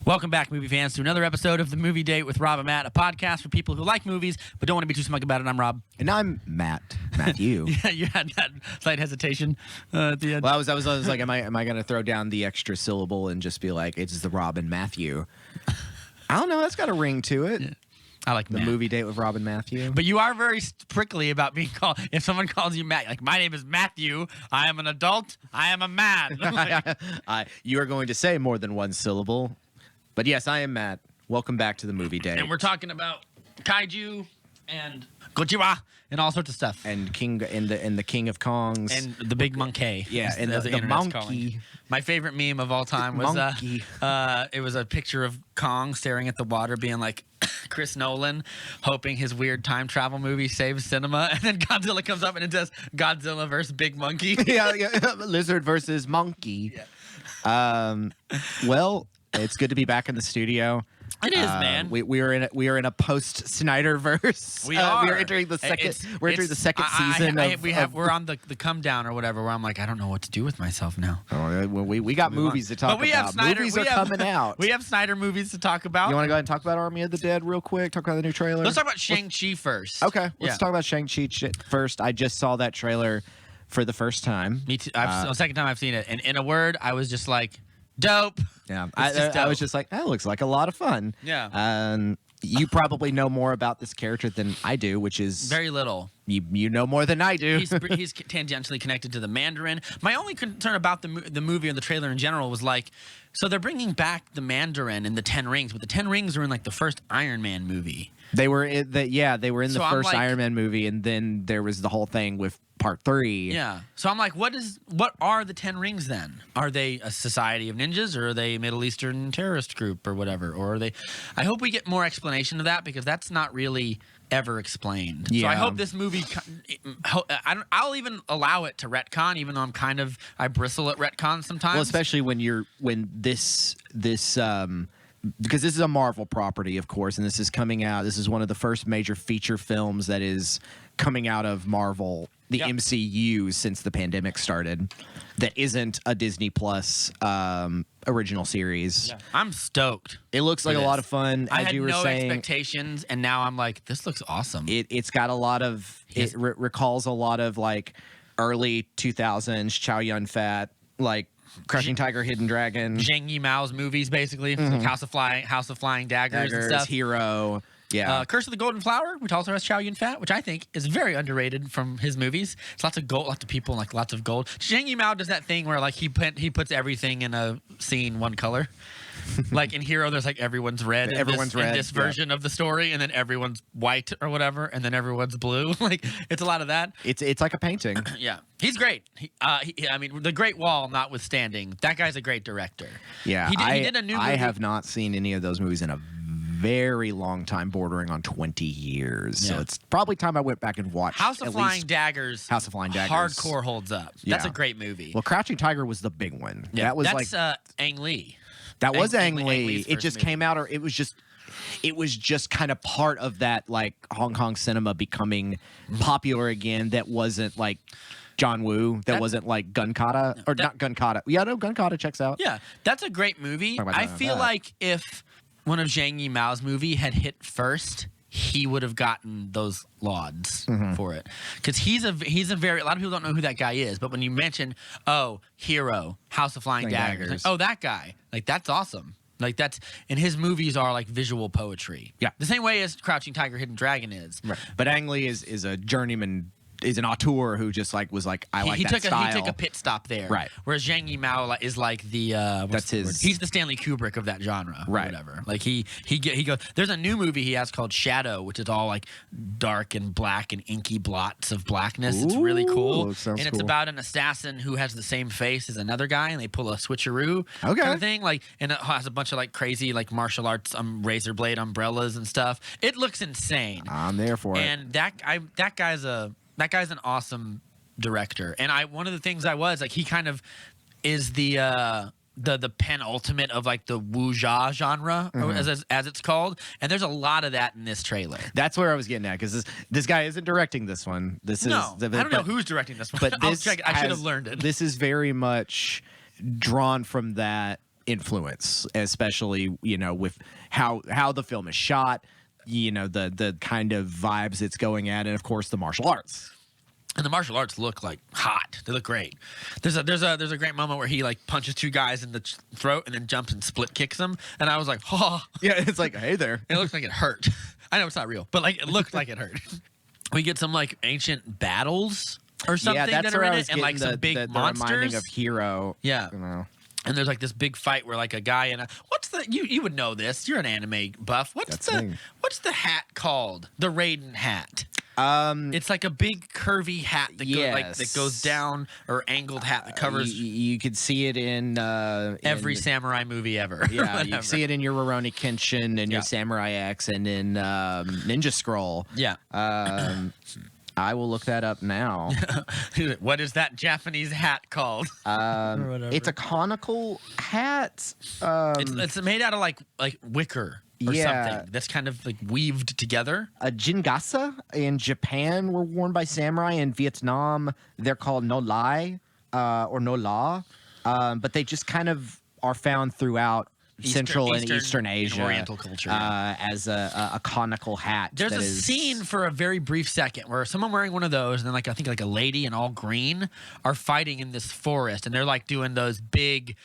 Welcome back, movie fans, to another episode of The Movie Date with Rob and Matt, a podcast for people who like movies but don't want to be too smug about it. I'm Rob. And I'm Matthew. Yeah, you had that slight hesitation at the end. Well, I was like, am I going to throw down the extra syllable and just be like, it's the Rob and Matthew? I don't know. That's got a ring to it. Yeah. I like The Matt. Movie Date with Rob and Matthew. But you are very prickly about being called. If someone calls you Matt, like, my name is Matthew. I am an adult. I am a man. Like, You are going to say more than one syllable. But yes, I am Matt. Welcome back to The Movie Date. and we're talking about kaiju and Godzilla and all sorts of stuff. And the King of Kongs. And the big monkey. Yeah, as and the internet's monkey. calling. My favorite meme of all time was Monkey. it was a picture of Kong staring at the water, being like Chris Nolan, hoping his weird time travel movie saves cinema, and then Godzilla comes up and it says Godzilla versus Big Monkey. yeah, lizard versus monkey. Yeah. Well, it's good to be back in the studio. It is, man. We are in a post Snyderverse. We are. We are entering the second. We're entering the second season. We're on the come down or whatever. Where I'm like, I don't know what to do with myself now. Oh, well, we got movies to talk But we about. have Snyder. Movies are coming out. We have Snyder movies to talk about. You want to go ahead and talk about Army of the Dead real quick? Talk about the new trailer. Let's talk about Shang-Chi first. Okay, Yeah. let's talk about Shang-Chi first. I just saw that trailer for the first time. Me too. The second time I've seen it, and in a word, I was just like, dope. Yeah, It's just I was dope. just like, that looks like a lot of fun. Yeah. You probably know more about this character than I do, which is Very little. you know more than I do. He's tangentially connected to the Mandarin. My only concern about the movie or the trailer in general was like, so they're bringing back the Mandarin and the Ten Rings, but the Ten Rings are in like the first Iron Man movie. They were in the So I'm first like- Iron Man movie, and then there was the whole thing with Part 3. Yeah. So I'm like, what are the Ten Rings then? Are they a society of ninjas, or are they a Middle Eastern terrorist group or whatever? Or are they? I hope we get more explanation of that, because that's not really ever explained. So I Yeah. hope this movie. I'll even allow it to retcon, even though I bristle at retcon sometimes. Well, especially when this because this is a Marvel property, of course, and this is coming out. This is one of the first major feature films that is coming out of Marvel, the Yep. MCU, since the pandemic started. That isn't a Disney Plus original series. Yeah. I'm stoked. It looks like a this. lot of fun, I as had you were no saying. expectations, and now I'm like, this looks awesome. It's got a lot of. Yes. It recalls a lot of like early 2000s Chow Yun Fat, like Crouching Tiger, Hidden Dragon, Zhang Yimou's movies, basically, like House of Flying Daggers and stuff. Hero. Yeah. Curse of the Golden Flower, which also has Chow Yun Fat, which I think is very underrated from his movies. It's lots of gold, lots of people, like lots of gold. Zhang Yimou does that thing where like he puts everything in a scene one color. Like in Hero, there's like everyone's red. Everyone's in red, this yeah. version of the story, and then everyone's white or whatever, and then everyone's blue. Like it's a lot of that. It's like a painting. Yeah, he's great. I mean, The Great Wall notwithstanding, that guy's a great director. Yeah. he did a new movie. I have not seen any of those movies in a very long time, bordering on 20 years. Yeah. So it's probably time I went back and watched House of at Flying least- Daggers. House of Flying Daggers. Hardcore holds up. That's Yeah. a great movie. Well, Crouching Tiger was the big one. Yeah, That was that's like Ang Lee. that was Ang Ang Lee's Lee. It first just movie. came out, or it was just kind of part of that like Hong Kong cinema becoming popular again. That wasn't like John Woo. That wasn't like Gun Kata or not Gun Kata. Yeah, no, Gun Kata checks out. Yeah, that's a great movie. Talk about I that. feel like if one of Zhang Yimou's movie had hit first, he would have gotten those lauds for it, because he's a very, a lot of people don't know who that guy is, but when you mention Hero, House of Flying Daggers, Daggers. like, oh, that guy, like that's awesome. Like that's, and his movies are like visual poetry. Yeah. The same way as Crouching Tiger, Hidden Dragon is. Right. But Ang Lee is a journeyman, is an auteur who just like was like, I like that style. He took a pit stop there. Right. Whereas Zhang Yimou is like the That's the his- word? He's the Stanley Kubrick of that genre. Or Right. whatever. Like he goes. There's a new movie he has called Shadow, which is all like dark and black and inky blots of blackness. It's really cool. Ooh, sounds and it's cool. about an assassin who has the same face as another guy, and they pull a switcheroo Okay. kind of thing. Like, and it has a bunch of like crazy like martial arts razor blade umbrellas and stuff. It looks insane. I'm there for it. And that guy's an awesome director. And one of the things I was like, he kind of is the penultimate of like the wuxia genre, or as it's called. And there's a lot of that in this trailer. That's where I was getting at, because this guy isn't directing this one. This No, is I don't know who's directing this one. But I'll this check it. I should has- have learned it. This is very much drawn from that influence, especially with how the film is shot, the kind of vibes it's going at, and of course the martial arts. And the martial arts look like hot. They look great. There's a great moment where he like punches two guys in the throat and then jumps and split kicks them. And I was like, oh. Yeah, it's like, hey there. It looks like it hurt. I know it's not real, but like it looked like it hurt. We get some like ancient battles or something that's that are where in I it, was and like getting some big the monsters. reminding of Hero. Yeah. You know. And there's like this big fight where like a guy in a you would know this. You're an anime buff. What's the hat called? The Raiden hat. It's like a big curvy hat that goes down, or angled hat that covers. You could see it in every samurai movie ever. Yeah, you see it in your Rurouni Kenshin and your Samurai X and in Ninja Scroll. Yeah. I will look that up now. What is that Japanese hat called? It's a conical hat. It's made out of like wicker or something that's kind of like weaved together. A jingasa in Japan were worn by samurai. In Vietnam, they're called no lai or no la, but they just kind of are found throughout Central and Eastern Asia, Oriental culture, as a conical hat. There's a scene for a very brief second where someone wearing one of those, and then I think like a lady in all green are fighting in this forest, and they're like doing those big,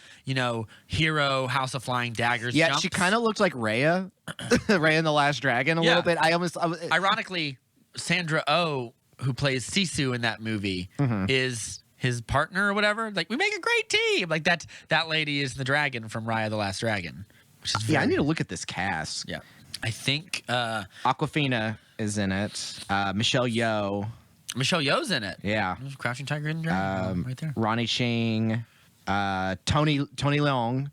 Hero House of Flying Daggers. Yeah, jumps. she kind of looks like Raya, Raya in the Last Dragon a little bit. Ironically, Sandra Oh, who plays Sisu in that movie, is his partner or whatever. Like, we make a great team. Like that lady is the dragon from Raya the Last Dragon. Which is I need to look at this cast. Yeah. I think Awkwafina is in it. Michelle Yeoh. Michelle Yeoh's in it. Yeah. Crouching Tiger, Hidden Dragon. Right there. Ronnie Ching. Tony Leung.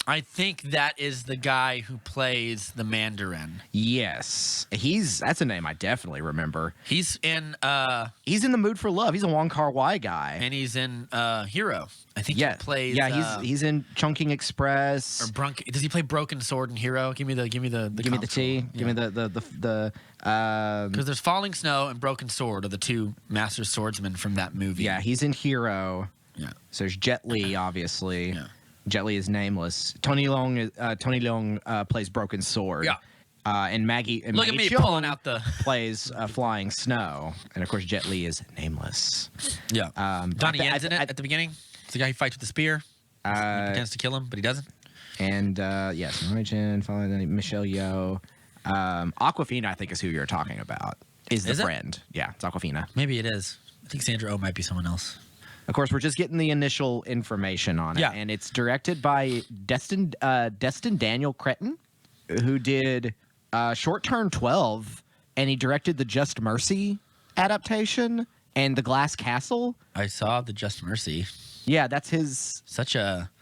I think that is the guy who plays the Mandarin. Yes, that's a name I definitely remember. He's in The Mood for Love. He's a Wong Kar-wai guy, and he's in Hero. I think he plays. Yeah, he's in Chungking Express. Or does he play Broken Sword in Hero? Give me the Give me the T. Give me the because there's Falling Snow and Broken Sword are the two master swordsmen from that movie. Yeah, he's in Hero. Yeah. So there's Jet Li, obviously. Yeah. Jet Li is nameless. Tony Leung plays Broken Sword. Yeah. And Maggie Look at me Cheung pulling out the plays Flying Snow, and of course Jet Li is nameless. Yeah. Donnie Yen's in it at the beginning. It's the guy who fights with the spear. He pretends to kill him, but he doesn't. And yes, Chen, Michelle Yeoh, Awkwafina, I think is who you're talking about. Is the friend? Yeah, it's Awkwafina. Maybe it is. I think Sandra Oh might be someone else. Of course, we're just getting the initial information on it, and it's directed by Destin Daniel Cretton, who did Short Term 12, and he directed the Just Mercy adaptation and The Glass Castle. I saw the Just Mercy. Yeah, that's his.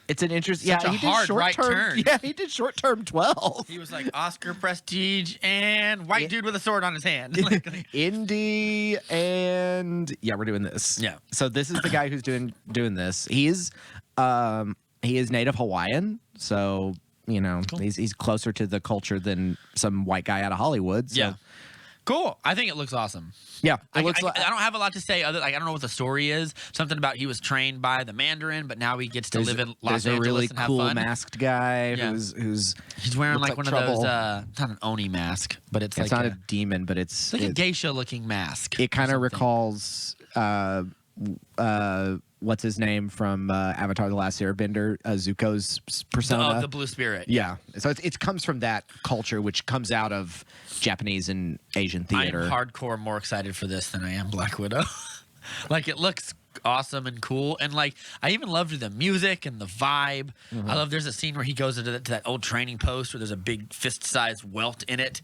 It's an interesting. Such a hard right turn. Yeah, he did Short Term 12. He was like Oscar prestige and white dude with a sword on his hand. Indie and we're doing this. Yeah. So this is the guy who's doing this. He is native Hawaiian, so cool. he's closer to the culture than some white guy out of Hollywood. So. Yeah. Cool. I think it looks awesome. Yeah, I don't have a lot to say other I don't know what the story is. Something about he was trained by the Mandarin, but now he gets to live in Los Angeles a really and have cool fun. Masked guy who's he's wearing like one trouble. of those it's not an Oni mask, but it's like not a demon, but it's like a geisha looking mask. It kind of recalls what's his name from Avatar: The Last Airbender, Zuko's persona. The blue spirit. Yeah. So it comes from that culture, which comes out of Japanese and Asian theater. I'm hardcore more excited for this than I am Black Widow. Like, it looks awesome and cool, and like I even loved the music and the vibe. I love there's a scene where he goes into that old training post where there's a big fist-sized welt in it,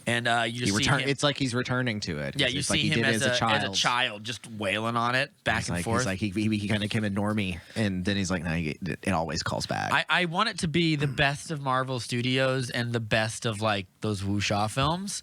and you just see him. It's like he's returning to it. Yeah, you see him as a child just wailing on it back and forth. He's like he kind of came a normie, and then he's like, no, it always calls back. I want it to be the best of Marvel Studios and the best of like those wuxia films.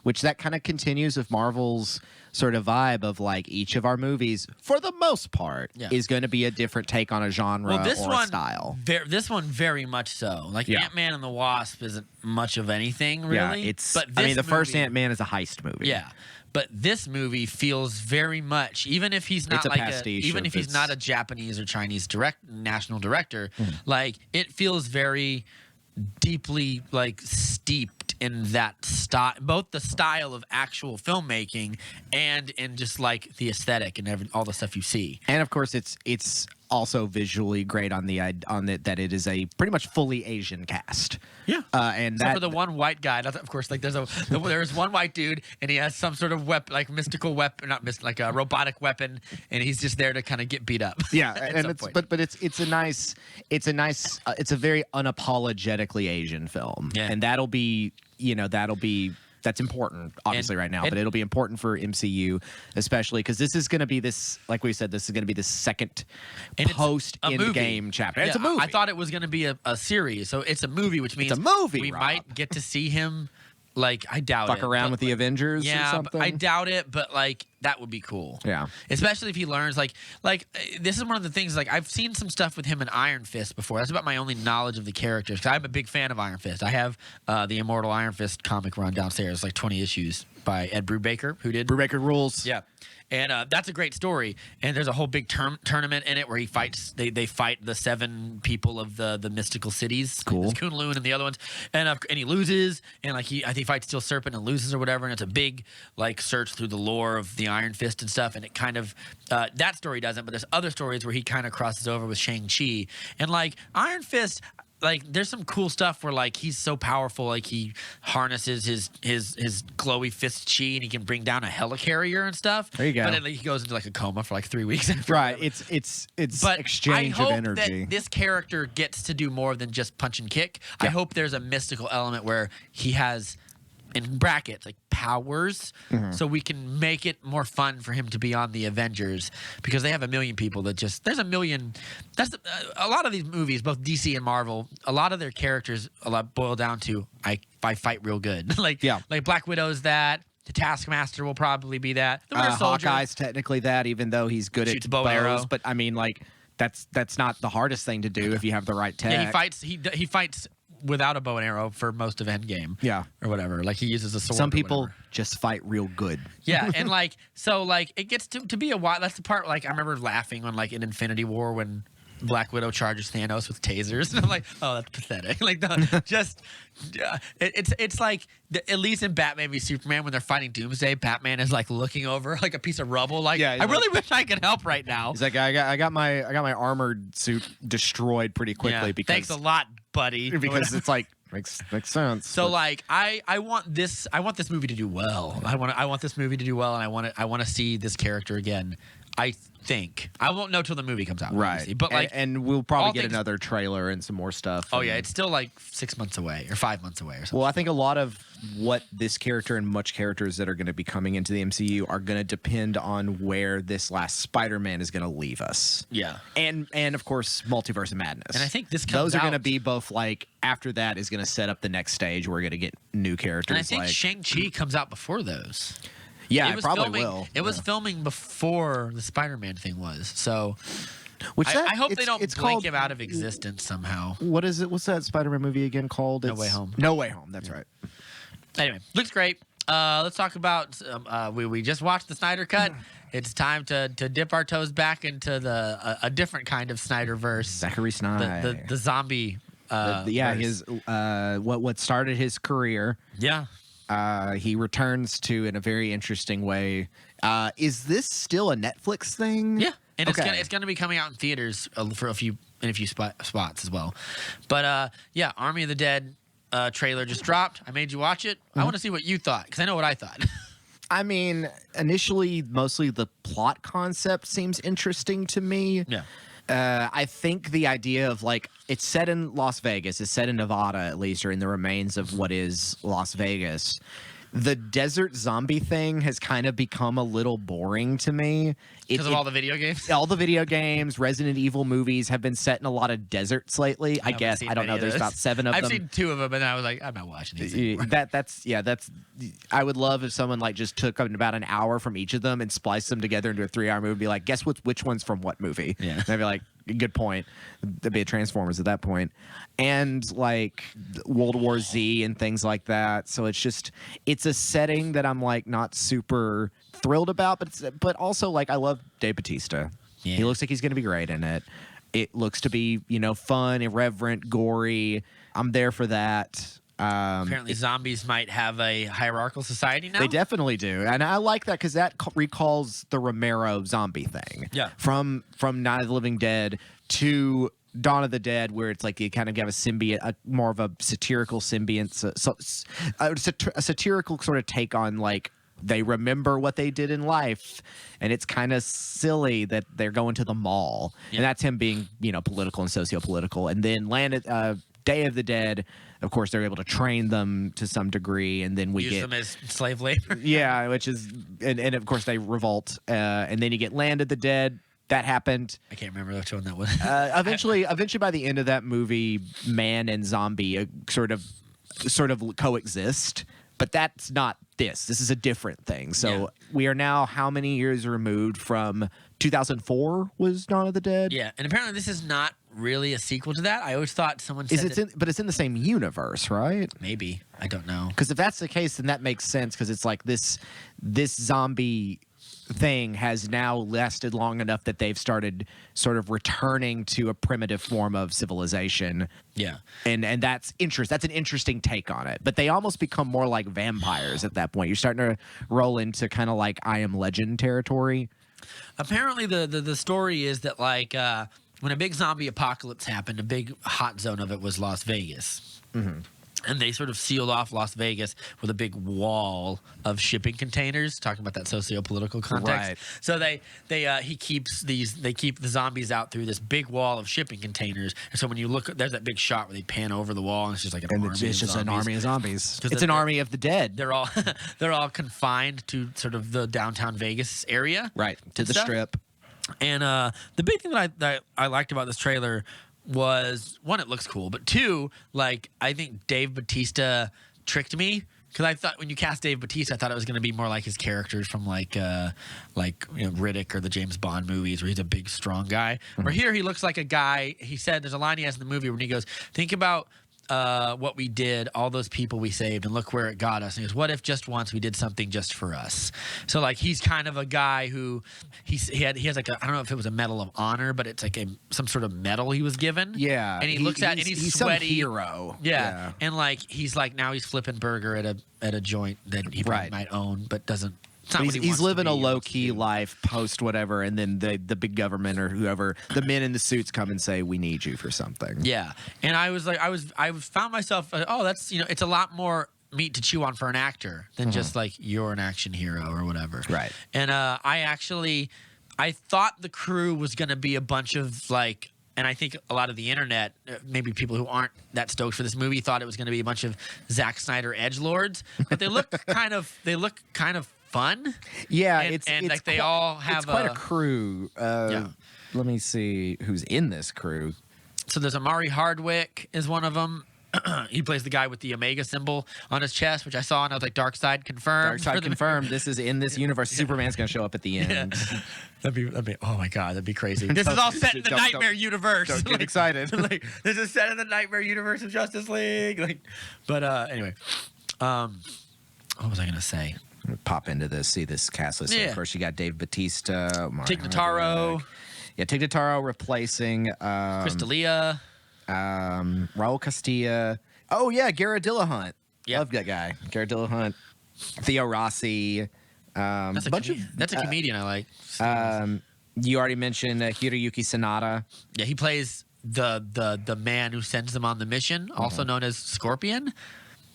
Which that kind of continues with Marvel's sort of vibe of like each of our movies, for the most part, is going to be a different take on a genre or a style. This one very much so. Like Ant-Man and the Wasp isn't much of anything really. The first Ant-Man is a heist movie. Yeah. But this movie feels very much, even if he's not It's a like pastiche even of if he's its- not a Japanese or Chinese national director, like it feels very deeply like steeped in that style, both the style of actual filmmaking and in just like the aesthetic and all the stuff you see. And of course, it's also visually great on that it is a pretty much fully Asian cast. Yeah. And Except that for the one white guy. Of course, like there's one white dude, and he has some sort of weapon, like mystical weapon, like a robotic weapon, and he's just there to kind of get beat up. yeah, at and some it's point. but it's a very unapologetically Asian film, Yeah. and that's important, obviously, right now. But it'll be important for MCU, especially because this is going to be like we said, this is going to be the second And it's post a end movie. game chapter. Yeah, It's a movie. I thought it was going to be a series, so it's a movie, which means a movie, we Rob. might get to see him. Like I doubt fuck it. around but, with the Avengers or yeah, something. but I doubt it. But like that would be cool. Yeah. Especially if he learns like this is one of the things like I've seen some stuff with him in Iron Fist before. That's about my only knowledge of the characters because I'm a big fan of Iron Fist. I have the Immortal Iron Fist comic run downstairs, like 20 issues by Ed Brubaker, who did Brubaker rules. yeah. And that's a great story. And there's a whole big tournament in it where he fights. They fight the 7 people of the mystical cities. Cool. There's Kunlun and the other ones. And he loses. And like I think he fights Steel Serpent and loses or whatever. And it's a big like search through the lore of the Iron Fist and stuff. And it kind of that story doesn't. But there's other stories where he kind of crosses over with Shang-Chi. And like Iron Fist. Like there's some cool stuff where like he's so powerful, like he harnesses his glowy fist chi and he can bring down a helicarrier and stuff. There you go. But then he goes into like a coma for like 3 weeks. After Right. whatever. It's But exchange I hope of energy. that this character gets to do more than just punch and kick. I Yeah. hope there's a mystical element where he has, in brackets, like powers, so we can make it more fun for him to be on the Avengers because they have a million people that just there's a million. That's a lot of these movies, both DC and Marvel. A lot of their characters boil down to I fight real good. like Black Widow's that. The Taskmaster will probably be that. The Winter Soldier. Hawkeye's technically that, even though he's good Shoots at bow and arrow. But I mean, like that's not the hardest thing to do if you have the right tech. Yeah, he fights. He fights without a bow and arrow for most of Endgame. Yeah. or whatever. Like he uses a sword. Some or people whatever. just fight real good. Yeah, and like so, like it gets to be a while. That's the part. Like I remember laughing on like in Infinity War when Black Widow charges Thanos with tasers, and I'm like, oh, that's pathetic. Like it's like at least in Batman v Superman when they're fighting Doomsday, Batman is like looking over like a piece of rubble. Like Yeah, I really wish I could help right now. He's like, I got my armored suit destroyed pretty quickly Yeah, because thanks a lot, buddy. because it's like makes sense. So But- like I want this movie to do well. I want this movie to do well, and I want to see this character again. I think I won't know till the movie comes out, right, obviously. But like, and we'll probably all get things- another trailer and some more stuff. oh yeah, and- it's still like 6 months away or 5 months away or something. Well, I think a lot of what this character and much characters that are going to be coming into the MCU are going to depend on where this last Spider-Man is going to leave us. Yeah, And of course, Multiverse of Madness. and I think this those comes are going to out- be both like after that is going to set up the next stage. We're going to get new characters. and I think like, Shang-Chi comes out before those. yeah, it was probably filming, will. It was filming before the Spider-Man thing was. So Which I hope they it's- don't it's blink called, him out of existence somehow. What is it? What's that Spider-Man movie again called? No Way Home. No Way Home. That's right. Anyway, looks great. Let's talk about we just watched the Snyder Cut. It's time to dip our toes back into a different kind of Snyderverse. Zachary Snyder. The zombie. His what started his career. Yeah. He returns to in a very interesting way. Is this still a Netflix thing? Yeah, and Okay. it's gonna be coming out in theaters for a few spots as well. But yeah, Army of the Dead trailer just dropped. I made you watch it. I want to see what you thought because I know what I thought. I mean, initially, mostly the plot concept seems interesting to me. Yeah. I think the idea of like it's set in Las Vegas, it's set in Nevada at least, or in the remains of what is Las Vegas. The desert zombie thing has kind of become a little boring to me. Because of all the video games. all the video games, Resident Evil movies have been set in a lot of deserts lately. I haven't guess seen I don't many know. of There's those. about 7 of I've them. seen 2 of them, and I was like, I'm not watching these anymore. That's I would love if someone like just took about an hour from each of them and spliced them together into a 3-hour movie. Be like, guess which one's from what movie? Yeah. And I'd be like, good point. There'd be a Transformers at that point, and like World War Z and things like that. So it's a setting that I'm like not super thrilled about, but also like I love Dave Bautista. Yeah. He looks like he's going to be great in it. It looks to be, fun, irreverent, gory. I'm there for that. Apparently, zombies might have a hierarchical society now. They definitely do, and I like that because that recalls the Romero zombie thing. Yeah. From Night of the Living Dead to Dawn of the Dead, where it's like you kind of have a symbiote, more of a satirical symbiote, a satirical sort of take on like they remember what they did in life, and it's kind of silly that they're going to the mall, and that's him being political and socio-political, and then Day of the Dead. Of course, they're able to train them to some degree, and then we use get them as slave labor. yeah, which is and of course they revolt, and then you get Land of the Dead. That happened. I can't remember which one that was. Eventually, by the end of that movie, man and zombie sort of coexist. But that's not this. This is a different thing. So we are now how many years removed from 2004 was Dawn of the Dead? Yeah, and apparently this is not really a sequel to that. I always thought someone said but it's in the same universe, right? Maybe. I don't know. Because if that's the case, then that makes sense. Because it's like this zombie thing has now lasted long enough that they've started sort of returning to a primitive form of civilization. Yeah. And that's that's an interesting take on it. But they almost become more like vampires at that point. You're starting to roll into kind of like I Am Legend territory. Apparently the story is that like when a big zombie apocalypse happened, a big hot zone of it was Las Vegas. Mm-hmm. And they sort of sealed off Las Vegas with a big wall of shipping containers, talking about that socio-political context. Right. So they keep the zombies out through this big wall of shipping containers. And so when you look, there's that big shot where they pan over the wall, and it's just like an army of zombies. It's an army of the dead. They're all confined to sort of the downtown Vegas area, right? To the Strip. And the big thing that I liked about this trailer was, one, it looks cool, but two, like, I think Dave Bautista tricked me, because I thought when you cast Dave Bautista, I thought it was going to be more like his characters from like Riddick or the James Bond movies, where he's a big, strong guy. Mm-hmm. Where here he looks like a guy. He said there's a line he has in the movie when he goes, "Think about what we did, all those people we saved, and look where it got us." And he goes, "What if just once we did something just for us?" So like he's kind of a guy who he has like I don't know if it was a Medal of Honor, but it's like some sort of medal he was given. Yeah, and he's sweaty. Some hero. Yeah. And like he's flipping burger at a joint that he probably might own, but doesn't. He's living a low-key life post whatever, and then the big government or whoever, the men in the suits come and say, "We need you for something." Yeah, and I found myself, that's it's a lot more meat to chew on for an actor than just like you're an action hero or whatever. Right. And I thought the crew was going to be a bunch of like. And I think a lot of the internet, maybe people who aren't that stoked for this movie, thought it was going to be a bunch of Zack Snyder edgelords, but they look kind of fun. Yeah, and like they all have quite a crew. Let me see who's in this crew. So there's Amari Hardwick is one of them. He plays the guy with the Omega symbol on his chest, which I saw, and I was like, Darkseid confirmed. Darkseid confirmed. This is in this universe. Superman's going to show up at the end. Yeah. That'd be. Oh my God, that'd be crazy. This is all set in the Nightmare universe. Don't get excited. Like this is set in the Nightmare universe of Justice League. Like, but anyway, what was I going to say? Pop into this, see this cast list. Yeah. Of course, you got Dave Bautista, Tig Notaro. Yeah, Tig Notaro replacing Chris D'Elia. Raul Castilla. Oh yeah, Garrett Dillahunt. Yep. Love that guy. Garrett Dillahunt. Theo Rossi. That's a comedian I like. You already mentioned Hiroyuki Sanada. Yeah, he plays the man who sends them on the mission, also known as Scorpion.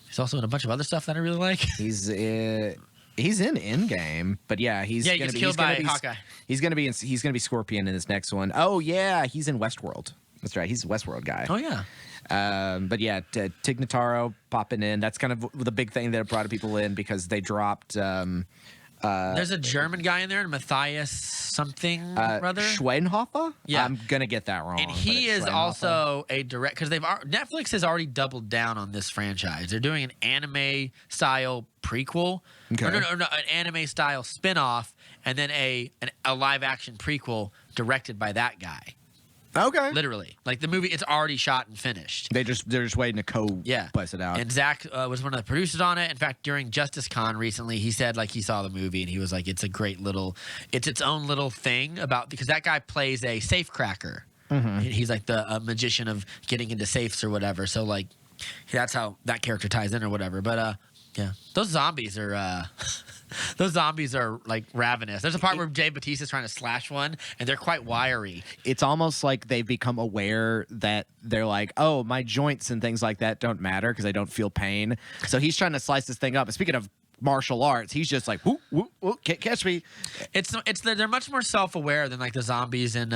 He's also in a bunch of other stuff that I really like. He's in Endgame, but yeah, he's gonna be killed by Hawkeye. He's gonna be Scorpion in this next one. Oh yeah, he's in Westworld. That's right, he's a Westworld guy. Oh yeah. But yeah, Tig Notaro popping in. That's kind of the big thing that brought people in because they dropped. There's a German guy in there, Matthias something brother. Schweinhofer? Yeah, I'm gonna get that wrong. And he is also a direct because Netflix has already doubled down on this franchise. They're doing an anime style prequel, okay. no, an anime style spinoff, and then a live action prequel directed by that guy. Okay. Literally, like the movie, it's already shot and finished. They're just waiting to Yeah, bust it out. And Zach was one of the producers on it. In fact, during Justice Con recently, he said like he saw the movie and he was like, it's a great little, it's its own little thing about, because that guy plays a safe cracker. He's like the magician of getting into safes or whatever. So like, that's how that character ties in or whatever. But yeah, those zombies are those zombies are like ravenous. There's a part where Dave Bautista's trying to slash one, and they're quite wiry. It's almost like they've become aware that they're like, oh, my joints and things like that don't matter because I don't feel pain. So he's trying to slice this thing up. And speaking of martial arts, he's just like, whoop, whoop, whoop, can't catch me. They're much more self-aware than like the zombies in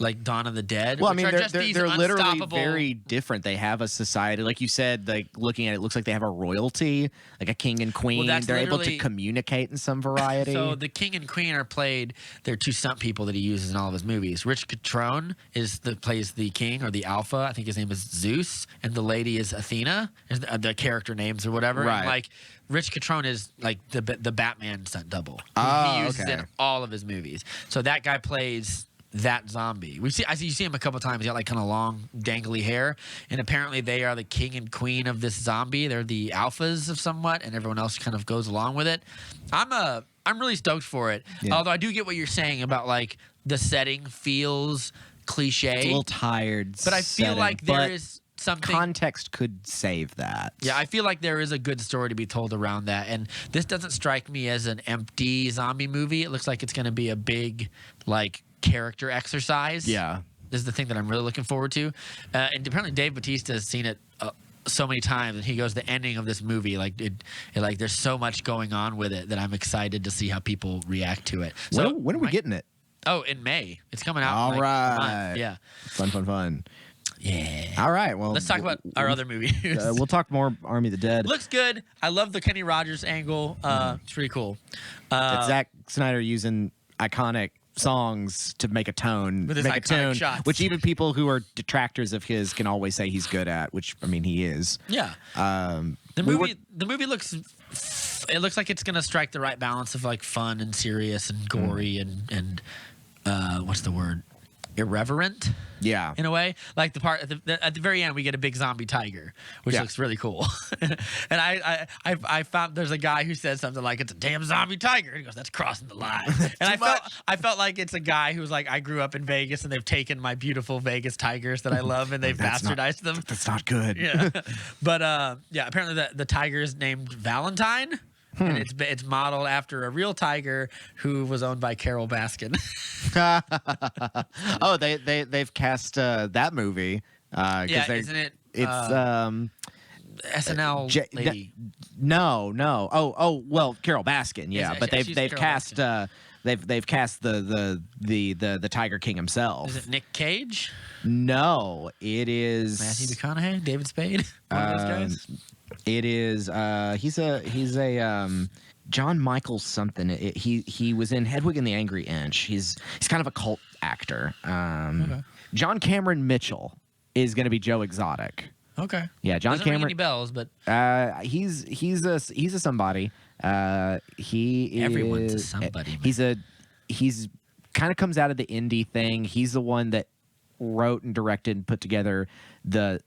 like Dawn of the Dead. Well, I which mean, are just these they're literally unstoppable- very different. They have a society, like you said. Like looking at it, looks like they have a royalty, like a king and queen. that's They're able to literally- communicate in some variety. So the king and queen are played. They're two stunt people that he uses in all of his movies. Rich Catrone plays the king or the alpha. I think his name is Zeus, and the lady is Athena. Is the character names or whatever. Right. And like Rich Catrone is like the Batman stunt double. Oh, He uses okay. in all of his movies. So that guy plays that zombie. You see him a couple times. He got like kind of long, dangly hair, and apparently they are the king and queen of this zombie. They're the alphas of somewhat, and everyone else kind of goes along with it. I'm really stoked for it. Yeah. Although I do get what you're saying about like the setting feels cliche, it's a little tired, but I feel setting, like but there is something. context could save that. Yeah, I feel like there is a good story to be told around that, and this doesn't strike me as an empty zombie movie. It looks like it's going to be a big like character exercise. Yeah. This is the thing that I'm really looking forward to. And apparently Dave Bautista has seen it so many times, and he goes, the ending of this movie, like like there's so much going on with it that I'm excited to see how people react to it. So when are we getting it? Oh, in May. It's coming out. All in, like, a right. month. Yeah. Fun. Yeah. All right. Well, Let's talk about our other movie. we'll talk more Army of the Dead. Looks good. I love the Kenny Rogers angle. It's pretty cool. It's Zack Snyder using iconic songs to make a tone, With his make a iconic tune, shots. which even people who are detractors of his can always say he's good at. Which I mean, he is. Yeah. The movie looks. It looks like it's gonna strike the right balance of like fun and serious and gory and what's the word? Irreverent. Yeah. In a way, like the part at the very end, we get a big zombie tiger, which Yeah. looks really cool. And I found there's a guy who says something like, "It's a damn zombie tiger." And he goes, "That's crossing the line." And I felt like it's a guy who's like, "I grew up in Vegas, and they've taken my beautiful Vegas tigers that I love, and they've That's not- bastardized them." That's not good. Yeah, but yeah, apparently the tiger is named Valentine. And it's modeled after a real tiger who was owned by Carol Baskin. Oh, they've cast that movie. Yeah, isn't it? It's SNL lady. No. Oh, well, Carol Baskin, yeah, Is it- but she's they've Carol cast they've cast the Tiger King himself. Is it Nick Cage? No, it is Matthew McConaughey? David Spade? One of those guys? It is he's a John Michael something. He was in Hedwig and the Angry Inch. He's kind of a cult actor. Okay. John Cameron Mitchell is going to be Joe Exotic. Okay. Yeah, John Doesn't ring Cameron. any bells, but He's a somebody. Everyone's a somebody, man. He's kind of comes out of the indie thing. He's the one that wrote and directed and put together the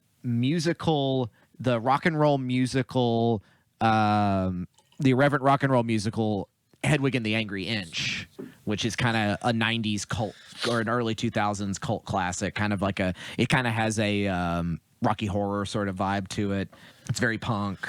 rock and roll musical, the irreverent rock and roll musical Hedwig and the Angry Inch, which is kind of a 90s cult or an early 2000s cult classic, kind of like it kind of has a Rocky Horror sort of vibe to it. It's very punk.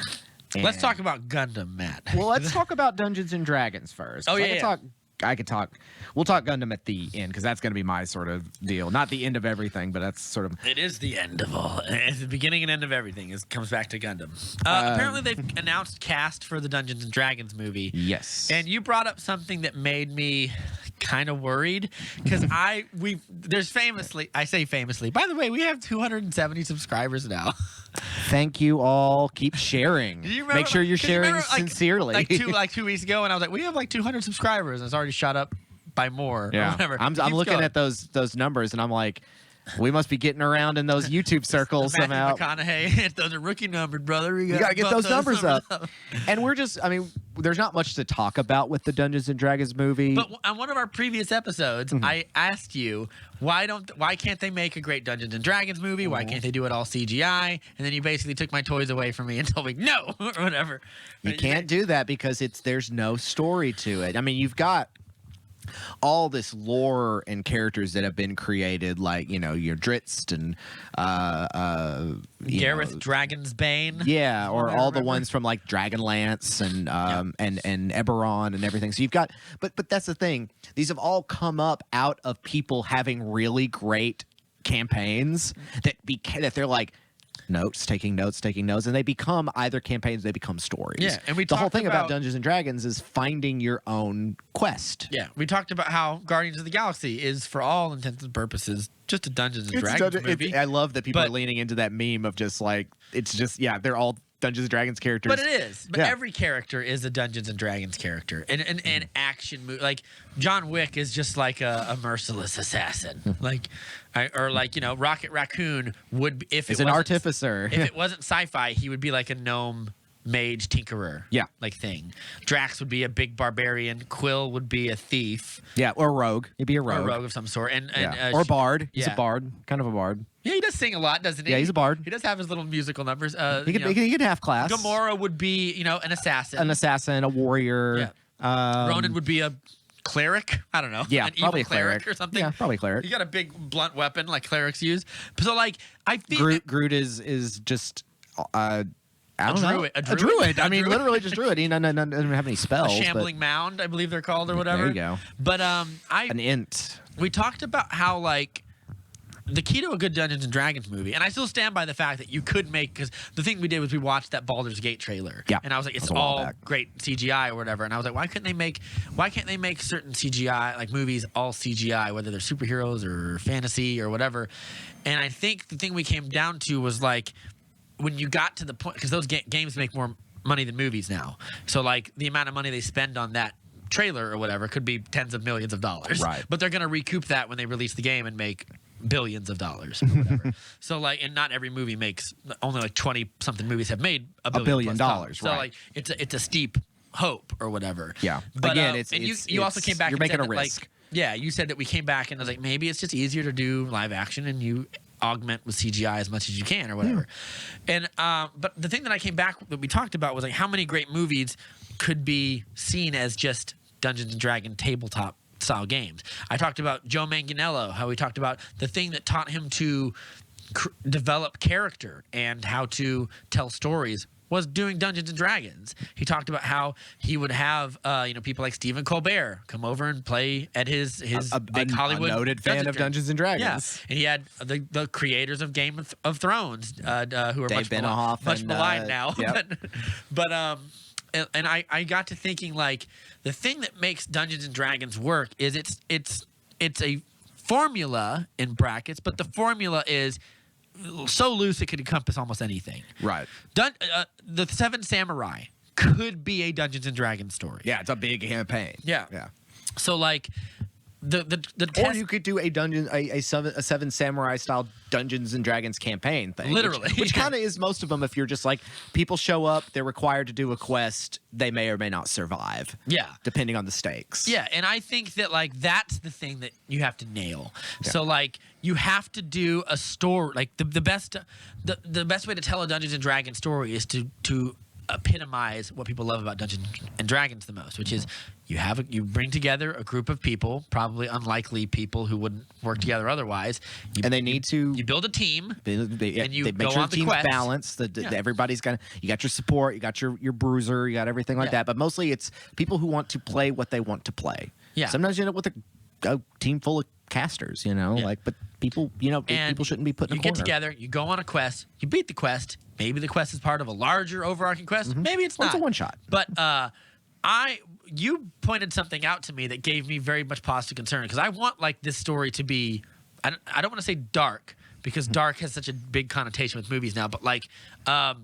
Let's And- talk about Gundam, Matt. Well, let's talk about Dungeons and Dragons first. Oh, 'Cause yeah, I could talk. We'll talk Gundam at the end because that's going to be my sort of deal. Not the end of everything, but that's sort of. It is the end of all. It's the beginning and end of everything. It comes back to Gundam. Apparently, they've announced cast for the Dungeons and Dragons movie. Yes. And you brought up something that made me kind of worried because I say famously. By the way, we have 270 subscribers now. Thank you all. Keep sharing. Do you remember, Make sure you're 'cause you sharing remember, sincerely. Like 2 weeks ago, and I was like, we have like 200 subscribers, and it's already shot up by more. Yeah. Or whatever. I'm Keeps looking going. at those numbers, and I'm like, we must be getting around in those YouTube circles Matthew somehow. McConaughey, those are rookie numbered, brother. You got to get bump those numbers up. numbers And we're just, I mean, there's not much to talk about with the Dungeons and Dragons movie. But on one of our previous episodes, I asked you why can't they make a great Dungeons and Dragons movie? Why can't they do it all CGI? And then you basically took my toys away from me and told me no or whatever. You can't do that because there's no story to it. I mean, you've got all this lore and characters that have been created, like your Drizzt and Gareth Dragonsbane. Yeah, or all the ones from like Dragonlance and and Eberron and everything. So you've got, but that's the thing. These have all come up out of people having really great campaigns that they're like taking notes, and they become either campaigns, they become stories. Yeah, and the whole thing about Dungeons and Dragons is finding your own quest. Yeah, we talked about how Guardians of the Galaxy is, for all intents and purposes, just a Dungeons and Dragons movie. I love that people are leaning into that meme of just like they're all Dungeons and Dragons characters. But it is. But every character is a Dungeons and Dragons character. And an action movie. Like, John Wick is just like a merciless assassin. Rocket Raccoon would be, if it's an artificer. If it wasn't sci-fi, he would be like a gnome mage tinkerer. Yeah. Like thing. Drax would be a big barbarian. Quill would be a thief. Yeah, or a rogue. He'd be a rogue. Or a rogue of some sort. Or a bard. He's a bard. Kind of a bard. Yeah, he does sing a lot, doesn't he? Yeah, he's a bard. He does have his little musical numbers. He could have class. Gamora would be, an assassin. An assassin, a warrior. Yeah. Ronan would be a cleeric. I don't know. Yeah, an probably evil a cleric or something. Yeah, probably a cleric. You got a big blunt weapon like clerics use. So like, I think Groot is just. I don't know. A druid. I mean, literally just druid. He doesn't have any spells. A shambling mound, I believe they're called, or whatever. There you go. But an int. We talked about how like the key to a good Dungeons and Dragons movie, and I still stand by the fact that you could make, because the thing we did was we watched that Baldur's Gate trailer, and I was like, it's all great CGI or whatever, and I was like, why can't they make certain CGI like movies all CGI, whether they're superheroes or fantasy or whatever? And I think the thing we came down to was like, when you got to the point, because those games make more money than movies now, so like the amount of money they spend on that trailer or whatever could be tens of millions of dollars, right? But they're going to recoup that when they release the game and make billions of dollars or whatever. So like, and not every movie makes, only like 20 something movies have made $1 billion dollars. So like, it's a steep hope or whatever. Yeah. But again, you also came back. You're and making said a risk. Like, yeah, you said that we came back and I was like, maybe it's just easier to do live action and you augment with CGI as much as you can or whatever. And but the thing that I came back that we talked about was like how many great movies could be seen as just Dungeons and Dragons tabletop style games. I talked about Joe Manganiello, how we talked about the thing that taught him to develop character and how to tell stories was doing Dungeons and Dragons. He talked about how he would have people like Stephen Colbert come over and play at his big Hollywood. A noted fan of Dungeons and Dragons. Yeah, and he had the creators of Game of Thrones, who are Dave much maligned now. Yep. but I got to thinking like the thing that makes Dungeons and Dragons work is it's a formula in brackets, but the formula is so loose it could encompass almost anything. Right. The Seven Samurai could be a Dungeons and Dragons story. Yeah, it's a big campaign. Yeah. So like the or you could do a seven samurai style Dungeons and Dragons campaign thing, literally, which kind of is most of them. If you're just like, people show up, they're required to do a quest, they may or may not survive. Yeah, depending on the stakes. Yeah, and I think that like that's the thing that you have to nail. Yeah. So like you have to do a story. Like the best way to tell a Dungeons and Dragons story is to epitomize what people love about Dungeons and Dragons the most, which is you bring together a group of people, probably unlikely people who wouldn't work together otherwise, and they need to. You build a team, and you they make sure the team's balanced. Everybody's got. You got your support, you got your bruiser, you got everything like that. But mostly, it's people who want to play what they want to play. Yeah. Sometimes you end up with a team full of casters, but people, people shouldn't be put in a corner. You get together, you go on a quest, you beat the quest. Maybe the quest is part of a larger overarching quest. Mm-hmm. Maybe it's not. It's a one shot. But you pointed something out to me that gave me very much pause to concern, because I want like this story to be, I don't want to say dark, because dark has such a big connotation with movies now, but like I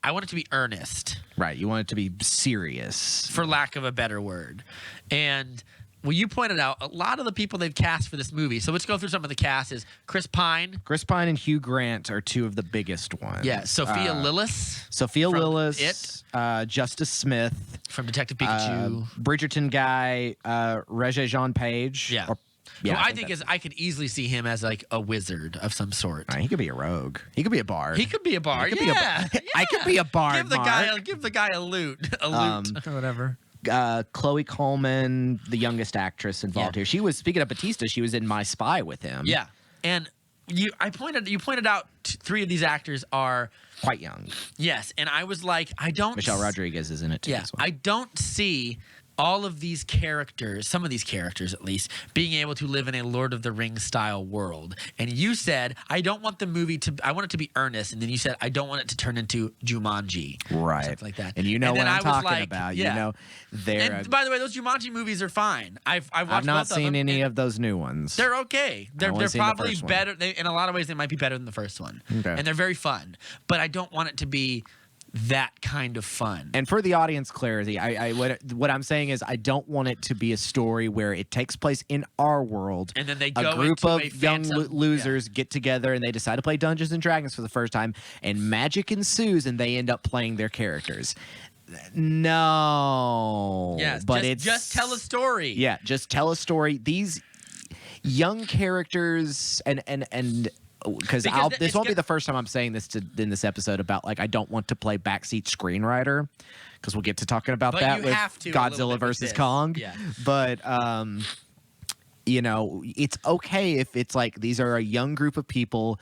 want it to be earnest. Right. You want it to be serious, for lack of a better word. And well, you pointed out a lot of the people they've cast for this movie. So let's go through some of the cast. Is Chris Pine. Chris Pine and Hugh Grant are two of the biggest ones. Yeah, Sophia Lillis. Sophia From Lillis, Justice Smith, from Detective Pikachu. Bridgerton guy, Regé-Jean Page. Yeah. Who I think is I could easily see him as like a wizard of some sort. He could be a rogue. He could be a bard. He could be a bard. Yeah. I could be a bard. Give the guy a lute, or whatever. Chloe Coleman, the youngest actress involved here. She was, speaking of Batista, she was in My Spy with him. Yeah, and you pointed out 3 of these actors are quite young. Yes, and I was like, Michelle Rodriguez is in it too. Yeah, as well. I don't see all of these characters, some of these characters at least, being able to live in a Lord of the Rings style world. And you said, I don't want the movie to, I want it to be earnest. And then you said, I don't want it to turn into Jumanji. Right. Something like that. And you know what I'm talking about. Yeah. You know, they're. And by the way, those Jumanji movies are fine. I've watched not both seen of them, any of those new ones. They're okay. They're only seen the probably first one. better. In a lot of ways, they might be better than the first one. Okay. And they're very fun. But I don't want it to be that kind of fun. And for the audience clarity, what I'm saying is I don't want it to be a story where it takes place in our world. And then they go a group into of a young phantom- losers get together and they decide to play Dungeons and Dragons for the first time, and magic ensues, and they end up playing their characters. No. Yes, but just tell a story. Yeah, just tell a story. These young characters and because this won't be the first time I'm saying this in this episode about like I don't want to play backseat screenwriter, because we'll get to talking about But that you with have to a little Godzilla bit with versus this. Kong. Yeah. But you know, it's okay if it's like these are a young group of people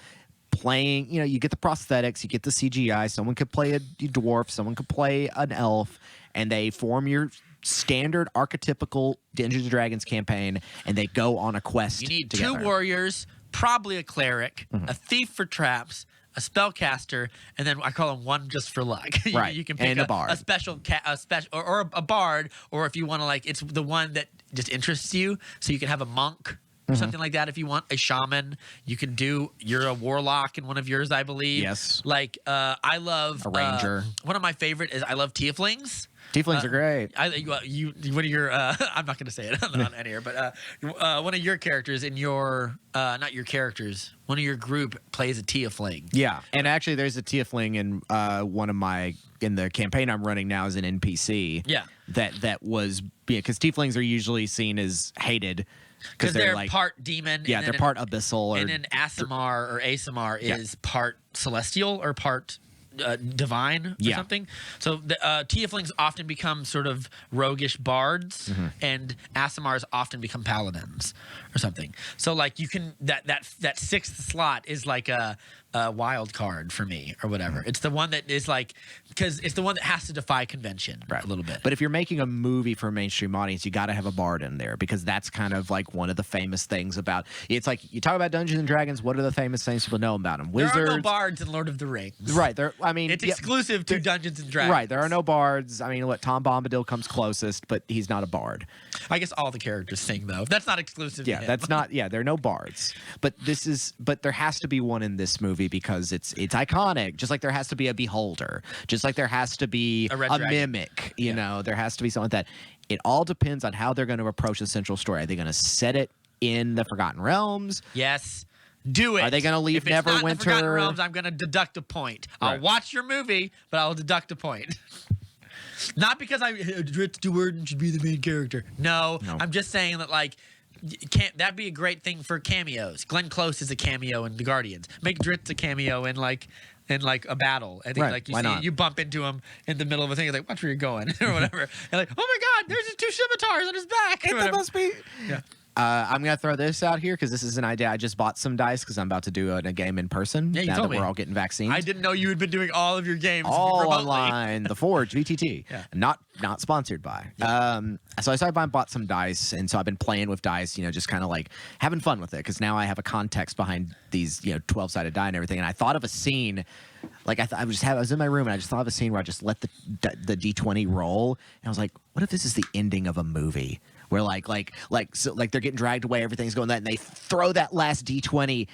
playing. You know, you get the prosthetics, you get the CGI. Someone could play a dwarf, someone could play an elf, and they form your standard archetypical Dungeons and Dragons campaign, and they go on a quest. You need together. 2 warriors, probably a cleric, Mm-hmm. a thief for traps, a spellcaster, and then I call them one just for luck. Right, You can pick and a bard. a special or a bard, or if you want to like, it's the one that just interests you. So you can have a monk or Mm-hmm. something like that. If you want a shaman, you can do. You're a warlock in one of yours, I believe. Yes. Like I love A ranger. One of my favorite is I love tieflings. Tieflings are great. You one of your I'm not going to say it on here, but one of your characters in your not your characters, one of your group plays a tiefling. Yeah, and actually, there's a tiefling in in the campaign I'm running now as an NPC. Yeah. that was because tieflings are usually seen as hated Because they're like part demon. yeah, and they're then- part abyssal And then Asimar or Asimar is part celestial or part divine or Yeah. something. So the tieflings often become sort of roguish bards, Mm-hmm. and Asimars often become paladins or something. So like you can that sixth slot is like a wild card for me or whatever. Mm-hmm. It's the one that is like because it's the one that has to defy convention a little bit. But if you're making a movie for a mainstream audience, you got to have a bard in there, because that's kind of like one of the famous things about it's like you talk about Dungeons and Dragons. What are the famous things people know about them? there Wizards, are no bards in Lord of the Rings. right? There, I mean, It's yeah, exclusive to Dungeons and Dragons. right. There are no bards. I mean, what Tom Bombadil comes closest, but he's not a bard. I guess all the characters sing though. That's not exclusive. Yeah, to him. that's not. Yeah, there are no bards, but there has to be one in this movie because it's iconic. Just like there has to be a beholder, just like there has to be A red a dragon. mimic. You know, there has to be something like that. It all depends on how they're going to approach the central story. Are they going to set it in the Forgotten Realms? Yes. Do it. Are they gonna leave if it's not in the Forgotten Neverwinter? Realms, I'm gonna deduct a point. I'll Right. watch your movie, but I'll deduct a point. Not because Dritz Stewart should be the main character. No, I'm just saying that like can't that be a great thing for cameos? Glenn Close is a cameo in The Guardians. Make Dritz a cameo in like a battle. I think Right, like you why see not? you bump into him in the middle of a thing, you're like, watch where you're going or whatever. And like, oh my god, there's his 2 scimitars on his back. or whatever. be. Yeah. I'm gonna throw this out here because this is an idea. I just bought some dice because I'm about to do a game in person. Yeah, you now told that me. we're all getting vaccines. I didn't know you had been doing all of your games all remotely. online. The Forge VTT, Yeah. not sponsored by. So I started bought some dice, and so I've been playing with dice. You know, just kind of like having fun with it because now I have a context behind these 12-sided die and everything. And I thought of a scene. Like I was in my room and I just thought of a scene where I just let the D20 roll, and I was like, what if this is the ending of a movie? Where like they're getting dragged away, everything's going that, and they throw that last D20,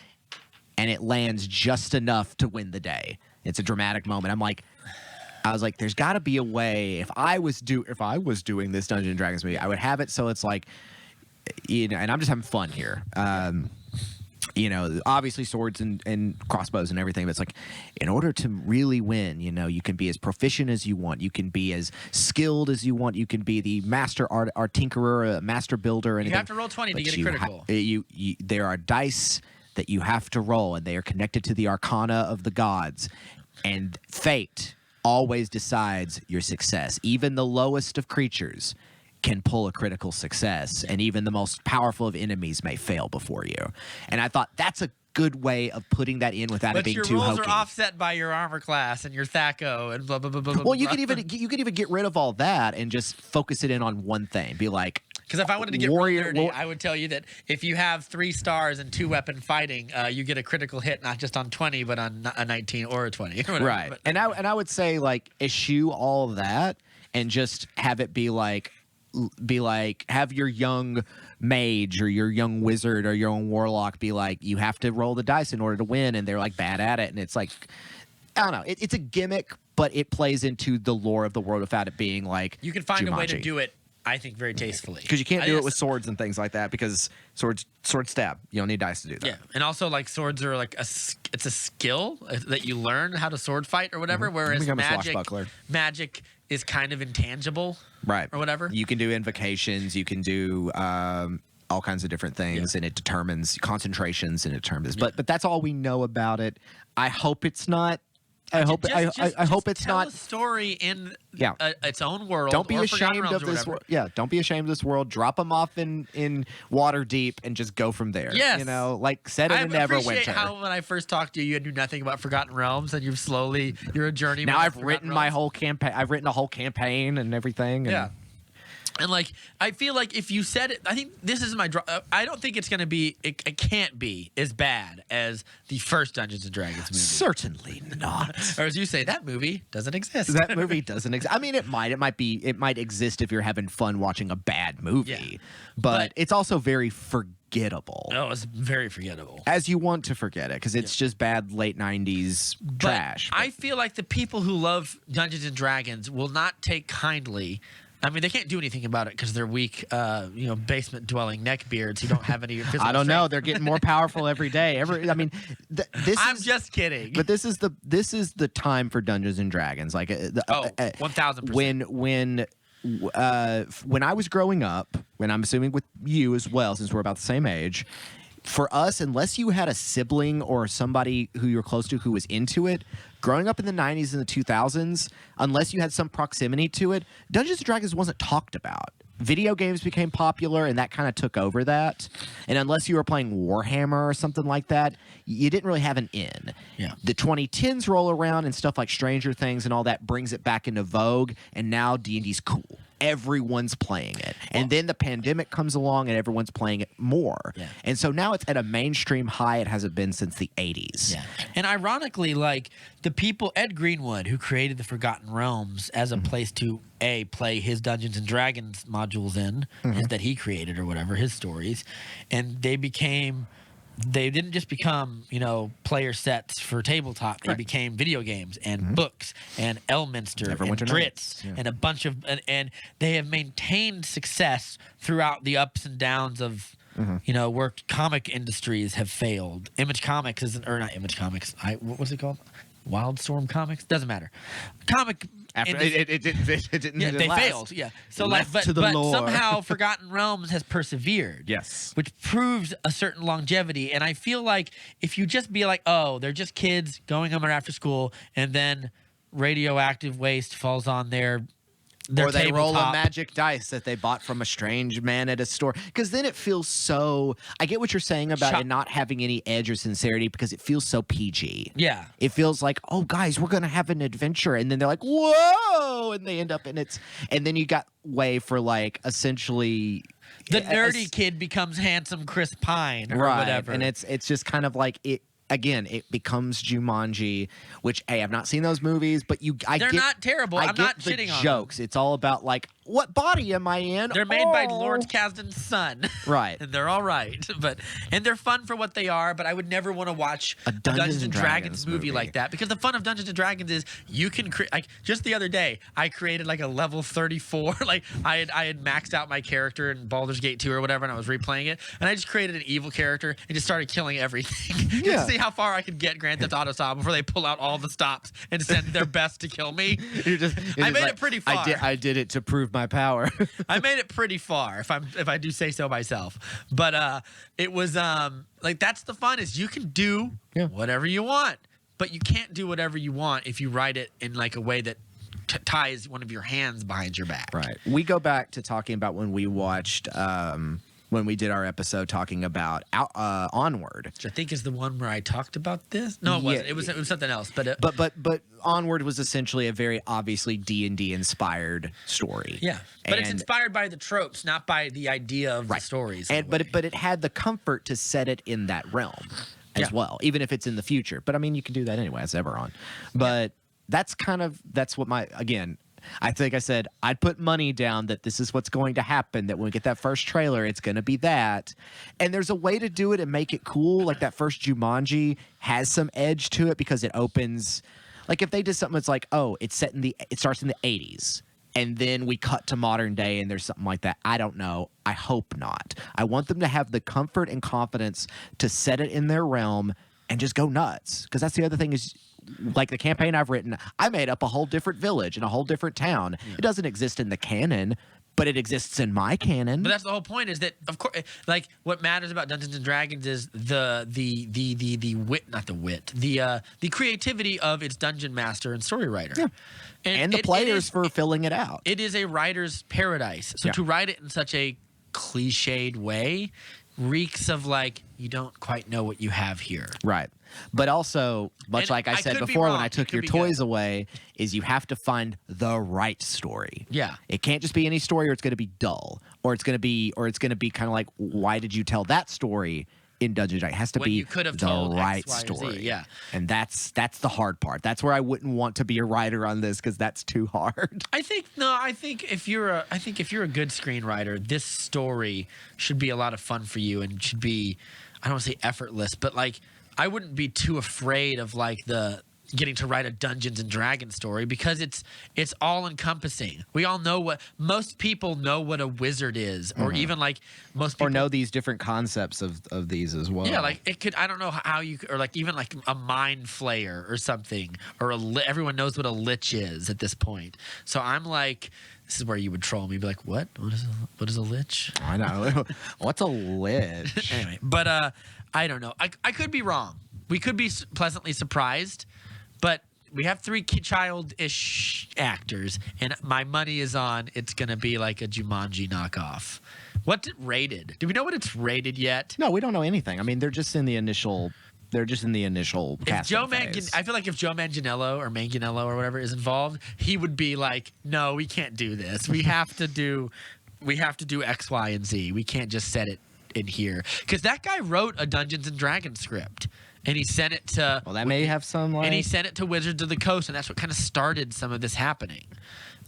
and it lands just enough to win the day. It's a dramatic moment. I was like, there's got to be a way. If I was doing this Dungeons and Dragons movie, I would have it so it's like, and I'm just having fun here. obviously swords and crossbows and everything, but it's like, in order to really win, you can be as proficient as you want, you can be as skilled as you want, you can be the master art tinkerer, a master builder, and you have to roll 20 to get a critical. There are dice that you have to roll, and they are connected to the arcana of the gods, and fate always decides your success. Even the lowest of creatures can pull a critical success, and even the most powerful of enemies may fail before you. And I thought that's a good way of putting that in without it being too hokey. But your rolls are offset by your armor class and your THAC0 and blah blah blah blah. Well, you could even get rid of all that and just focus it in on one thing. Be like, because if I wanted to get really nerdy, I would tell you that if you have 3 stars and 2-weapon fighting, you get a critical hit not just on 20 but on a 19 or a 20. Or whatever. Right. But, and I would say, like, eschew all of that and just have it be like have your young mage or your young wizard or your own warlock be like, you have to roll the dice in order to win, and they're like bad at it, and it's like, I don't know, it's a gimmick, but it plays into the lore of the world without it being like you can find Jumanji. a way to do it, I think, very tastefully, because you can't do it with swords and things like that, because sword stab, you don't need dice to do that. Yeah, and also like swords are like it's a skill that you learn how to sword fight or whatever, whereas magic is kind of intangible, right, or whatever. You can do invocations, you can do all kinds of different things, and it determines concentrations, and it determines. But that's all we know about it. I hope it's not. I hope it's tell not a story in its own world. Don't be ashamed of this world. Yeah, don't be ashamed of this world. Drop them off in water deep and just go from there. Yes, like set it in Neverwinter. I appreciate how when I first talked to you, you knew nothing about Forgotten Realms, and you're a journeyman. Now I've written my whole campaign. I've written a whole campaign and everything. And, yeah. And like, I feel like if you said it, I think this is my. I don't think it's going to be. It can't be as bad as the first Dungeons and Dragons movie. Certainly not. Or as you say, that movie doesn't exist. That movie doesn't exist. I mean, it might. It might exist if you're having fun watching a bad movie, but it's also very forgettable. Oh, it's very forgettable. As you want to forget it, because it's just bad late '90s trash. But I feel like the people who love Dungeons and Dragons will not take kindly. I mean, they can't do anything about it because they're weak, basement-dwelling neckbeards who don't have any physical I don't strength. know. They're getting more powerful every day. I'm just kidding. But this is the time for Dungeons and Dragons. Like, 1000%. When I was growing up, when I'm assuming with you as well, since we're about the same age. For us, unless you had a sibling or somebody who you were close to who was into it, growing up in the 90s and the 2000s, unless you had some proximity to it, Dungeons & Dragons wasn't talked about. Video games became popular, and that kind of took over that. And unless you were playing Warhammer or something like that, you didn't really have an in. Yeah. The 2010s roll around, and stuff like Stranger Things and all that brings it back into vogue, and now D&D's cool. Everyone's playing it. And then the pandemic comes along and everyone's playing it more. Yeah. And so now it's at a mainstream high it hasn't been since the 80s. Yeah. And ironically, like the people, Ed Greenwood, who created the Forgotten Realms as a place to play his Dungeons and Dragons modules in, that he created or whatever, his stories, and they didn't just become, player sets for tabletop. They became video games and books and Elminster and Dritz and a bunch of, and they have maintained success throughout the ups and downs of, where comic industries have failed. Image Comics not Image Comics. What's it called? Wildstorm Comics? Doesn't matter. Comic. After it didn't. Yeah, they failed. Yeah. So but somehow Forgotten Realms has persevered. Yes. Which proves a certain longevity. And I feel like if you just be like, oh, they're just kids going home after school, and then radioactive waste falls on their or they roll a tabletop. magic dice that they bought from a strange man at a store. Because then it feels so... I get what you're saying about it not having any edge or sincerity, because it feels so PG. Yeah. It feels like, oh, guys, we're going to have an adventure. And then they're like, whoa! And they end up in it's... And then you got way for, like, essentially... The nerdy kid becomes handsome Chris Pine or whatever. And it's just kind of like... again, it becomes Jumanji, which I've not seen those movies, but They're not terrible. I'm not the shitting on jokes. It's all about like, what body am I in? They're made by Lord Kasdan's son. Right. And they're all right. And they're fun for what they are, but I would never want to watch a Dungeons and Dragons movie like that, because the fun of Dungeons and Dragons is you can create, like, just the other day I created like a level 34, like I had maxed out my character in Baldur's Gate 2 or whatever, and I was replaying it, and I just created an evil character and just started killing everything. Just to see how far I could get Grand Theft Auto style before they pull out all the stops and send their best to kill me. I made it pretty far. I did it to prove my power. I made it pretty far, if I do say so myself. But it was like, that's the fun, is you can do whatever you want, but you can't do whatever you want if you write it in like a way that ties one of your hands behind your back. Right. We go back to talking about when we watched when we did our episode talking about Onward, which I think is the one where I talked about this. No, it wasn't. It was something else. But Onward was essentially a very obviously D&D inspired story. Yeah, but it's inspired by the tropes, not by the idea of the stories. But it had the comfort to set it in that realm as well, even if it's in the future. But I mean, you can do that anyway as Eberron. But that's what I think I said I'd put money down that this is what's going to happen, that when we get that first trailer, it's going to be that. And there's a way to do it and make it cool. Like that first Jumanji has some edge to it because it opens, like if they did something that's like, oh, it starts in the 80s and then we cut to modern day and there's something like that. I don't know. I hope not. I want them to have the comfort and confidence to set it in their realm and just go nuts. Because that's the other thing is, like the campaign I've written, I made up a whole different village and a whole different town. Yeah. It doesn't exist in the canon, but it exists in my canon. But that's the whole point, is that, of course, like what matters about Dungeons and Dragons is the creativity of its dungeon master and story writer. Yeah. And the players for filling it out. It is a writer's paradise. So to write it in such a cliched way reeks of like, you don't quite know what you have here. Right. But also, much like I said before when I took your toys away, is you have to find the right story. Yeah. It can't just be any story, or it's going to be dull, or it's going to be kind of like, why did you tell that story in Dungeons & Dragons? It has to be the right story. Yeah. And that's the hard part. That's where I wouldn't want to be a writer on this, because that's too hard. I think if you're a good screenwriter, this story should be a lot of fun for you and should be, I don't want to say effortless, but like, I wouldn't be too afraid of like the getting to write a Dungeons and Dragons story, because it's all encompassing. We all know most people know what a wizard is, or even like most people know these different concepts of these as well. Yeah, like it could, I don't know how you, or like even like a mind flayer or something, or everyone knows what a lich is at this point. So I'm like, this is where you would troll me, be like, what is a lich? I know. What's a lich? Anyway, but I don't know. I could be wrong. We could be pleasantly surprised, but we have 3 child-ish actors, and my money is on it's going to be like a Jumanji knockoff. What's it rated? Do we know what it's rated yet? No, we don't know anything. I mean, they're just in the initial casting phase. I feel like if Joe Manganiello or whatever is involved, he would be like, no, we can't do this. We have to do X, Y, and Z. We can't just set it in here, because that guy wrote a Dungeons and Dragons script, and he sent it to. Well, that may have some. And he sent it to Wizards of the Coast, and that's what kind of started some of this happening.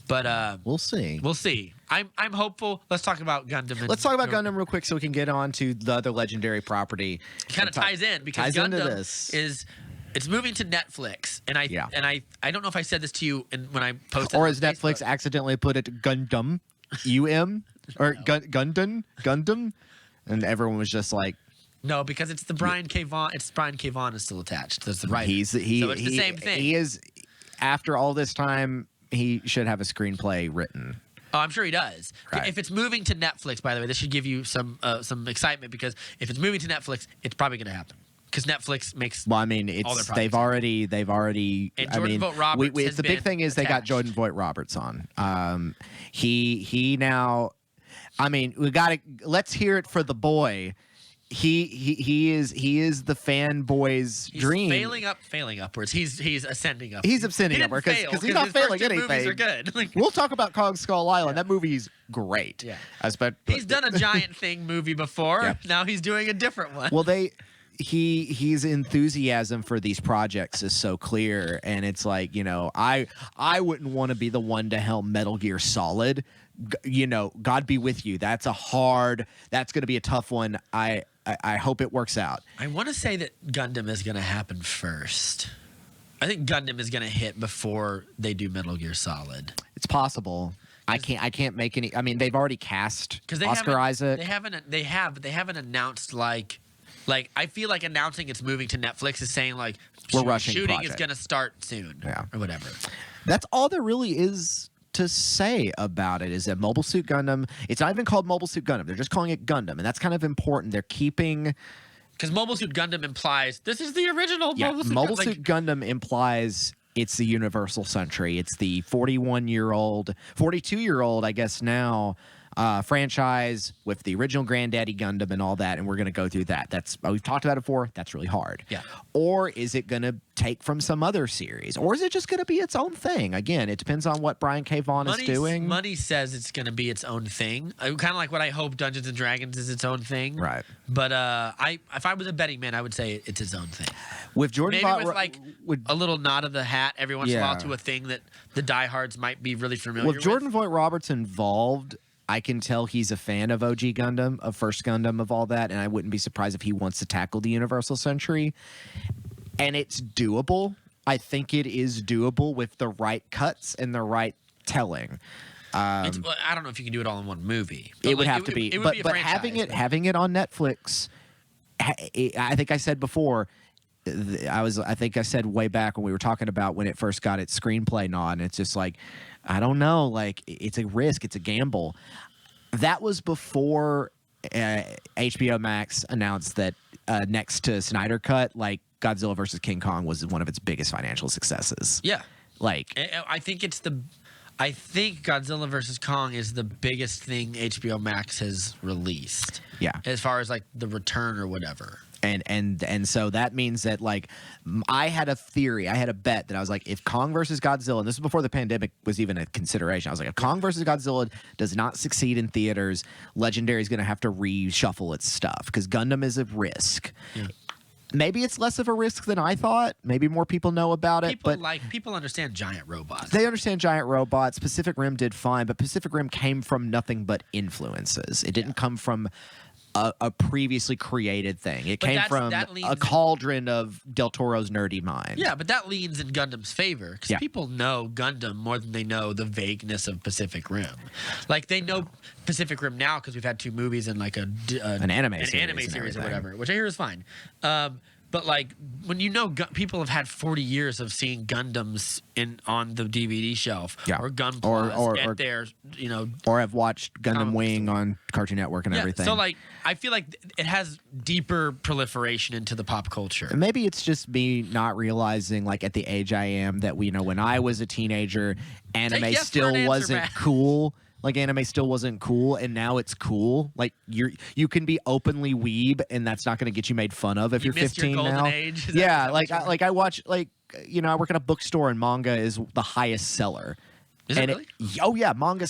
But we'll see. We'll see. I'm hopeful. Let's talk about Gundam. Let's talk about Gundam real quick, so we can get on to the other legendary property. It kind of ties in, because Gundam it's moving to Netflix, and I don't know if I said this to you when I posted. Or as Netflix accidentally put it, Gundam, or Gundam. And everyone was just like, no, because it's the Brian K. Vaughan. It's Brian K. Vaughan is still attached. That's the writer. So it's the same thing. He is, after all this time, he should have a screenplay written. Oh, I'm sure he does. Right. If it's moving to Netflix, by the way, this should give you some excitement, because if it's moving to Netflix, it's probably going to happen. Because Netflix makes. Well, I mean, they've already. And Jordan Vogt Roberts. The big thing is they got Jordan Vogt Roberts on. He now. I mean, let's hear it for the boy. He is the fanboy's dream. Failing upwards. He's ascending up. He's ascending upwards because he's not failing anything. Movies are good. We'll talk about Kong Skull Island. That movie's great. Yeah. He's done a giant thing movie before. Yeah. Now he's doing a different one. Well, he's enthusiasm for these projects is so clear, and it's like, you know, I wouldn't want to be the one to helm Metal Gear Solid. You know, God be with you. That's going to be a tough one. I hope it works out. I want to say that Gundam is going to happen first. I think Gundam is going to hit before they do Metal Gear Solid. It's possible. I can't make any. I mean, they've already cast Oscar Isaac. They haven't announced like I feel like announcing it's moving to Netflix is saying like we're rushing shooting project. is going to start soon, or whatever. That's all there really is to say about it. Is that Mobile Suit Gundam? It's not even called Mobile Suit Gundam. They're just calling it Gundam, and that's kind of important. They're keeping. Because Mobile Suit Gundam implies this is the original Mobile Suit Gundam implies it's the Universal Century. It's the 42-year-old, I guess now, franchise with the original Granddaddy Gundam and all that, and we're going to go through that. We've talked about it before. That's really hard. Yeah. Or is it going to take from some other series? Or is it just going to be its own thing? Again, it depends on what Brian K. Vaughan is doing. Money says it's going to be its own thing. Kind of like what I hope Dungeons and Dragons is its own thing. Right. But if I was a betting man, I would say it's its own thing. With Jordan Maybe with like a little nod of the hat every once in a while to a thing that the diehards might be really familiar with. With Jordan Vogt Roberts involved, I can tell he's a fan of OG Gundam, of First Gundam, of all that, and I wouldn't be surprised if he wants to tackle the Universal Century. And it's doable. I think it is doable with the right cuts and the right telling. I don't know if you can do it all in one movie. It would have to be. It would be a but franchise, having it on Netflix, I think I said before, I think I said way back when we were talking about when it first got its screenplay nod, and it's just like, I don't know, like it's a risk, it's a gamble. That was before HBO Max announced that next to Snyder Cut, like Godzilla vs. King Kong was one of its biggest financial successes. Yeah. Like I think Godzilla vs. Kong is the biggest thing HBO Max has released. Yeah. As far as like the return or whatever. And so that means that like I had a theory, I had a bet that I was like, if Kong versus Godzilla, and this was before the pandemic was even a consideration, I was like, if Kong versus Godzilla does not succeed in theaters, Legendary is going to have to reshuffle its stuff because Gundam is a risk. Yeah. Maybe it's less of a risk than I thought. Maybe more people know about it. People understand giant robots. They understand giant robots. Pacific Rim did fine, but Pacific Rim came from nothing but influences. It didn't come from a previously created thing. It came from a cauldron of Del Toro's nerdy mind. Yeah, but that leans in Gundam's favor because people know Gundam more than they know the vagueness of Pacific Rim. Like they know Pacific Rim now because we've had 2 movies and like an anime series or whatever, which I hear is fine. But like when you know people have had 40 years of seeing Gundams on the DVD shelf or Gunpla at their or have watched Gundam Wing on Cartoon Network and everything. So like I feel like it has deeper proliferation into the pop culture. And maybe it's just me not realizing like at the age I am that when I was a teenager, anime still wasn't cool. Like anime still wasn't cool, and now it's cool. Like you can be openly weeb, and that's not going to get you made fun of if you're 15 your golden now. Age? Yeah, I watch I work at a bookstore, and manga is the highest seller. Is it really? Oh yeah, manga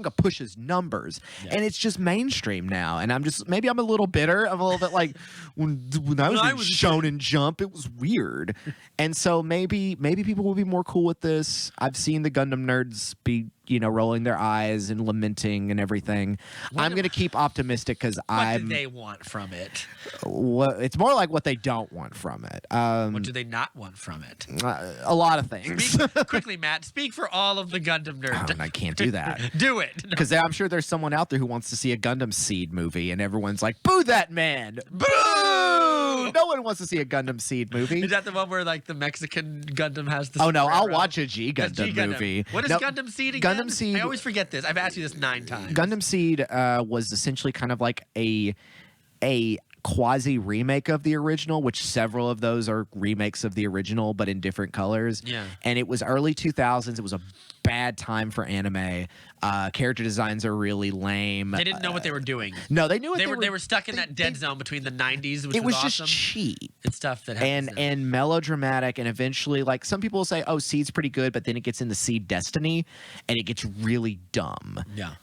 pushes numbers, and it's just mainstream now. And maybe I'm a little bitter. I'm a little bit like when I was Shonen Jump, it was weird, and so maybe people will be more cool with this. I've seen the Gundam nerds be rolling their eyes and lamenting and everything. I'm going to keep optimistic because what do they want from it? It's more like what they don't want from it. What do they not want from it? A lot of things. Quickly, Matt, speak for all of the Gundam nerds. I can't do that. Do it. Because I'm sure there's someone out there who wants to see a Gundam Seed movie, and everyone's like, boo that man! Boo! No one wants to see a Gundam Seed movie. Is that the one where like the Mexican Gundam has the? Oh no, I'll watch a G Gundam movie. What is Gundam Seed again? Gundam Seed. I always forget this. I've asked you this 9 times. Gundam Seed was essentially kind of like a quasi remake of the original, which several of those are remakes of the original, but in different colors. Yeah. And it was early 2000s. It was a bad time for anime. Character designs are really lame. They didn't know what they were doing. No, they knew what They were stuck in that dead zone between the 90s, which it was awesome, just cheap and stuff that happens. and melodramatic, and eventually, like, some people will say, "Oh, Seed's pretty good," but then it gets into Seed Destiny, and it gets really dumb. Yeah.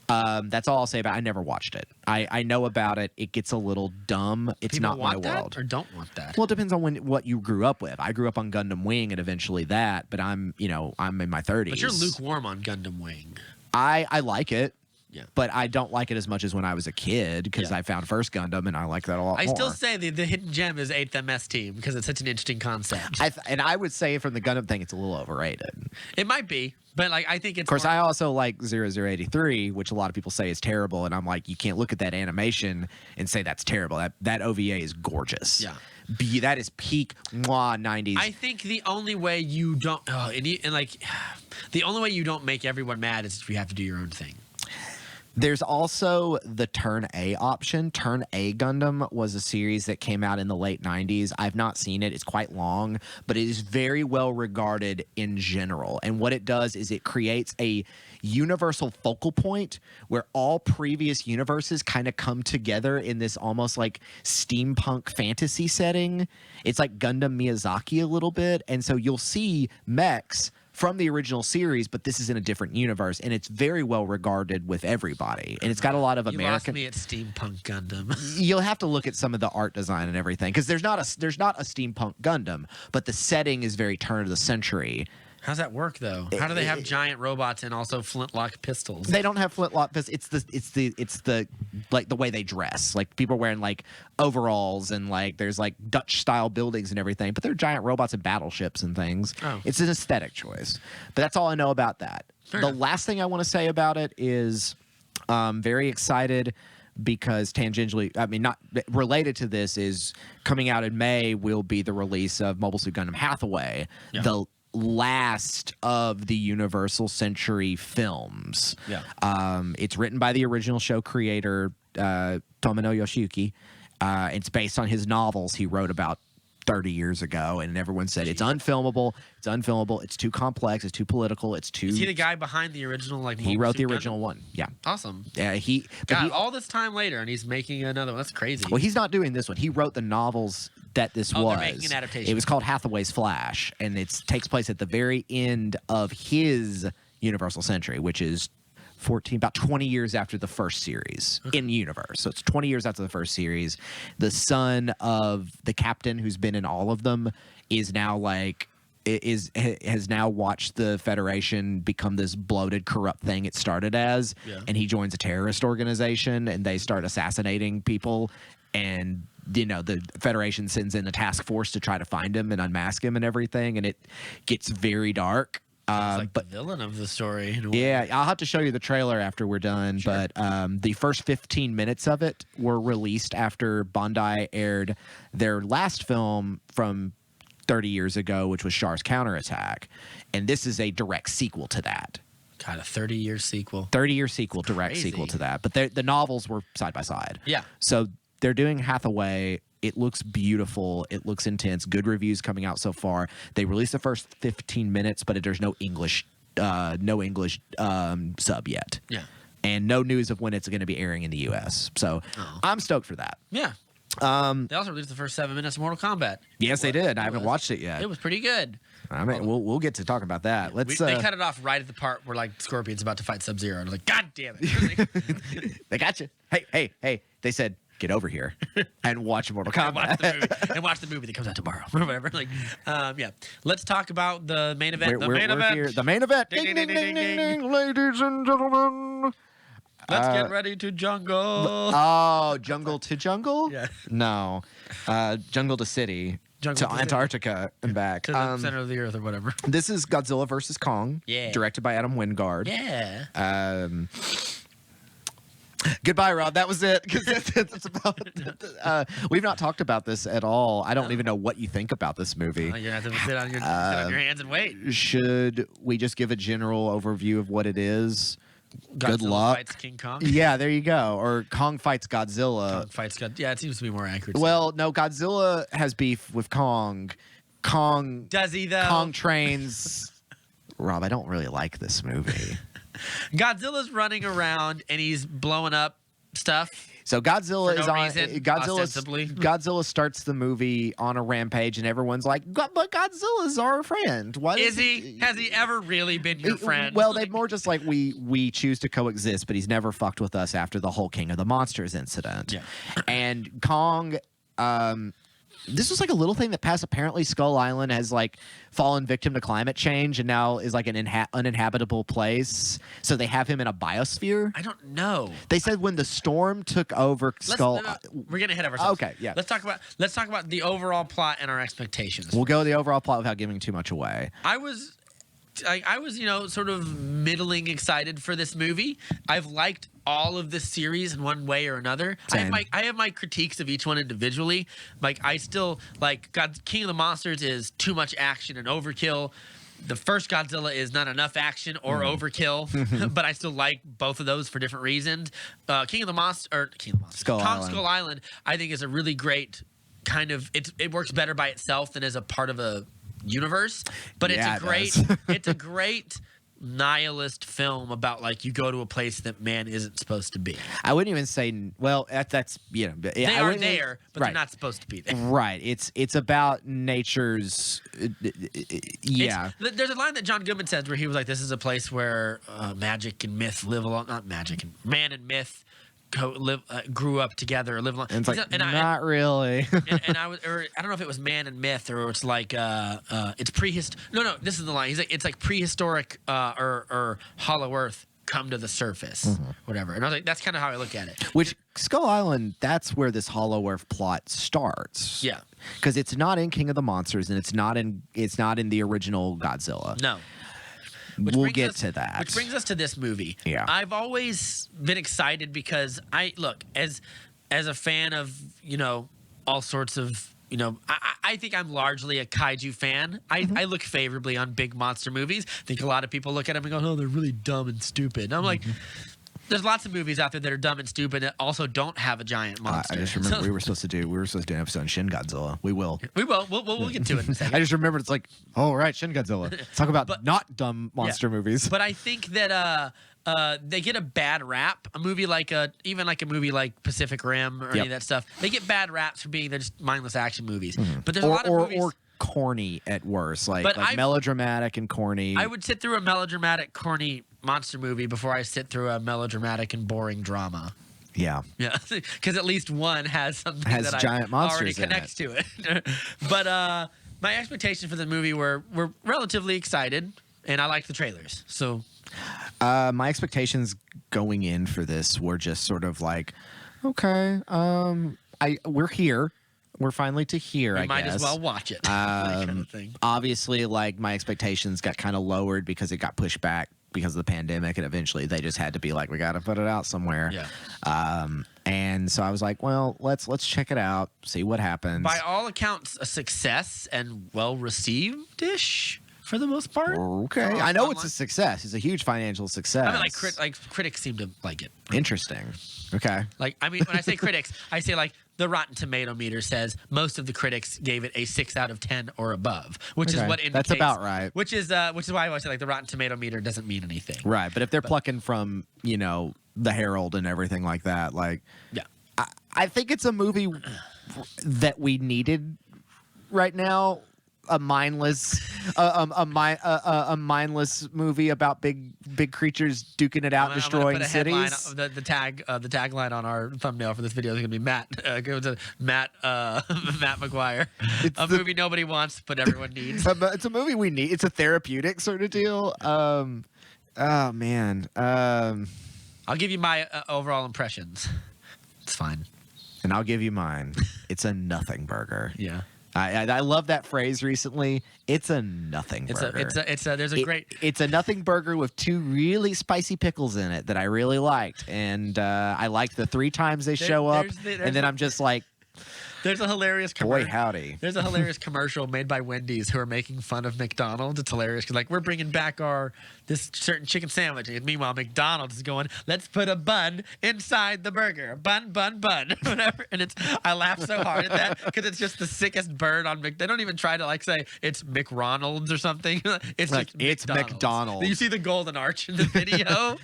That's all I'll say about it. I never watched it. I know about it. It gets a little dumb. It's People not want my that world. or don't want that. Well, it depends on what you grew up with. I grew up on Gundam Wing and eventually that, but I'm in my 30s. But you're lukewarm on Gundam Wing. I like it. Yeah. But I don't like it as much as when I was a kid because Yeah. I found First Gundam and I like that a lot I more. still say the hidden gem is 8th MS Team because it's such an interesting concept. And I would say from the Gundam thing, it's a little overrated. It might be, but like I think it's. Of course, more- I also like 0083, which a lot of people say is terrible, and I'm like, you can't look at that animation and say that's terrible. That OVA is gorgeous. Yeah. That is peak 90s. I think the only way you don't the only way you don't make everyone mad is if you have to do your own thing. There's also the Turn A option. Turn A Gundam was a series that came out in the late 90s. I've not seen it. It's quite long, but it is very well regarded in general. And what it does is it creates a universal focal point where all previous universes kind of come together in this almost like steampunk fantasy setting. It's like Gundam Miyazaki a little bit. And so you'll see mechs from the original series, but this is in a different universe, and it's very well regarded with everybody. And it's got a lot of You lost American. me at Steampunk Gundam. You'll have to look at some of the art design and everything because there's not a steampunk Gundam, but the setting is very turn of the century. How's that work though? How do they have giant robots and also flintlock pistols? They don't have flintlock pistols. It's the like the way they dress. Like people are wearing like overalls and like there's like Dutch style buildings and everything, but they're giant robots and battleships and things. Oh. It's an aesthetic choice. But that's all I know about that. Fair The enough. last thing I want to say about it is very excited because tangentially, I mean, not related to this, is coming out in May will be the release of Mobile Suit Gundam Hathaway, Yeah. the last of the Universal Century films. Yeah. It's written by the original show creator, Tomino Yoshiyuki. It's based on his novels he wrote about 30 years ago, and everyone said it's unfilmable. It's unfilmable. It's too complex. It's too political. It's too. Is he the guy behind the original like? He Mobile wrote the Suit Gundam? original one. Yeah. Awesome. Yeah. But God, all this time later, and he's making another one. That's crazy. Well, he's not doing this one. He wrote the novels that this Oh, was. they're making an adaptation. It was called Hathaway's Flash, and it takes place at the very end of his Universal Century, which is about 20 years after the first series in universe. So it's 20 years after the first series. The son of the captain who's been in all of them is now like has now watched the Federation become this bloated, corrupt thing it started as, Yeah. and he joins a terrorist organization, and they start assassinating people, and the Federation sends in a task force to try to find him and unmask him and everything, and it gets very dark. It's like But the villain of the story. in a way. yeah, I'll have to show you the trailer after we're done. Sure. But the first 15 minutes of it were released after Bandai aired their last film from 30 years ago, which was Char's Counterattack. And this is a direct sequel to that. God, a 30-year sequel. 30-year sequel, direct Crazy. sequel to that. But the novels were side by side. Yeah. So they're doing Hathaway. It looks beautiful. It looks intense. Good reviews coming out so far. They released the first 15 minutes, but there's no English sub yet. Yeah. And no news of when it's going to be airing in the U.S. So Oh. I'm stoked for that. Yeah. They also released the first 7 minutes of Mortal Kombat. Yes, they did. I haven't was. watched it yet. It was pretty good. I mean, we'll get to talk about that. Let's. They cut it off right at the part where like Scorpion's about to fight Sub-Zero. And I was like, God damn it. They got you. Hey. They said, get over here and watch Mortal Kombat. watch the movie that comes out tomorrow or whatever. Like, yeah. Let's talk about the main event. We're here. The main event. Ding, Ding, ding, ding, ding, ding, ding, ding, ding. ding, ladies and gentlemen. Let's get ready to jungle. Oh, Jungle to Jungle? Yeah. No. Jungle to City. Jungle to to City. Antarctica and back. To the center of the earth or whatever. This is Godzilla vs. Kong. Yeah. Directed by Adam Wingard. Yeah. Goodbye, Rob. That was it. 'Cause that's about. We've not talked about this at all. I don't even know what you think about this movie. You're going to have to sit on your hands and wait. Should we just give a general overview of what it is? Good Godzilla luck. Fights King Kong. Yeah, there you go. Or Kong fights Godzilla. Kong fights God. Yeah, it seems to be more accurate. Well, no, Godzilla has beef with Kong. Does he though? Kong trains Rob, I don't really like this movie. Godzilla's running around and he's blowing up stuff. So Godzilla For is no on. reason, ostensibly. Godzilla starts the movie on a rampage, and everyone's like, "But Godzilla's our friend. Why Is he? Has he ever really been your friend? Well, they more just like we choose to coexist, but he's never fucked with us after the whole King of the Monsters incident. Yeah. And Kong, this was like a little thing that passed. Apparently, Skull Island has like fallen victim to climate change and now is like an uninhabitable place. So they have him in a biosphere. I don't know. They said when the storm took over Skull. We're getting ahead of ourselves. Okay, yeah. Let's talk about the overall plot and our expectations. We'll go with the overall plot without giving too much away. I was, sort of middling excited for this movie. I've liked all of this series in one way or another. Same. I have my critiques of each one individually. Like I still like King of the Monsters is too much action and overkill. The first Godzilla is not enough action or overkill, but I still like both of those for different reasons. King of the Monsters, Skull Island. Skull Island, I think is a really great kind of. It works better by itself than as a part of a universe, but Yeah, it's a great nihilist film about like you go to a place that man isn't supposed to be. I wouldn't even say. Well, that's you know. They I are wouldn't- there, but right. they're not supposed to be there. Right. It's about nature's. Yeah. There's a line that John Goodman says where he was like, "This is a place where magic and myth live along. Not magic and man and myth grew up together, live along." And it's like, And not really. and I was, or I don't know if it was man and myth or it's like it's prehistoric. No, this is the line. He's like, it's like prehistoric or Hollow Earth come to the surface, whatever. And I was like, that's kind of how I look at it. Which Skull Island, that's where this Hollow Earth plot starts. Yeah. Because it's not in King of the Monsters, and it's not in the original Godzilla. No. We'll get to that. Which brings us to this movie. Yeah. I've always been excited because as a fan of, all sorts of, I think I'm largely a kaiju fan. I look favorably on big monster movies. I think a lot of people look at them and go, "Oh, they're really dumb and stupid." And I'm like, there's lots of movies out there that are dumb and stupid that also don't have a giant monster. I just remember we were supposed to do an episode on Shin Godzilla. We will. We will. We'll get to it in a second. I just remember it's like, oh right, Shin Godzilla. Let's talk about not dumb monster movies. But I think that they get a bad rap. A movie like even like a movie like Pacific Rim or any of that stuff. They get bad raps for being they're just mindless action movies. But there's a lot of movies. Or corny at worst, like But melodramatic and corny. I would sit through a melodramatic, corny monster movie before I sit through a melodramatic and boring drama. Yeah. Yeah, because at least one has something Has that giant monsters already in connects to it. But my expectations for the movie were relatively excited, and I liked the trailers. So my expectations going in for this were just sort of like, okay, we're here. We're finally to here, we I might guess. as well watch it. That kind of thing. Obviously, like my expectations got kind of lowered because it got pushed back because of the pandemic, and eventually they just had to be like, we got to put it out somewhere. Yeah. And so I was like, well, let's check it out, see what happens. By all accounts, a success and well received-ish for the most part. Okay, I know it's a success. It's a huge financial success. I mean, critics seem to like it. Interesting. Okay. Like, I mean, when I say critics, I say like the Rotten Tomato meter says most of the critics gave it a 6 out of 10 or above, which is Okay. what indicates. That's about right. Which is why I always say like the Rotten Tomato meter doesn't mean anything. Right, but if they're plucking from, the Herald and everything like that, like, Yeah. I think it's a movie that we needed right now. A mindless, a mindless movie about big creatures duking it out, destroying cities. The tagline on our thumbnail for this video is going to be Matt. Go to Matt McGuire. A movie nobody wants but everyone needs. It's a movie we need. It's a therapeutic sort of deal. Oh man. I'll give you my overall impressions. It's fine. And I'll give you mine. It's a nothing burger. Yeah. I love that phrase recently. It's a nothing burger. It's a nothing burger with 2 really spicy pickles in it that I really liked, and I liked the 3 times they show up, and then I'm just like, There's a hilarious Boy, commercial. howdy. There's a hilarious commercial made by Wendy's who are making fun of McDonald's. It's hilarious because like we're bringing back this certain chicken sandwich, and meanwhile McDonald's is going, let's put a bun inside the burger, bun, whatever. And I laugh so hard at that because it's just the sickest burn on They don't even try to like say it's McRonald's or something. It's Like, just it's McDonald's. You see the golden arch in the video.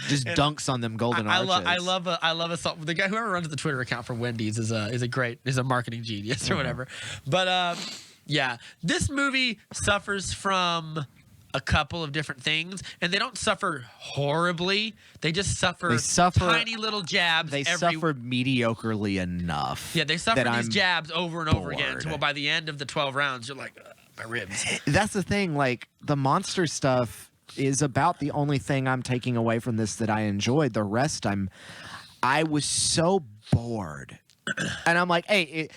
Just dunks on them golden arches. I love a salt. The guy whoever runs the Twitter account for Wendy's is a marketing genius or whatever. But yeah, this movie suffers from a couple of different things, and they don't suffer horribly. They just suffer tiny little jabs. They suffer mediocrely enough. Yeah, they suffer that these I'm jabs over and over again. bored. Until by the end of the 12 rounds, you're like, my ribs. That's the thing. Like the monster stuff is about the only thing I'm taking away from this that I enjoyed. The rest, I was so bored. And I'm like, hey,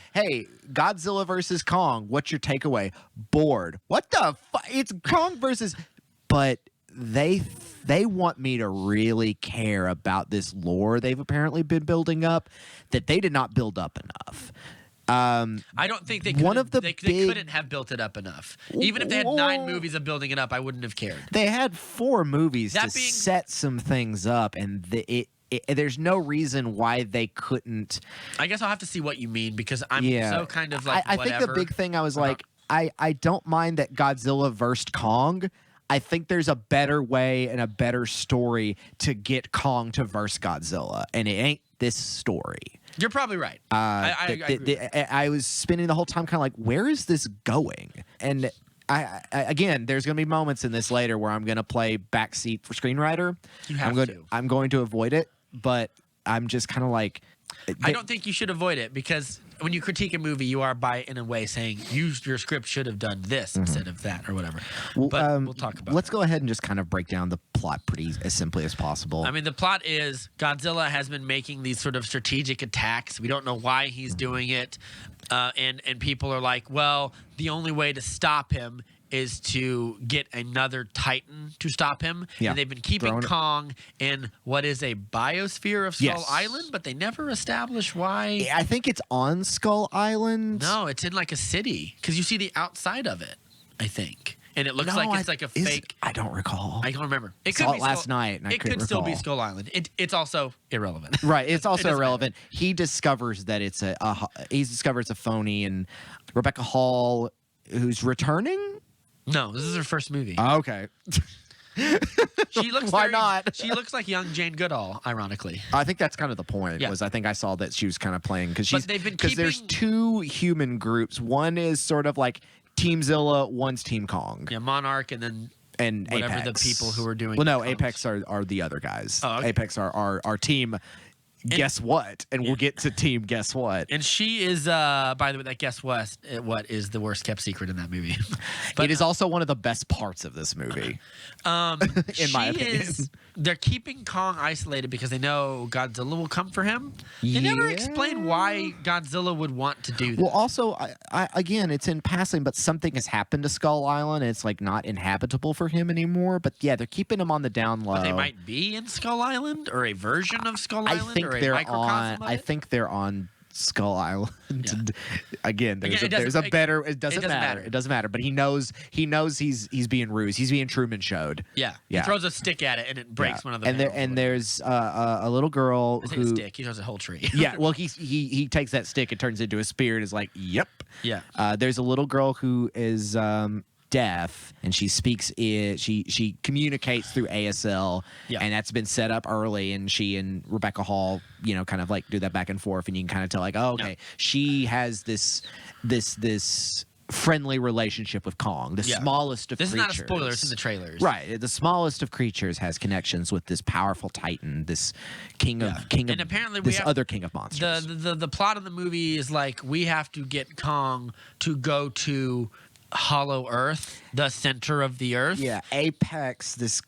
Godzilla versus Kong. What's your takeaway? Bored. What the fuck? It's Kong versus. But they want me to really care about this lore they've apparently been building up that they did not build up enough. I don't think they couldn't have built it up enough. Even if they had 9 movies of building it up, I wouldn't have cared. They had 4 movies to set some things up, and there's no reason why they couldn't. I guess I'll have to see what you mean because I'm so kind of like I think the big thing I was like, I don't mind that Godzilla versed Kong. I think there's a better way and a better story to get Kong to verse Godzilla, and it ain't this story. You're probably right. I agree. I was spending the whole time kind of like, where is this going? And I again, there's going to be moments in this later where I'm going to play backseat for screenwriter. You have to. I'm going to avoid it, but I'm just kind of like. I don't think you should avoid it because when you critique a movie, you are in a way saying your script should have done this instead of that or whatever. Well, but we'll talk about. Let's go ahead and just kind of break down the plot pretty as simply as possible. I mean, the plot is Godzilla has been making these sort of strategic attacks. We don't know why he's doing it, and people are like, well, the only way to stop him is to get another Titan to stop him. Yeah. And they've been keeping Kong in what is a biosphere of Skull Island, but they never establish why. I think it's on Skull Island. No, it's in like a city because you see the outside of it, I think. And it looks like it's like a fake. I don't recall. I don't remember. It saw could be it last night, and I couldn't could still be recall. Skull Island. It's also irrelevant. Right. It's also doesn't irrelevant. He discovers that it's a phony, and Rebecca Hall, who's returning. No, this is her first movie. Okay. She looks Why not? She looks like young Jane Goodall, ironically. I think that's kind of the point. Yeah. Was I think I saw that she was kind of playing because But they've been there's keeping- 2 human groups. One is sort of like Team Zilla. One's Team Kong. Yeah, Monarch and then whatever Apex. the people who are doing. Well, no, Kongs. Apex are the other guys. Oh, okay. Apex are our team. Guess what? And we'll get to team. Guess what? And she is, by the way, that guess what is the worst kept secret in that movie. But It is also one of the best parts of this movie. In my opinion. They're keeping Kong isolated because they know Godzilla will come for him. They never explain why Godzilla would want to do that. Well, also, again, it's in passing, but something has happened to Skull Island. And it's like not inhabitable for him anymore. But yeah, they're keeping him on the down low. But they might be in Skull Island or a version of Skull Island. I think or a they're microcosm on. of I it. think they're on Skull Island. Yeah. Again, there's Again, a better. It doesn't doesn't matter. matter. It doesn't matter. But he knows he's being rused. He's being Truman showed. Yeah. Yeah. He throws a stick at it and it breaks one of the And panels. there's a little girl It's who. a stick. He throws a whole tree. Yeah, well, he takes that stick, it turns into a spear, and is like, "Yep." Yeah. There's a little girl who is deaf, and she speaks. She communicates through ASL, Yeah. and that's been set up early. And she and Rebecca Hall, kind of like do that back and forth, and you can kind of tell, like, oh, okay, Yeah. she has this friendly relationship with Kong, the Yeah. smallest of This creatures. is not a spoiler. It's in the trailers. Right, the smallest of creatures has connections with this powerful Titan, this king of And apparently we this have- other king of monsters. The plot of the movie is like we have to get Kong to go to Hollow Earth, the center of the Earth. Yeah, Apex, this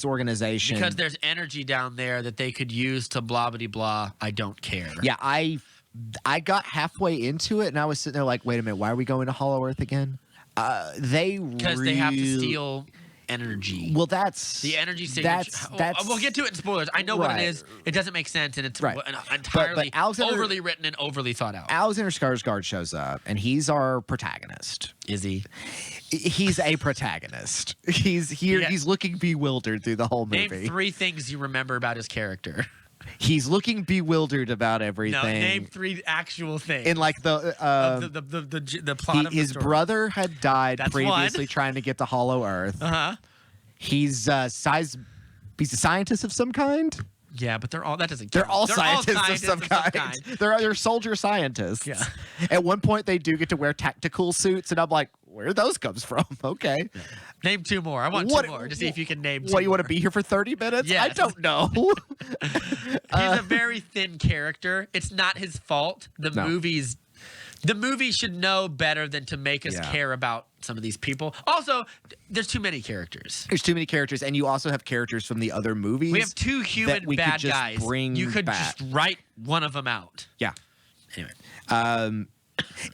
organization. Because there's energy down there that they could use to blah blah blah. I don't care. Yeah, I got halfway into it and I was sitting there like, wait a minute, why are we going to Hollow Earth again? Because they have to steal energy. Well, that's The energy signature. That's We'll get to it in spoilers. I know what right. it is. It doesn't make sense, and it's Right. entirely But Alexander- overly written and overly thought out. Alexander Skarsgård shows up, and he's our protagonist. Is he? He's a protagonist. He's here. Yeah. He's looking bewildered through the whole Name movie. 3 things you remember about his character. He's looking bewildered about everything. No, name 3 actual things. In like the the plot of the his story. brother had died That's previously one. trying to get to Hollow Earth. Uh-huh. He's a scientist of some kind. Yeah, but they're all that doesn't. They're count. all scientists of some kind. They're soldier scientists. Yeah. At one point, they do get to wear tactical suits, and I'm like, where those comes from? Okay. Name 2 more. I want 2 more to see if you can name. 2 What, you want to more. be here for 30 minutes? I Yes. don't know. He's a very thin character. It's not his fault. The movie should know better than to make us Yeah. care about some of these people. Also, there's too many characters. There's too many characters, and you also have characters from the other movies. We have 2 human that we could bad just guys. bring You could back. just write one of them out. Yeah. Anyway,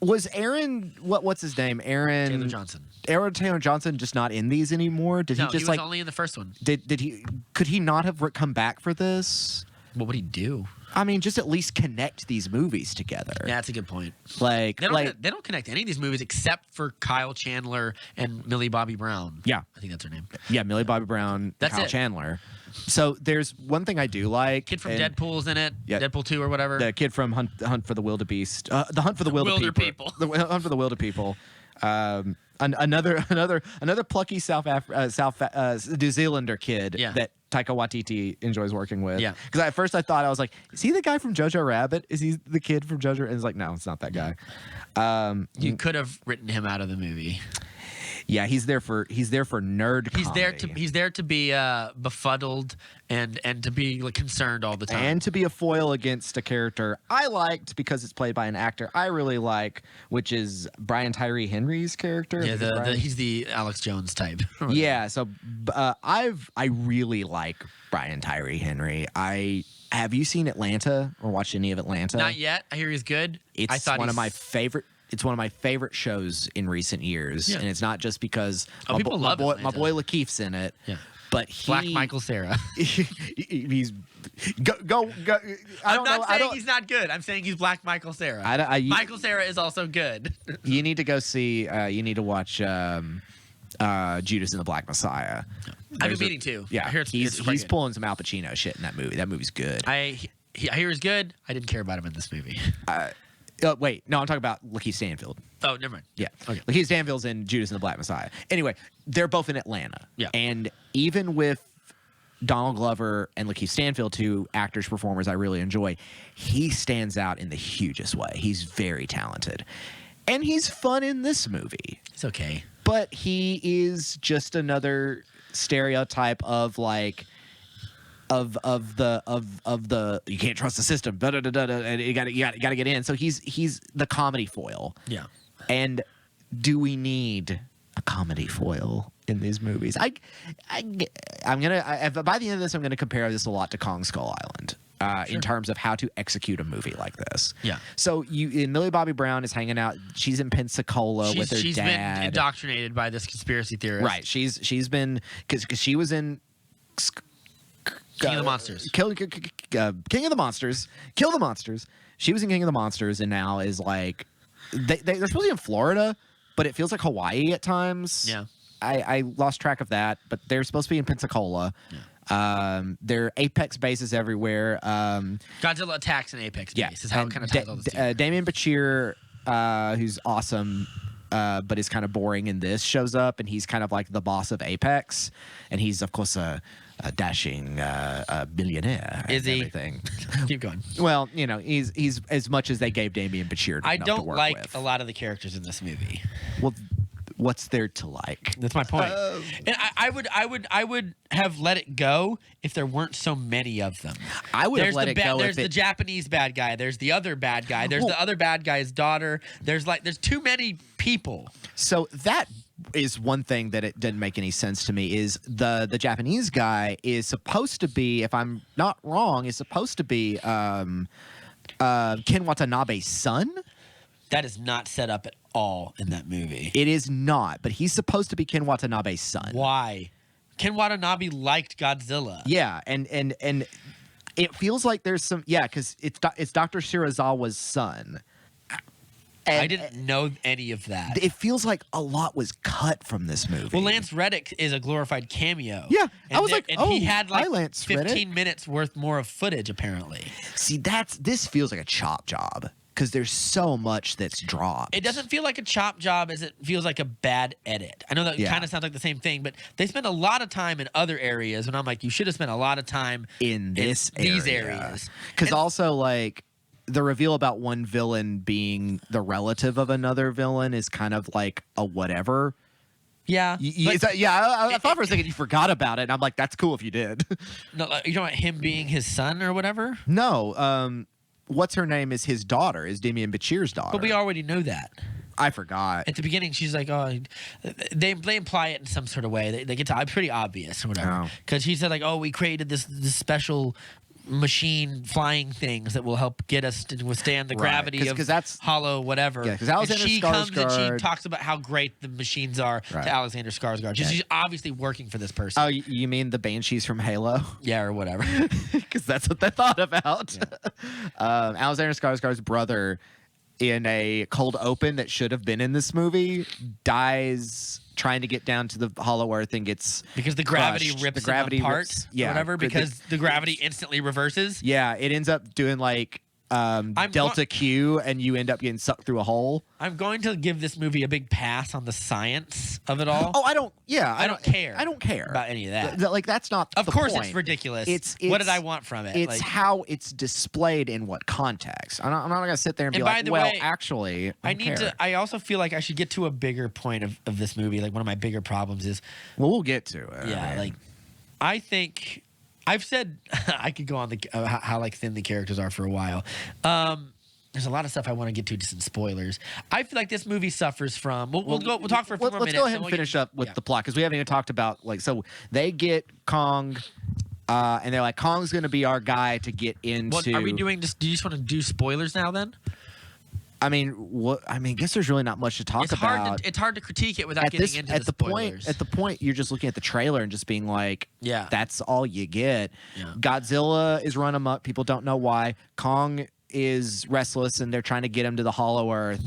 Was Aaron what's his name? Aaron Taylor Johnson. Aaron Taylor Johnson just not in these anymore? Did No, he just was like only in the first one. did he could he not have come back for this? What would he do? I mean, just at least connect these movies together. Yeah, that's a good point. Like They don't connect any of these movies except for Kyle Chandler and Millie Bobby Brown. Yeah. I think that's her name. yeah, Millie Bobby Brown, That's Kyle it. Chandler. So there's one thing I do like. Kid from and Deadpool's in it. Yeah. Deadpool 2 or whatever. The kid from Hunt for the Wildebeest. The Hunt for the Wilder Wilder People. The Hunt for the Wilder People. Another plucky New Zealander kid Yeah. that Taika Waititi enjoys working with. Yeah. Because at first I thought, I was like, is he the guy from Jojo Rabbit? Is he the kid from Jojo? And it's like, no, it's not that guy. You could have written him out of the movie. Yeah, he's there for nerd comedy. He's there to be befuddled and to be like, concerned all the time. And to be a foil against a character I liked because it's played by an actor I really like, which is Brian Tyree Henry's character. yeah, I think it's Brian. he's the Alex Jones type. Yeah, so I really like Brian Tyree Henry. Have you seen Atlanta or watched any of Atlanta? Not yet. I hear he's good. It's one of my favorite. It's one of my favorite shows in recent years, Yeah. and it's not just because people love my Atlanta. boy Lakeith's in it. Yeah. But Black Michael Cera. he's go. I'm not saying he's not good. I'm saying he's Black Michael Cera. Michael Cera is also good. You need to go see. You need to watch Judas and the Black Messiah. I've been meaning to. Yeah, I hear it's he's quite good. pulling some Al Pacino shit in that movie. That movie's good. I hear he's good. I didn't care about him in this movie. Wait, no, I'm talking about Lakeith Stanfield. Oh, never mind. Yeah. Okay. Lakeith Stanfield's in Judas and the Black Messiah. Anyway, they're both in Atlanta. Yeah. And even with Donald Glover and Lakeith Stanfield, 2 actors, performers I really enjoy, he stands out in the hugest way. He's very talented. And he's fun in this movie. It's okay. But he is just another stereotype of like of the you can't trust the system, and you got to get in. So he's the comedy foil. Yeah. And do we need a comedy foil in these movies? By the end of this, I'm gonna compare this a lot to Kong Skull Island. In terms of how to execute a movie like this. Yeah. So Millie Bobby Brown is hanging out. She's in Pensacola with her She's dad. been indoctrinated by this conspiracy theorist. Right. She's been because she was in King of the Monsters. King of the Monsters. Kill the Monsters. She was in King of the Monsters and now is like they're supposed to be in Florida, but it feels like Hawaii at times. Yeah. I lost track of that, but they're supposed to be in Pensacola. Yeah. There are Apex bases everywhere. Godzilla attacks an Apex base. Yeah, Is how it kind of ties all this together. Damian Bachir, who's awesome, but is kind of boring in this, shows up, and he's kind of like the boss of Apex, and he's of course a dashing billionaire. Is and he? Everything. Keep going. Well, he's as much as they gave Damian Bachir. I enough to don't work like with. a lot of the characters in this movie. Well, what's there to like? That's my point. And I would have let it go if there weren't so many of them. I would have let it go. There's the Japanese bad guy. There's the other bad guy. There's the other bad guy's daughter. There's too many people. So that is one thing that it didn't make any sense to me. Is the Japanese guy is supposed to be, if I'm not wrong, is supposed to be Ken Watanabe's son. That is not set up at all in that movie. It is not, but he's supposed to be Ken Watanabe's son. Why? Ken Watanabe liked Godzilla. Yeah, and it feels like there's some because it's Dr. Shirazawa's son. And I didn't know any of that. it feels like a lot was cut from this movie. Well, Lance Reddick is a glorified cameo. Yeah, and I was like, and oh, he had hi, like Lance 15 minutes worth more of footage apparently. See, this feels like a chop job because there's so much that's dropped. It doesn't feel like a chop job as it feels like a bad edit. I know that Yeah. kind of sounds like the same thing, but they spend a lot of time in other areas, and I'm like, you should have spent a lot of time in these areas. Because And- also, like, the reveal about one villain being the relative of another villain is kind of like a whatever. Yeah, but- I thought for a second you forgot about it, and I'm like, that's cool if you did. no, like, you talking about him being his son or whatever? No, what's her name is his daughter, is Demian Bichir's daughter. But we already know that. I forgot. At the beginning, she's like, "Oh," they imply it in some sort of way. They get to pretty obvious or whatever. Oh. Because she said like, "Oh, we created this special machine flying things that will help get us to withstand the Right. gravity 'Cause of that's- hollow whatever." Yeah, 'cause and Alexander she comes and she Skarsgård- talks about how great the machines are Right. to Alexander Skarsgård. She's obviously working for this person. Oh, you mean the Banshees from Halo? Yeah, or whatever. Because that's what they thought about. Alexander Skarsgård's brother, in a cold open that should have been in this movie, dies trying to get down to the Hollow Earth and gets Because the gravity crushed. rips The gravity him apart rips- or whatever. but Because the gravity instantly reverses. yeah, it ends up doing like Delta Q, and you end up getting sucked through a hole. I'm going to give this movie a big pass on the science of it all. Oh, I don't. Yeah, I don't care. I don't care about any of that. Like that's not. Of the course, point. it's ridiculous. It's- what did I want from it? It's Like, how it's displayed in what context. I'm not gonna sit there and be And by like, the well, way, actually, I don't need care. to. I also feel like I should get to a bigger point of this movie. Like one of my bigger problems is, Well, we'll get to it. yeah, I mean, like I think I've said I could go on the how like thin the characters are for a while. There's a lot of stuff I want to get to, just in spoilers. I feel like this movie suffers from. We'll talk for a few more let's minutes. go ahead and we'll finish get- up with yeah. the plot because we haven't even talked about like so they get Kong, and they're like Kong's going to be our guy to get into. What are we doing? Just do you just want to do spoilers now? Then I mean, what? I mean, I guess there's really not much to talk it's about. hard to critique it without at getting this into at the spoilers. point at the point you're just looking at the trailer and just being like, Yeah. that's all you get. Yeah. Godzilla is run amok. People don't know why. Kong is restless and they're trying to get him to the Hollow Earth.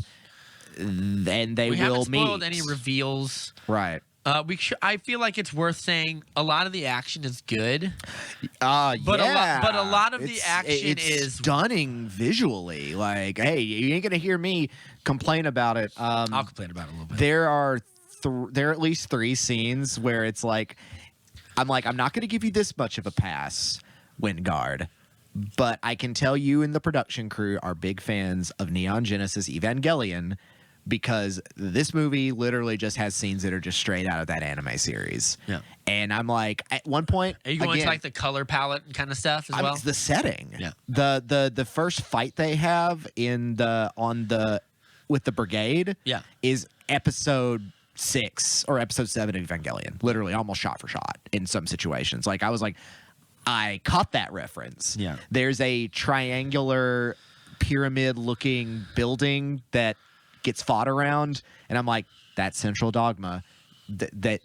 Then they we will haven't spoiled meet. any reveals. Right. I feel like it's worth saying a lot of the action is good. But a lot of the It's- action it's is- stunning visually. Like, hey, you ain't gonna hear me complain about it. I'll complain about it a little bit. There are there are at least 3 scenes where it's like, I'm not gonna give you this much of a pass, Wingard. But I can tell you and the production crew are big fans of Neon Genesis Evangelion because this movie literally just has scenes that are just straight out of that anime series. Yeah. And I'm like, at one point, Are you going again, to like the color palette and kind of stuff as well? it's the setting. Yeah. The first fight they have with the brigade Yeah. is episode 6 or episode 7 of Evangelion. Literally almost shot for shot in some situations. Like I was like, I caught that reference. Yeah. There's a triangular pyramid looking building that gets fought around, and I'm like, that's Central Dogma. That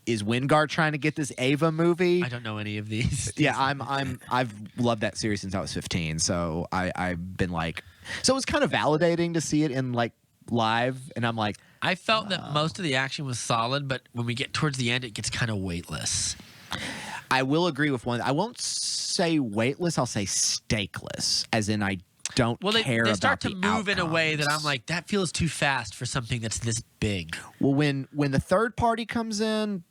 is Wingard trying to get this Ava movie. I don't know any of these. Yeah, I've loved that series since I was 15. So I've been like, so it was kind of validating to see it in like live, and I'm like, I felt that most of the action was solid, but when we get towards the end, it gets kind of weightless. I will agree with one. I won't say weightless. I'll say stakeless, as in I don't Well, care they start about to the move in a way that I'm outcomes. like, that feels too fast for something that's this big. Well, when the third party comes in,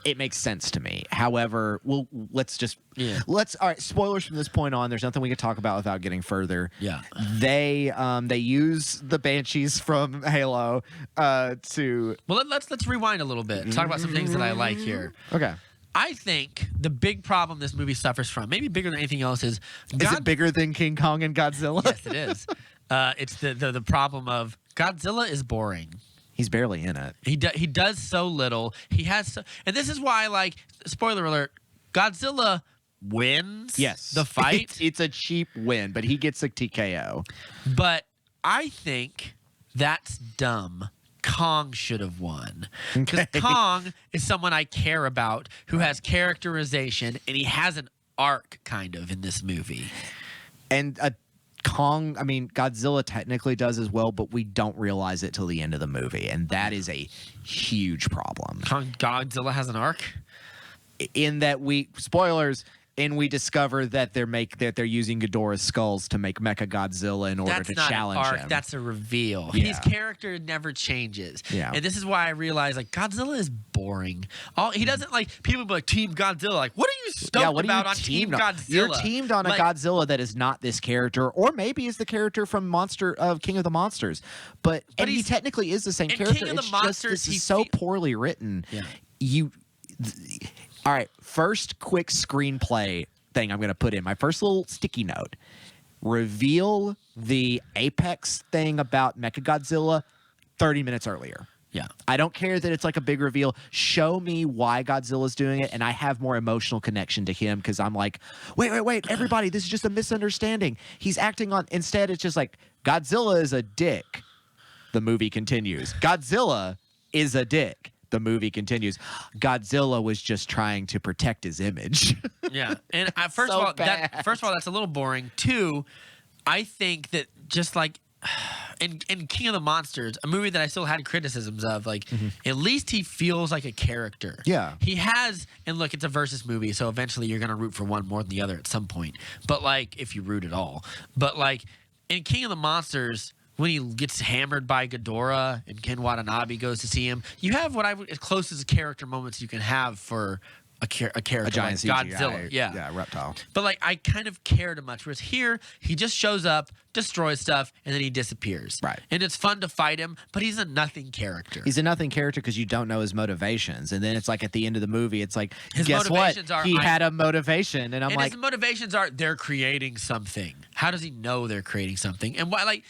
it makes sense to me. However, let's all right. Spoilers from this point on. There's nothing we can talk about without getting further. Yeah. They use the Banshees from Halo to. Well, let's rewind a little bit and talk about some things that I like here. Okay. I think the big problem this movie suffers from, maybe bigger than anything else, is Is it bigger than King Kong and Godzilla? Yes, it is. It's the problem of Godzilla is boring. He's barely in it. He does so little. He has so, and this is why, like, spoiler alert, Godzilla wins Yes. the fight. It's a cheap win, but he gets a TKO. But I think that's dumb Kong should have won. Because Kong is someone I care about who has characterization, and he has an arc kind of in this movie. And Kong, I mean, Godzilla technically does as well, but we don't realize it till the end of the movie, and that is a huge problem. Godzilla has an arc? In that spoilers, and we discover that they're using Ghidorah's skulls to make Mecha Godzilla in order to challenge an arc, him. That's a reveal. Yeah. His character never changes. Yeah. And this is why I realize like Godzilla is boring. He doesn't like people be like Team Godzilla. Like, what are you stoked about on Team Godzilla? You're teamed on a Godzilla that is not this character, or maybe is the character from King of the Monsters. But he technically is the same character. King of the it's Monsters, just this is so poorly written. Yeah. All right, first quick screenplay thing I'm going to put in. My first little sticky note. Reveal the Apex thing about Mechagodzilla 30 minutes earlier. Yeah. I don't care that it's like a big reveal. Show me why Godzilla's doing it, and I have more emotional connection to him because I'm like, wait, everybody, this is just a misunderstanding. He's acting on... Instead, it's just like, Godzilla is a dick. The movie continues. Godzilla is a dick. The movie continues. Godzilla was just trying to protect his image. Yeah, and first of all, that's a little boring. Two, I think that just like in King of the Monsters, a movie that I still had criticisms of, like at least he feels like a character. Yeah, he has. And look, it's a versus movie, so eventually you're gonna root for one more than the other at some point. But like, if you root at all, but like in King of the Monsters, when he gets hammered by Ghidorah and Ken Watanabe goes to see him, you have what I would as close as character moments you can have for a character a giant like CGI, Godzilla. Yeah, reptile. But like, I kind of cared much. Whereas here, he just shows up, destroys stuff, and then he disappears. Right. And it's fun to fight him, but he's a nothing character. He's a nothing character because you don't know his motivations, and then it's like at the end of the movie, it's like, his guess motivations what? are, He had a motivation, and I'm like, his motivations are they're creating something. How does he know they're creating something? And why like?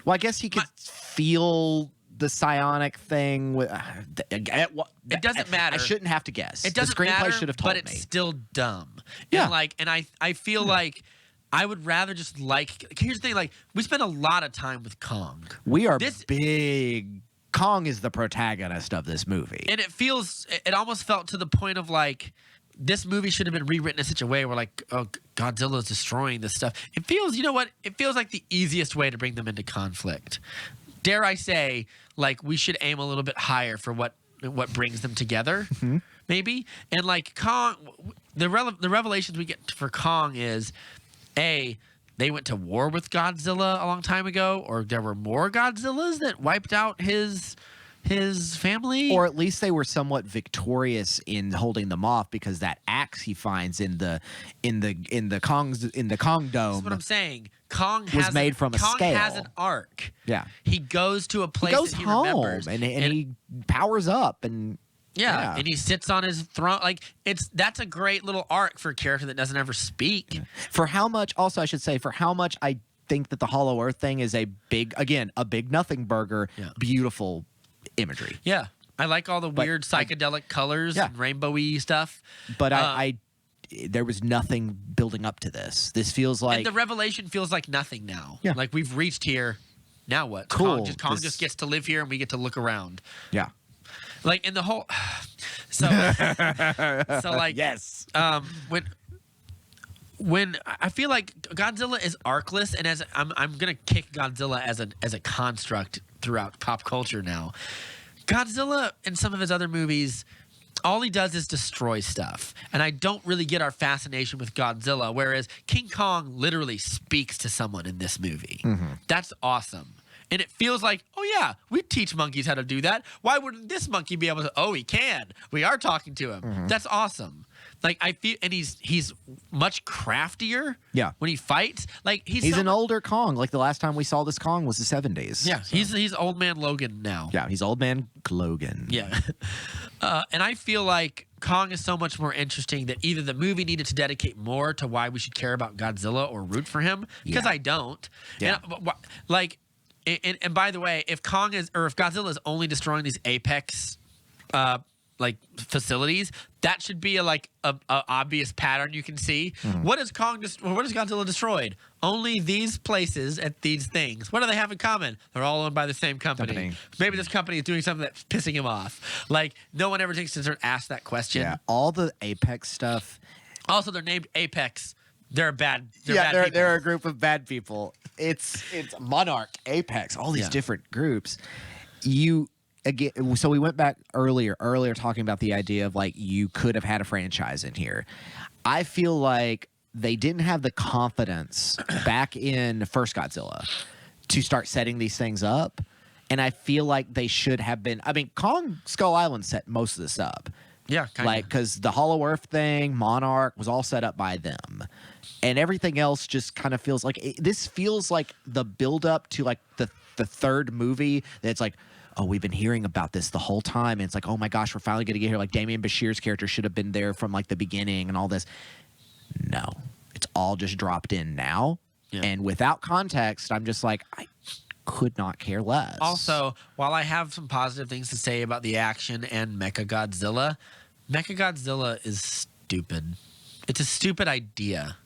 Well, I guess he could feel the psionic thing. It doesn't matter. I shouldn't have to guess. It doesn't the screenplay matter, should have told but it's me. still dumb. Yeah. And I feel like I would rather just like. Here's the thing: like we spend a lot of time with Kong. We are big. Kong is the protagonist of this movie, and it almost felt to the point of like. This movie should have been rewritten in such a way where, like, oh, Godzilla is destroying this stuff. It feels, you know what? It feels like the easiest way to bring them into conflict. Dare I say, like, we should aim a little bit higher for what brings them together, maybe. And like Kong, the revelations we get for Kong is, they went to war with Godzilla a long time ago, or there were more Godzillas that wiped out his family, or at least they were somewhat victorious in holding them off because that axe he finds in the Kong dome. That's what I'm saying. Kong was made from a scale. Kong has an arc. Yeah, he goes to a place. He goes that he home remembers, and he powers up and. Yeah, and he sits on his throne. Like that's a great little arc for a character that doesn't ever speak. Yeah. For how much? Also, I should say for how much I think that the Hollow Earth thing is a big nothing burger. Yeah. Beautiful imagery. Yeah, I like all the weird psychedelic colors and rainbowy stuff. But there was nothing building up to this. This feels like and the revelation feels like nothing now. Yeah, like we've reached here. Now what? Cool. Kong just gets to live here, and we get to look around. Yeah. Like in the whole, so like yes. When I feel like Godzilla is arcless, and as I'm gonna kick Godzilla as a construct throughout pop culture now. Godzilla in some of his other movies, all he does is destroy stuff, and I don't really get our fascination with Godzilla. Whereas King Kong literally speaks to someone in this movie. That's awesome. And it feels like, oh yeah, we teach monkeys how to do that. Why wouldn't this monkey be able to? Oh, he can. We are talking to him. That's awesome. Like I feel, and he's much craftier. Yeah. When he fights, like he's an older Kong. Like the last time we saw this Kong was the 70s. Yeah, so. He's old man Logan now. Yeah, he's old man Logan. Yeah. And I feel like Kong is so much more interesting that either the movie needed to dedicate more to why we should care about Godzilla or root for him, because I don't. Yeah. And by the way, if Godzilla is only destroying these apex like facilities, that should be a obvious pattern you can see. Mm-hmm. What has Godzilla destroyed? Only these places at these things. What do they have in common? They're all owned by the same company. Maybe this company is doing something that's pissing him off. Like, no one ever thinks to sort of ask that question. Yeah, all the Apex stuff. Also, they're named Apex. They're bad. They're a group of bad people. It's Monarch, Apex, all these different groups. So we went back earlier talking about the idea of like you could have had a franchise in here. I feel like they didn't have the confidence back in first Godzilla to start setting these things up, and I feel like they should have been. I mean, Kong Skull Island set most of this up. Yeah, kinda. Like, because the Hollow Earth thing, Monarch was all set up by them, and everything else just kind of feels like this feels like the build up to like the third movie. That's like, oh, we've been hearing about this the whole time, and it's like, oh my gosh, we're finally going to get here. Like Damian Bashir's character should have been there from like the beginning and all this. No, it's all just dropped in now, and without context, I'm just like, I could not care less. Also, while I have some positive things to say about the action and Mechagodzilla is stupid. It's a stupid idea.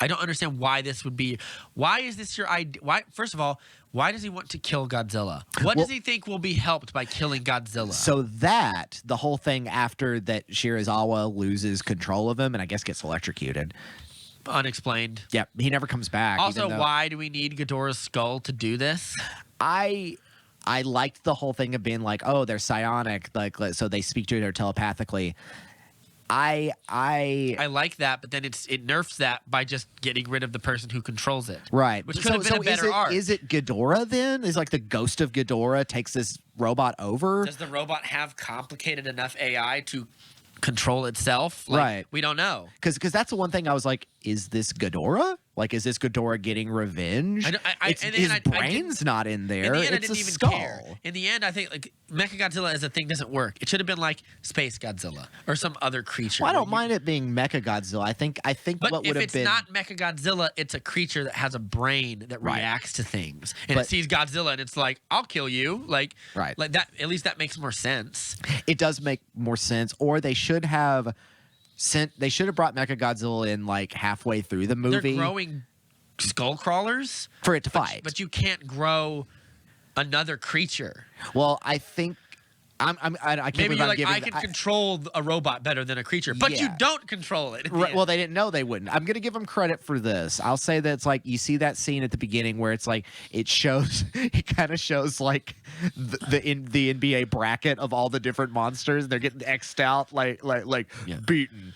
I don't understand why this would be. Why is this your idea? Why? First of all, why does he want to kill Godzilla? What does he think will be helped by killing Godzilla? So that the whole thing after that Shirazawa loses control of him and I guess gets electrocuted. Unexplained. Yeah, he never comes back. Also, why do we need Ghidorah's skull to do this? I liked the whole thing of being like, oh, they're psionic, like so they speak to each other telepathically. I like that, but then it nerfs that by just getting rid of the person who controls it. Right. Which could have been a better arc. Is it Ghidorah then? Is like the ghost of Ghidorah takes this robot over? Does the robot have complicated enough AI to control itself? Right. We don't know. Because that's the one thing I was like, is this Ghidorah? Like, is this Ghidorah getting revenge? His brain's not in there. In the end, it's I didn't a even skull. care. In the end, I think like Mechagodzilla as a thing doesn't work. It should have been like Space Godzilla or some other creature. Well, I don't mind it being Mechagodzilla. I think but what would have been. If it's not Mechagodzilla, it's a creature that has a brain that reacts to things, and it sees Godzilla and it's like, "I'll kill you." Like that. At least that makes more sense. It does make more sense. Or they should have brought Mechagodzilla in like halfway through the movie. They're growing skull crawlers for it to fight, but you can't grow another creature. Well, I think I can't Maybe you're like, I can control a robot better than a creature, but you don't control it. Right, well, they didn't know they wouldn't. I'm gonna give them credit for this. I'll say that it's like you see that scene at the beginning where it's like it kind of shows like the NBA bracket of all the different monsters. They're getting X'd out like beaten.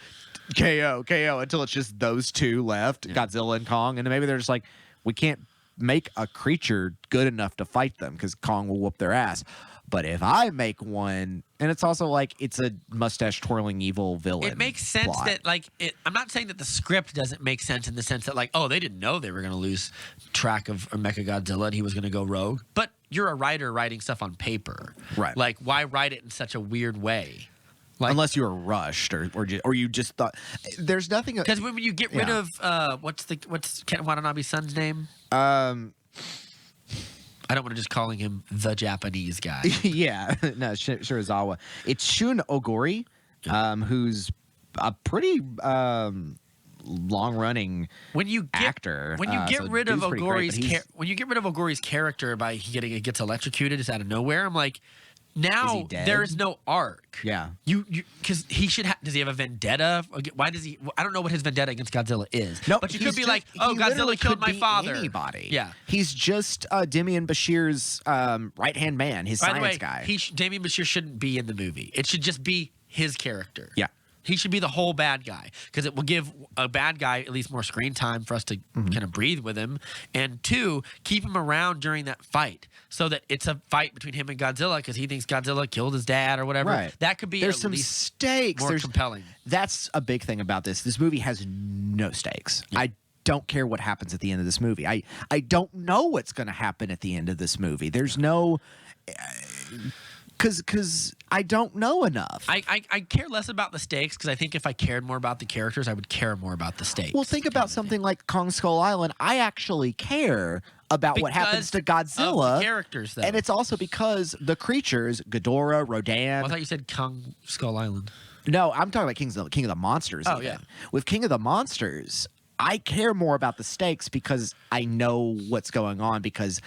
KO until it's just those two left, Godzilla and Kong, and then maybe they're just like, we can't make a creature good enough to fight them because Kong will whoop their ass. But if I make one, and it's also like it's a mustache twirling evil villain. It makes sense that like I'm not saying that the script doesn't make sense in the sense that like, oh, they didn't know they were going to lose track of Mechagodzilla and he was going to go rogue. But you're a writer writing stuff on paper, right? Like, why write it in such a weird way? Like, unless you were rushed or you just thought there's nothing. Because when you get rid of what's Ken Watanabe's son's name? I don't want to just calling him the Japanese guy. Yeah, no, Shirazawa. It's Shun Ogori, who's a pretty long-running actor. When you get rid of Ogori's character by he gets electrocuted just out of nowhere, I'm like, now there is no arc. Yeah, you because he should have. Does he have a vendetta? Why does he? I don't know what his vendetta against Godzilla is. No, but you could be like, oh, Godzilla killed my father. Anybody. Yeah, he's just Demian Bashir's right-hand man, his science guy. Demian Bashir shouldn't be in the movie. It should just be his character. Yeah. He should be the whole bad guy because it will give a bad guy at least more screen time for us to kind of breathe with him. And two, keep him around during that fight so that it's a fight between him and Godzilla because he thinks Godzilla killed his dad or whatever. Right. That could be There's some stakes. More compelling. That's a big thing about this. This movie has no stakes. Yeah. I don't care what happens at the end of this movie. I don't know what's going to happen at the end of this movie. There's no... Because I don't know enough. I care less about the stakes because I think if I cared more about the characters, I would care more about the stakes. Well, think about something like Kong Skull Island. I actually care about what happens to Because of Godzilla. the characters, though. And it's also because the creatures, Ghidorah, Rodan. Well, I thought you said Kong Skull Island. No, I'm talking about King of the Monsters. Oh, even. yeah. With King of the Monsters, I care more about the stakes because I know what's going on, because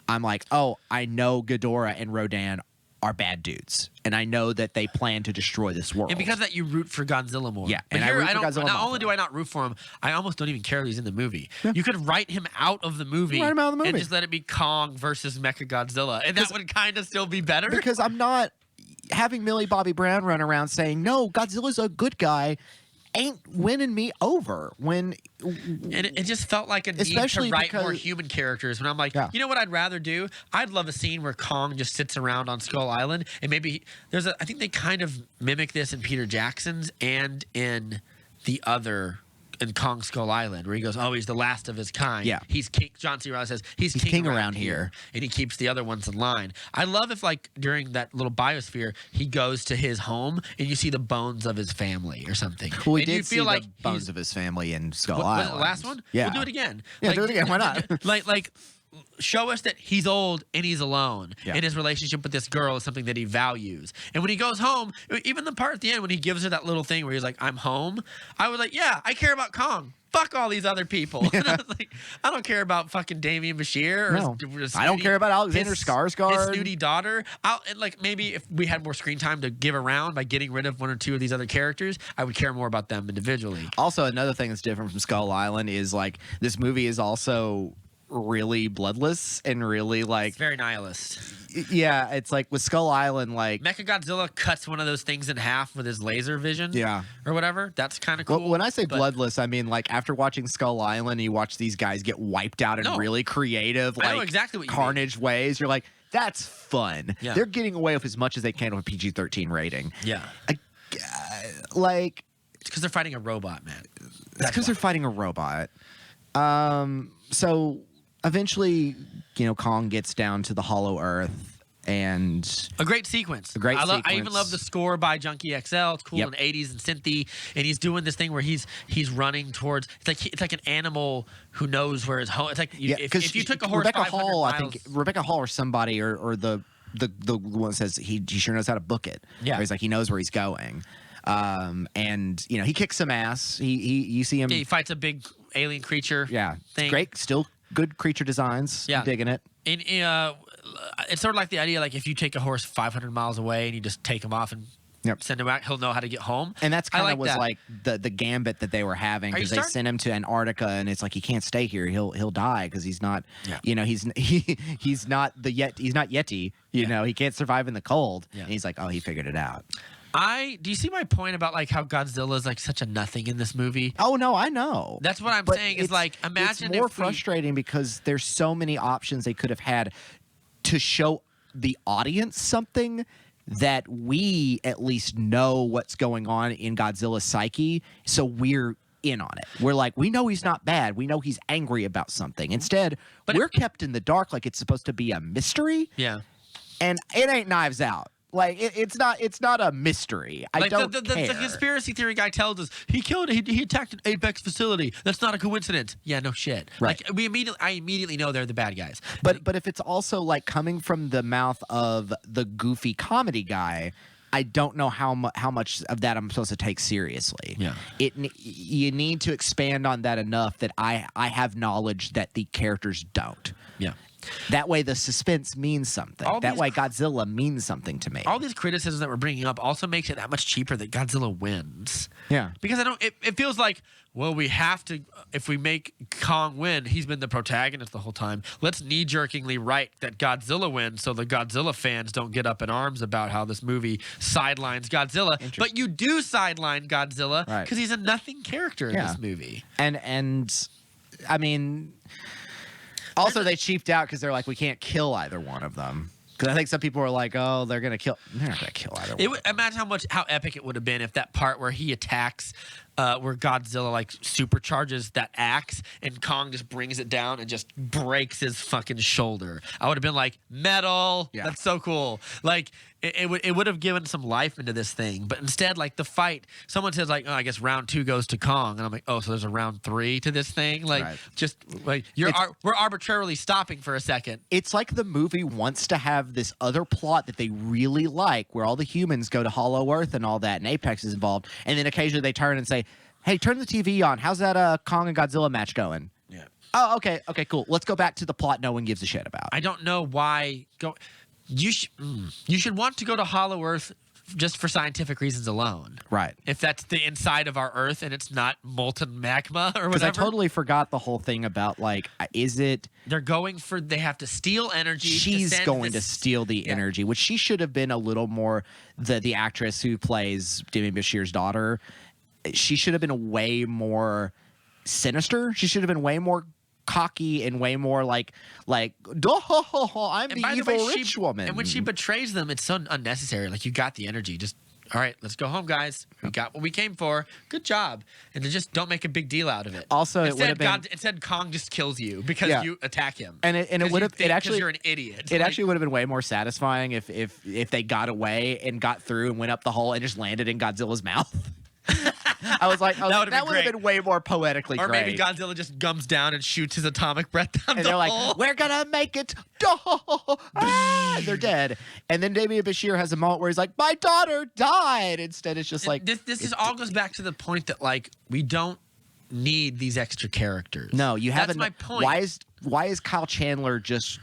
I'm like, oh, I know Ghidorah and Rodan are bad dudes, and I know that they plan to destroy this world. And because of that, you root for Godzilla more. Yeah, but and I here root for don't. Godzilla Not more. only do I not root for him, I almost don't even care that he's in the movie. You could write him out of the movie, Write him out of the and movie. just let it be Kong versus Mechagodzilla, and that would kind of still be better. because I'm not having Millie Bobby Brown run around saying, no, Godzilla's a good guy, ain't winning me over. When And it just felt like a need Especially to write more because- human characters. When I'm like, Yeah. you know what I'd rather do? I'd love a scene where Kong just sits around on Skull Island, and maybe I think they kind of mimic this in Peter Jackson's and in in Kong Skull Island, where he goes, oh, he's the last of his kind. Yeah. He's king. John C. Reilly says he's king around here. and he keeps the other ones in line. I love if, like, during that little biosphere, he goes to his home and you see the bones of his family or something. well, we and you did see feel like the he's- bones of his family in Skull was Island. it the last one? Yeah. We'll do it again. Yeah, do it again. Why not? like, show us that he's old and he's alone, Yeah. and his relationship with this girl is something that he values. And when he goes home, even the part at the end when he gives her that little thing where he's like, "I'm home," I was like, "Yeah, I care about Kong. Fuck all these other people." And I was like, I don't care about fucking Damian Bashir. Or No. his I don't care about Alexander his Skarsgård. snooty daughter. And like, maybe if we had more screen time to give around by getting rid of one or two of these other characters, I would care more about them individually. Also, another thing that's different from Skull Island is like this movie is also really bloodless and really like It's very nihilist. yeah, it's like with Skull Island, like Mechagodzilla cuts one of those things in half with his laser vision. Yeah. Or whatever. That's kind of cool. Well, when I say but- bloodless, I mean like after watching Skull Island, you watch these guys get wiped out in No. really creative, I know like exactly what you mean. carnage ways. You're like, that's fun. Yeah. They're getting away with as much as they can with a PG-13 rating. Yeah. Like, It's because they're fighting a robot, man. that's because they're fighting a robot. So eventually, Kong gets down to the Hollow Earth. And A great sequence. A great I even sequence. love the score by Junkie XL. It's cool Yep. in the 80s and synthy. And he's doing this thing where he's running towards. It's like an animal who knows where his home. It's like if you took a horse Rebecca 500 Hall, miles, I think Rebecca Hall or somebody or the one that says he sure knows how to book it. Yeah. Where he's like he knows where he's going. And he kicks some ass. You see him. he fights a big alien creature. Yeah, thing. great. Still good creature designs. Yeah. I'm digging it. And it's sort of like the idea, like if you take a horse 500 miles away and you just take him off and Yep. send him out, he'll know how to get home. And that's I kind of was that. like the gambit that they were having Are you because they starting- sent him to Antarctica and it's like he can't stay here. He'll die because he's not. Yeah. He's not he's not Yeti. He can't survive in the cold. Yeah. And he's like, oh, he figured it out. Do you see my point about like how Godzilla is like such a nothing in this movie? Oh no, I know. That's what I'm But saying. Is like imagine it's more if we- frustrating because there's so many options they could have had to show the audience something that we at least know what's going on in Godzilla's psyche, so we're in on it. We're like, we know he's not bad. We know he's angry about something. Instead, But we're kept in the dark like it's supposed to be a mystery, Yeah. and it ain't Knives Out. Like it's not a mystery. I Like don't the care. conspiracy theory guy tells us he attacked an Apex facility. That's not a coincidence. Yeah, no shit. Right. Like I immediately know they're the bad guys. But if it's also like coming from the mouth of the goofy comedy guy, I don't know how much of that I'm supposed to take seriously. Yeah. You need to expand on that enough that I have knowledge that the characters don't. Yeah. That way the suspense means something. All That these way Godzilla means something to me. All these criticisms that we're bringing up also makes it that much cheaper that Godzilla wins. Yeah. Because it feels like, well, we have to, if we make Kong win, he's been the protagonist the whole time. Let's knee-jerkingly write that Godzilla wins so the Godzilla fans don't get up in arms about how this movie sidelines Godzilla. But you do sideline Godzilla Right. because he's a nothing character in Yeah. this movie. And I mean, also they cheaped out because they're like, we can't kill either one of them. Because I think some people are like, oh, they're not gonna kill either one. Imagine how epic it would have been if that part where he attacks where Godzilla like supercharges that axe and Kong just brings it down and just breaks his fucking shoulder. I would have been like, metal. Yeah. That's so cool. Like it would have given some life into this thing. But instead, like the fight, someone says like, oh, I guess round 2 goes to Kong, and I'm like, oh, so there's a round 3 to this thing. Like Right. just like we're arbitrarily stopping for a second. It's like the movie wants to have this other plot that they really like, where all the humans go to Hollow Earth and all that, and Apex is involved, and then occasionally they turn and say, "Hey, turn the TV on. How's that Kong and Godzilla match going?" Yeah. Oh, okay, cool. Let's go back to the plot no one gives a shit about. I don't know why you should want to go to Hollow Earth just for scientific reasons alone. Right. If that's the inside of our Earth and it's not molten magma or Because I whatever. totally forgot the whole thing about like, is it? They have to steal energy. She's send going to this- steal the Yeah. energy, which she should have been a little more. The actress who plays Demi Bashir's daughter, she should have been way more sinister. She should have been way more cocky and way more like I'm And the by the evil way, rich woman. And when she betrays them, it's so unnecessary. Like, you got the energy. Just, all right, let's go home, guys. We got what we came for. Good job. And to just don't make a big deal out of it. Also, it would have been. Instead, Kong just kills you because Yeah. you attack him. And it would have. It actually. You're an idiot. It Like, actually would have been way more satisfying if they got away and got through and went up the hole and just landed in Godzilla's mouth. I was like, That would've that been would have great. been way more poetically Or great. maybe Godzilla just gums down and shoots his atomic breath down and the they're like, hole. we're gonna make it. And they're dead. And then Damian Bashir has a moment where he's like, my daughter died. Instead, it's just like this is all goes back to the point that like we don't need these extra characters. no, you That's haven't. my point. Why is Kyle Chandler just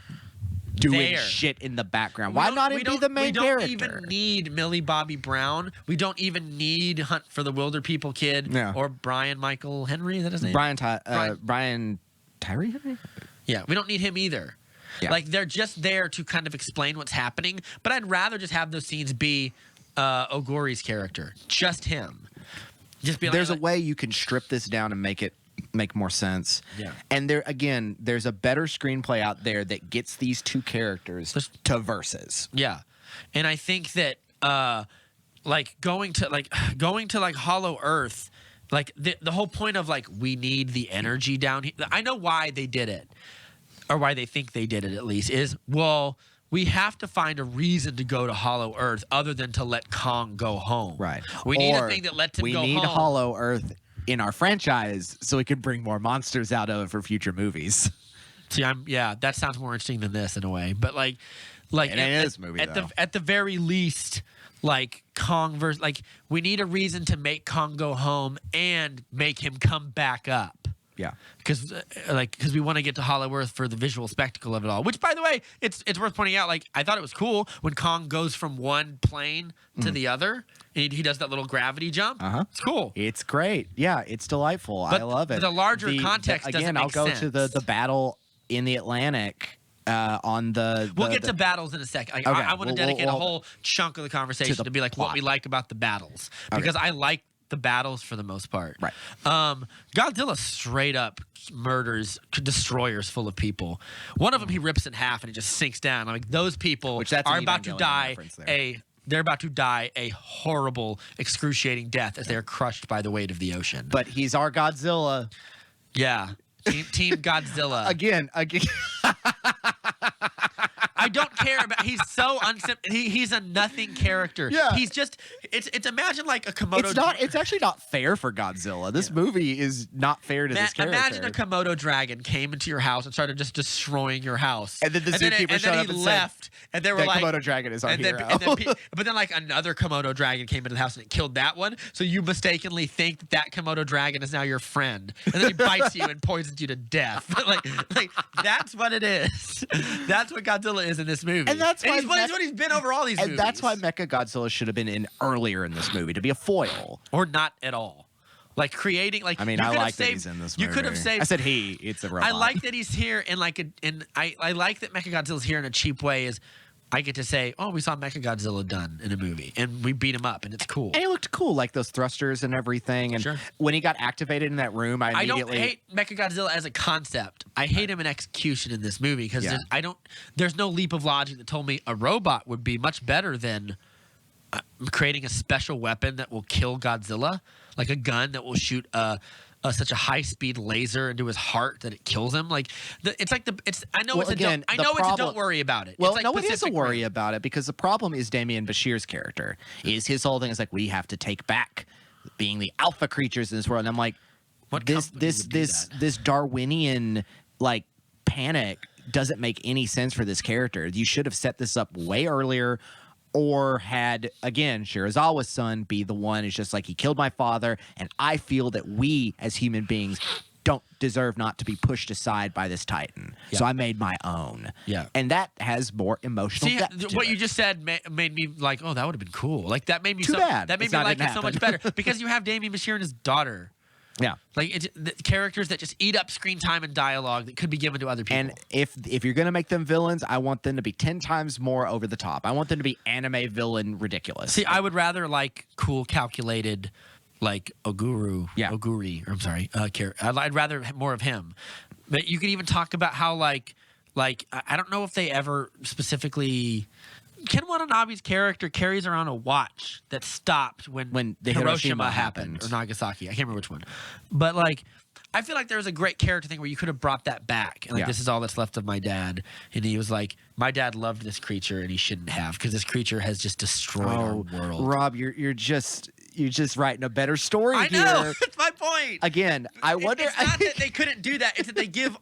doing There. shit in the background? We Why don't- not we him be don't- the main We don't character? even need Millie Bobby Brown. We don't even need Hunt for the Wilder People kid Yeah. or Brian Michael Henry. Is that his name? Brian Tyree Henry? Yeah, we don't need him either. Yeah. Like, they're just there to kind of explain what's happening. But I'd rather just have those scenes be Ogori's character, just him. Just be like, There's a way you can strip this down and make more sense. Yeah. And there's a better screenplay out there that gets these two characters to verses. Yeah, and I think that like going to Hollow Earth, like the whole point of like we need the energy down here. I know why they did it, or why they think they did it at least, is well, we have to find a reason to go to Hollow Earth other than to let Kong go home. Right. We need Or a thing that lets him we go need home. Hollow Earth in our franchise so we can bring more monsters out of it for future movies. See, that sounds more interesting than this in a way. But like It ain't this movie, though. at the very least, like Kong versus like we need a reason to make Kong go home and make him come back up. Yeah. Because we want to get to Hollow Earth for the visual spectacle of it all. Which, by the way, it's worth pointing out. Like, I thought it was cool when Kong goes from one plane to the other. And he does that little gravity jump. Uh-huh. It's cool. It's great. Yeah, it's delightful. But I love it. the larger context doesn't again, I'll make go to sense. the battle in the Atlantic on the. We'll get to battles in a second. Like, Okay, I want to dedicate a whole chunk of the conversation the to be like what plot. we like about the battles, because I like the battles for the most part. Right. Godzilla straight up murders destroyers full of people. One of them he rips in half and it just sinks down. I'm like, those people Which that's an are about to Evangelion die reference there. they're about to die a horrible, excruciating death as they are crushed by the weight of the ocean. But he's our Godzilla. Yeah. Team Godzilla. Again. I don't care about. He's so he's a nothing character. Yeah. He's just. It's imagine like a Komodo. It's actually not fair for Godzilla. This movie is not fair to this character. Imagine a Komodo dragon came into your house and started just destroying your house. And then the zookeeper showed up he and said, left, and they were "That like, Komodo dragon is our and then, hero." but then like another Komodo dragon came into the house and it killed that one. So you mistakenly think that Komodo dragon is now your friend, and then he bites you and poisons you to death. like that's what it is. That's what Godzilla is in this movie. And that's why he's what he's been over all these And movies. that's why Mecha Godzilla should have been in earlier in this movie to be a foil. or not at all. Like creating like. I mean, you I could have like that saved- he's in this You movie. could have saved. I said he. It's a robot. I like that he's here in like I like that Mechagodzilla's here in a cheap way. Is I get to say, oh, we saw Mechagodzilla done in a movie, and we beat him up, and it's cool. And he looked cool, like those thrusters and everything. And Sure. when he got activated in that room, I I don't immediately. hate Mechagodzilla as a concept. I hate him in execution in this movie because Yeah. there's no leap of logic that told me a robot would be much better than creating a special weapon that will kill Godzilla. like a gun that will shoot such a high speed laser into his heart that it kills him. Like it's like I know Well, it's again, I know it's a don't worry about it. Well, it's like no, it is a Pacific worry Rim. about it because the problem is Damian Bashir's character. Is his whole thing is like we have to take back being the alpha creatures in this world. And I'm like, What this company would do this Darwinian like panic doesn't make any sense for this character. You should have set this up way earlier. Or had, again, Shirazawa's son be the one who's just like, he killed my father, and I feel that we, as human beings, don't deserve not to be pushed aside by this Titan. Yeah. So I made my own. Yeah. And that has more emotional See, depth to what it. you just said made me like, oh, that would have been cool. Like that made me Too bad. That made It's me not like gonna it so much happen. better because you have Damian Bashir and his daughter. Yeah. Like it's the characters that just eat up screen time and dialogue that could be given to other people. And if you're going to make them villains, I want them to be 10 times more over the top. I want them to be anime villain ridiculous. See, I would rather like cool, calculated, like Oguri. I'm sorry. I'd rather have more of him. But you could even talk about how like I don't know if they ever specifically. Ken Watanabe's character carries around a watch that stopped when the Hiroshima happened. or Nagasaki. I can't remember which one. But like, I feel like there was a great character thing where you could have brought that back. And like, Yeah. this is all that's left of my dad. And he was like, my dad loved this creature and he shouldn't have because this creature has just destroyed our world. Rob, you're just writing a better story I here. know. That's my point. Again, I wonder. It's not that they couldn't do that. It's that they give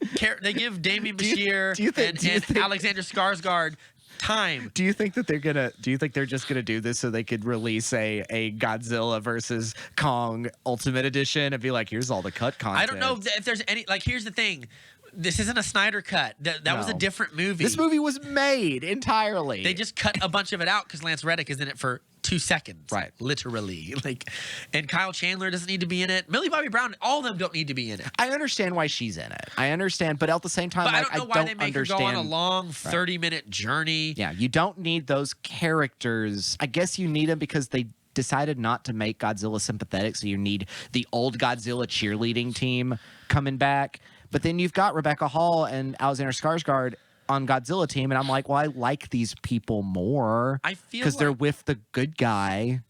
Damian Bashir do you think- and Alexander Skarsgård time. Do you think that they're just gonna do this so they could release a Godzilla versus Kong Ultimate Edition and be like, here's all the cut content? I don't know if there's any. Like, here's the thing. This isn't a Snyder cut. That was a No. different movie. This movie was made entirely. They just cut a bunch of it out because Lance Reddick is in it for 2 seconds. Right. Literally. Like, and Kyle Chandler doesn't need to be in it. Millie Bobby Brown, all of them don't need to be in it. I understand why she's in it. I understand, but at the same time, But like, I don't know why they make her go on a understand- long 30-minute journey. Yeah, you don't need those characters. I guess you need them because they decided not to make Godzilla sympathetic, so you need the old Godzilla cheerleading team coming back. But then you've got Rebecca Hall and Alexander Skarsgård on Godzilla team, and I'm like, well, I like these people more. I feel because they're like- with the good guy,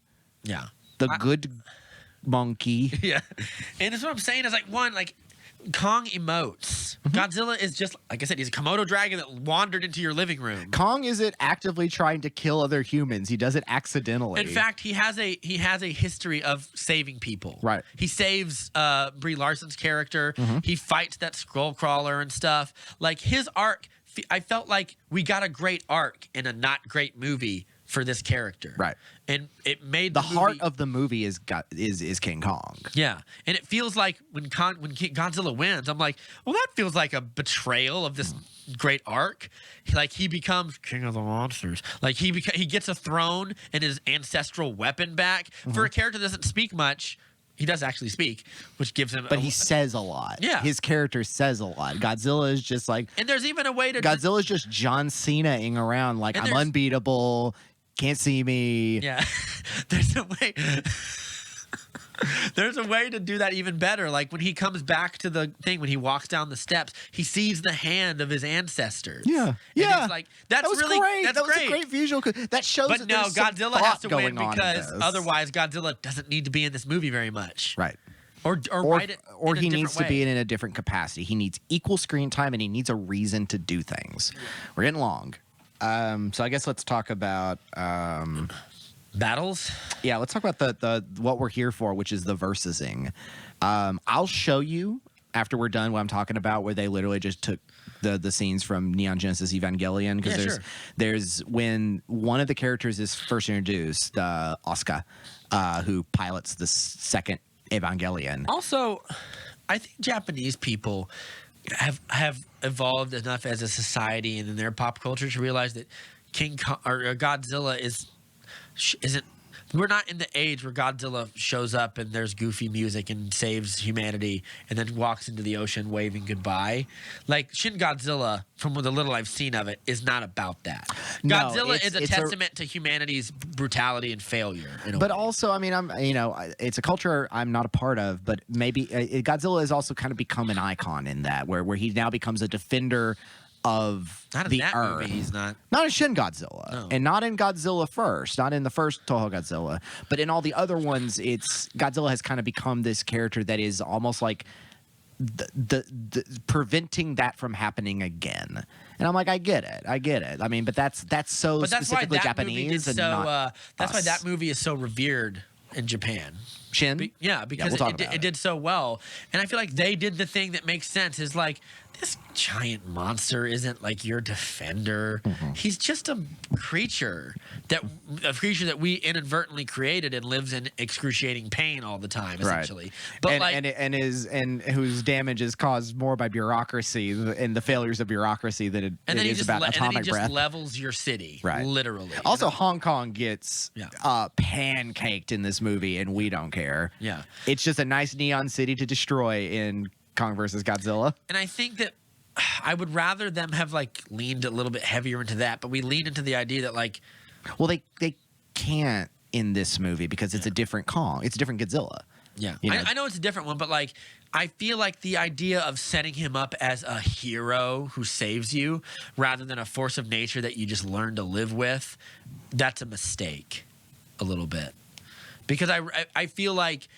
Yeah. the good monkey. Yeah. And that's what I'm saying is like, one, like, Kong emotes. Godzilla is just, like I said, he's a Komodo dragon that wandered into your living room. Kong isn't actively trying to kill other humans. He does it accidentally. In fact, he has a history of saving people. Right. He saves Brie Larson's character. He fights that scroll crawler and stuff. Like his arc, I felt like we got a great arc in a not great movie for this character. Right. And it made the movie, heart of the movie is King Kong. Yeah, and it feels like when Godzilla wins, I'm like, well, that feels like a betrayal of this great arc. Like he becomes king of the monsters. Like he gets a throne and his ancestral weapon back. For a character that doesn't speak much, he does actually speak, which gives him. But he says a lot. Yeah. His character says a lot. Godzilla is just like and there's even a way to Godzilla's just John Cena-ing around like And I'm there's- unbeatable, can't see me. Yeah, there's a way. There's a way to do that even better. Like when he comes back to the thing, when he walks down the steps, he sees the hand of his ancestors. Yeah. And Yeah. It's like that's That was really great. That's that was great. a great visual. That shows But that no, there's some Godzilla has thought to win going on in because this. otherwise Godzilla doesn't need to be in this movie very much. Right. Or write it Or in a he different needs to way. be in a different capacity. He needs equal screen time and he needs a reason to do things. We're getting long. So I guess let's talk about battles. yeah, let's talk about the what we're here for, which is the versusing. I'll show you after we're done what I'm talking about, where they literally just took the scenes from Neon Genesis Evangelion, because Yeah, sure. there's when one of the characters is first introduced, Asuka, who pilots the second Evangelion. Also, I think Japanese people have evolved enough as a society and in their pop culture to realize that King Kong, or Godzilla isn't. We're not in the age where Godzilla shows up and there's goofy music and saves humanity and then walks into the ocean waving goodbye. Like Shin Godzilla, from the little I've seen of it, is not about that. No, Godzilla it's- is a it's a- testament to humanity's brutality and failure. in a But way. also, I mean, it's a culture I'm not a part of, but maybe Godzilla has also kind of become an icon in that, where he now becomes a defender of Not in the that earth. movie. He's not. Not in Shin Godzilla, No. and not in Godzilla First, not in the first Toho Godzilla, but in all the other ones, it's Godzilla has kind of become this character that is almost like the preventing that from happening again. And I'm like, I get it. I mean, but that's so But that's why specifically that movie Japanese did and so. not That's why us. that movie is so revered in Japan. Shin. Yeah, because we'll talk it about did so well, and I feel like they did the thing that makes sense. Is like this giant monster isn't like your defender. Mm-hmm. He's just a creature that we inadvertently created and lives in excruciating pain all the time, essentially. But and whose damage is caused more by bureaucracy and the failures of bureaucracy than it and then he is just about and then he atomic just breath. levels your city, Right. literally. Also, Hong Kong gets Yeah. pancaked in this movie, and we don't care. Yeah. It's just a nice neon city to destroy in Kong versus Godzilla. And I think that I would rather them have like leaned a little bit heavier into that, but we lean into the idea that like Well, they can't in this movie because it's a different Kong. It's a different Godzilla. yeah, You know? I know it's a different one, but like I feel like the idea of setting him up as a hero who saves you rather than a force of nature that you just learn to live with, that's a mistake a little bit. Because I feel like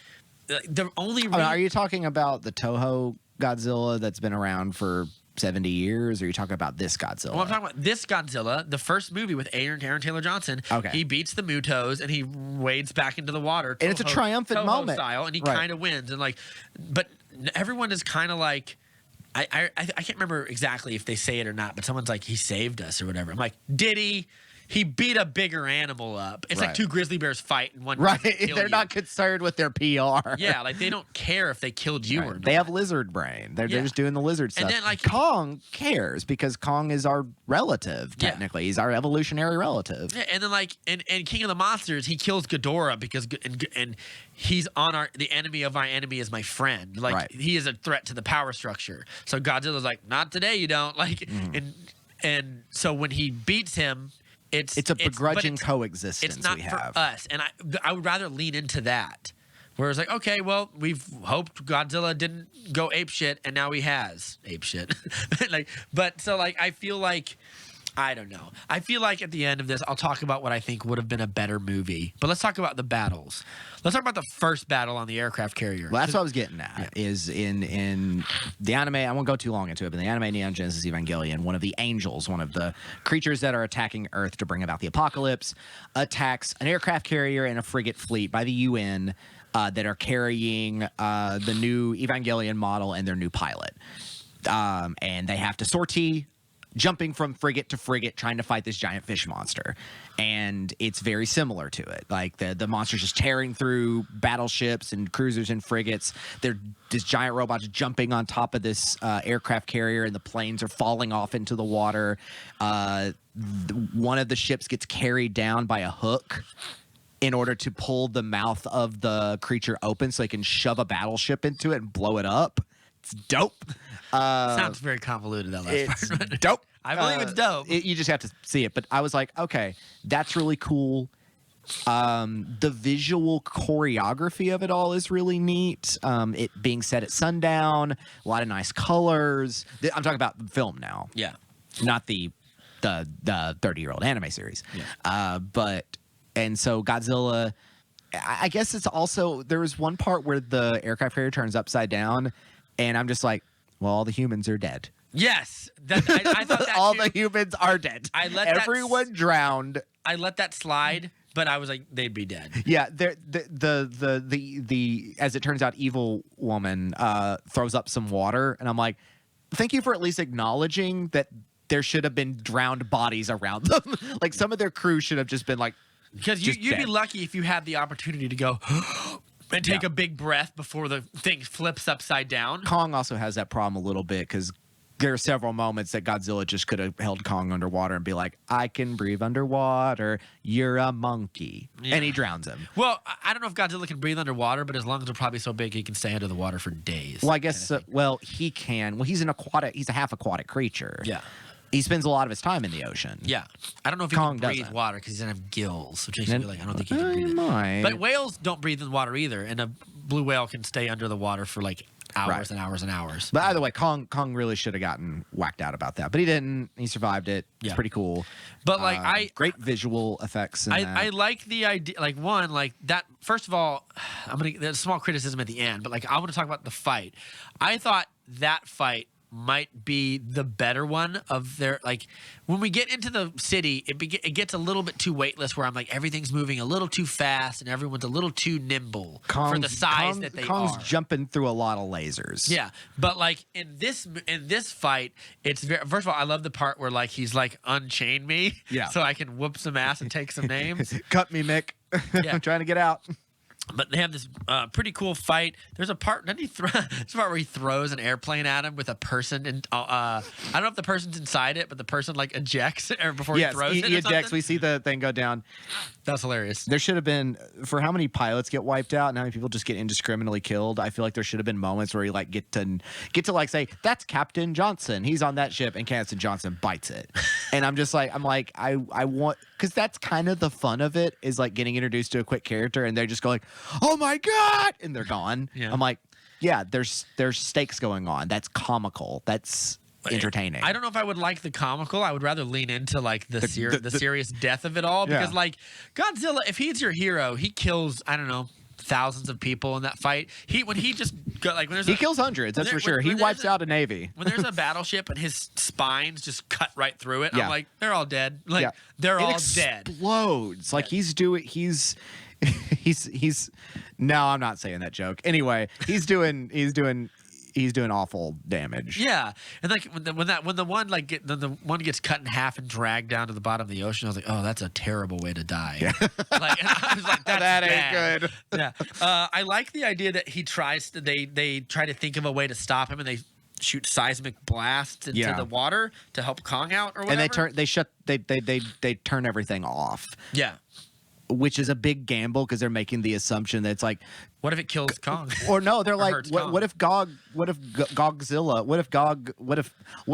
the only I mean, are you talking about the Toho Godzilla that's been around for 70 years, or are you talking about this Godzilla? Well, I'm talking about this Godzilla, the first movie with Aaron Taylor Johnson. Okay. He beats the Mutos and he wades back into the water. And it's a triumphant Toho moment. style, and he Right. kind of wins. And like, but everyone is kind of like, I can't remember exactly if they say it or not, but someone's like, he saved us or whatever. I'm like, did he? He beat a bigger animal up. It's like Right. two grizzly bears fight and one Right. doesn't kill They're you. not concerned with their PR. Yeah, like they don't care if they killed you or not. They have lizard brain. They're Yeah. just doing the lizard stuff. And then, like- Kong cares because Kong is our relative, Yeah. technically. He's our evolutionary relative. Yeah, and then like in King of the Monsters, he kills Ghidorah because and he's on the enemy of my enemy is my friend. Like Right. he is a threat to the power structure. So Godzilla's like, not today, you don't. Like and so when he beats him, it's It's a but begrudging it's coexistence not we for have. us, and I would rather lean into that. Whereas like, okay, well, we've hoped Godzilla didn't go ape shit, and now he has ape shit. Like, but so like, I feel like. I don't know. I feel like at the end of this, I'll talk about what I think would have been a better movie. But let's talk about the battles. Let's talk about the first battle on the aircraft carrier. Well, that's what I was getting at. Is in the anime. I won't go too long into it, but in the anime Neon Genesis Evangelion, one of the angels, one of the creatures that are attacking Earth to bring about the apocalypse, attacks an aircraft carrier and a frigate fleet by the UN that are carrying the new Evangelion model and their new pilot, and they have to sortie, jumping from frigate to frigate, trying to fight this giant fish monster. And it's very similar to it. Like the monster's just tearing through battleships and cruisers and frigates. They're this giant robots jumping on top of this aircraft carrier, and the planes are falling off into the water. One of the ships gets carried down by a hook in order to pull the mouth of the creature open so they can shove a battleship into it and blow it up. It's dope. Sounds very convoluted, that last It's part. dope. I believe it's dope. You just have to see it. But I was like, okay, that's really cool. The visual choreography of it all is really neat. It being set at sundown, a lot of nice colors. I'm talking about the film now, Yeah. not the 30-year-old anime series. Yeah. And so Godzilla, I guess it's also, there was one part where the aircraft carrier turns upside down, and I'm just like, well, all the humans are dead. Yes. I thought that All too. the humans are dead. I let that Everyone drowned. I let that slide, but I was like, they'd be dead. Yeah, the as it turns out, evil woman throws up some water, and I'm like, thank you for at least acknowledging that there should have been drowned bodies around them. Like some of their crew should have just been like, Because Just you'd be dead. lucky if you had the opportunity to go and take Yeah. a big breath before the thing flips upside down. Kong also has that problem a little bit because there are several moments that Godzilla just could have held Kong underwater and be like, I can breathe underwater. You're a monkey. Yeah. And he drowns him. Well, I don't know if Godzilla can breathe underwater, but his lungs are probably so big he can stay under the water for days. Well, I guess, he can. Well, he's a half aquatic creature. Yeah. He spends a lot of his time in the ocean. Yeah. I don't know if he Kong can breathe doesn't. water because he doesn't have gills, which makes me feel like I don't think he can He breathe it. might. But whales don't breathe in water either, and a blue whale can stay under the water for like hours Right. and hours and hours. But either way, Kong really should have gotten whacked out about that, but he didn't. He survived it. It's Yeah. pretty cool. But like great visual effects. In I that. like the idea, like one, like that. First of all, there's a small criticism at the end, but like I want to talk about the fight. I thought that fight might be the better one of their, like when we get into the city, it gets a little bit too weightless, where I'm like everything's moving a little too fast and everyone's a little too nimble for the size that they Kong's are. jumping through a lot of lasers. Yeah, but like in this fight, it's very. First of all, I love the part where like he's like unchain me, Yeah. so I can whoop some ass and take some names. Cut me, Mick. Yeah. I'm trying to get out. But they have this pretty cool fight. There's a part. There's a part where he throws an airplane at him with a person, and I don't know if the person's inside it, but the person like ejects or before Yes, he throws he it. Or ejects. something. We see the thing go down. That's hilarious. There should have been, for how many pilots get wiped out and how many people just get indiscriminately killed. I feel like there should have been moments where you like get to like say that's Captain Johnson. He's on that ship, and Captain Johnson bites it. And I'm like I want, because that's kind of the fun of it, is like getting introduced to a quick character and they're just going, oh my god, and they're gone. Yeah. I'm like, yeah, there's stakes going on. That's comical. That's entertaining. I don't know if I would like the comical. I would rather lean into like the serious death of it all, Yeah. because like Godzilla, if he's your hero, he kills, I don't know, thousands of people in that fight. When he kills hundreds, that's for sure. He wipes out a navy. When there's a battleship and his spines just cut right through it, Yeah. I'm like, they're all dead. Like Yeah. they're It all dead. Explodes. Like he's no, I'm not saying that joke. Anyway, he's doing awful damage. Yeah, and like when the one the one gets cut in half and dragged down to the bottom of the ocean, I was like, oh, that's a terrible way to die. Yeah. Like, and I was like, that's That ain't bad. good. Yeah, I like the idea that he tries to. They try to think of a way to stop him, and they shoot seismic blasts into Yeah. the water to help Kong out or And whatever. they turn everything off, Yeah. which is a big gamble because they're making the assumption that it's like, What if it kills Kong? or no, they're like, hurts Kong. what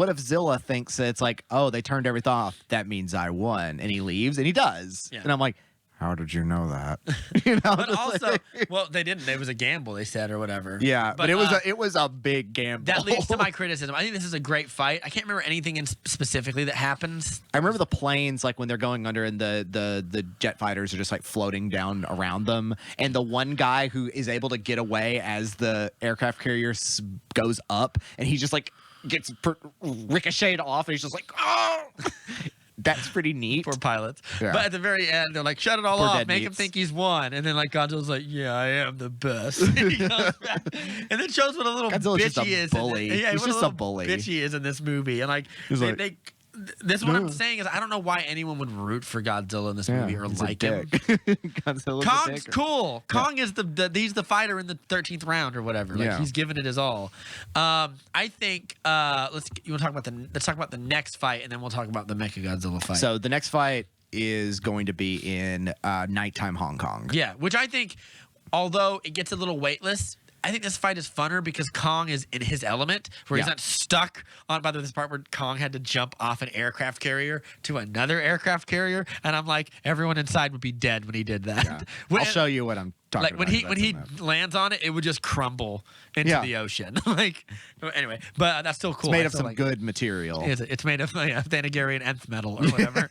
if Zilla thinks that it's like, oh, they turned everything off, that means I won, and he leaves, and he does. Yeah. And I'm like, how did you know that? You know, But just also, like- well, they didn't. It was a gamble, they said, or whatever. yeah, but it uh, was a big gamble. that leads to my criticism. I think this is a great fight. I can't remember anything specifically that happens. I remember the planes, like when they're going under and the jet fighters are just like floating down around them. And the one guy who is able to get away as the aircraft carrier goes up, and he just like gets ricocheted off, and he's just like, oh! That's pretty neat. Poor pilots. Yeah. But at the very end, they're like, shut it all Poor off. dead Make him meats. think he's won. And then like Godzilla's like, yeah, I am the best. He comes back. And then shows what a little Godzilla's bitch just a he is. bully. Yeah, He's what just a little bully. bitch he is in this movie. And like, He's like, this is what I'm saying is I don't know why anyone would root for Godzilla in this movie or he's a like him. dick. Godzilla's a Kong's dick. cool. Kong is he's the fighter in the 13th round or whatever. Like Yeah. he's giving it his all. I think let's talk about the next fight, and then we'll talk about the Mechagodzilla fight. So the next fight is going to be in nighttime Hong Kong. Yeah, which I think, although it gets a little weightless, I think this fight is funner because Kong is in his element, where he's Yeah. not stuck on. By the way, this part where Kong had to jump off an aircraft carrier to another aircraft carrier, and I'm like, everyone inside would be dead when he did that. Yeah. When- I'll show you what I'm talking like about. when he That's in that. lands on it, it would just crumble into Yeah. the ocean. Like anyway, but that's still cool. It's made I of still some like- good material. It's made of Thanagarian nth metal or whatever.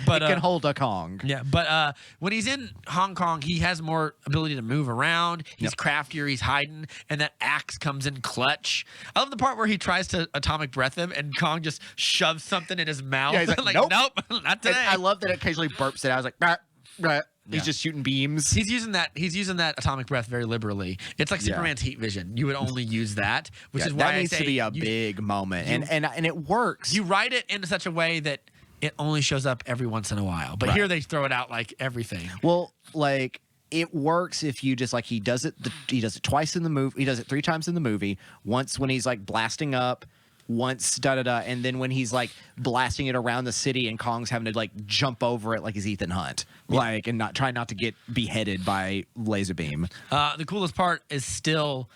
But It can hold a Kong. yeah, but when he's in Hong Kong, he has more ability to move around. He's Yep. craftier. He's hiding, and that axe comes in clutch. I love the part where he tries to atomic breath him, and Kong just shoves something in his mouth. Yeah, he's like, nope. not And today. I love that it occasionally burps it out. I was like, bah, bah. Yeah. He's just shooting beams. He's using that atomic breath very liberally. It's like Yeah. Superman's heat vision. You would only use that, which Yeah, is why that needs I say to be a you, big moment, and it works. You write it in such a way that it only shows up every once in a while. But Right. here they throw it out like everything. Well, like it works if you just like he does it twice in the movie. He does it 3 times in the movie. Once when he's like blasting up, once and then when he's like blasting it around the city and Kong's having to like jump over it like he's Ethan Hunt, like and try not to get beheaded by laser beam. The coolest part is still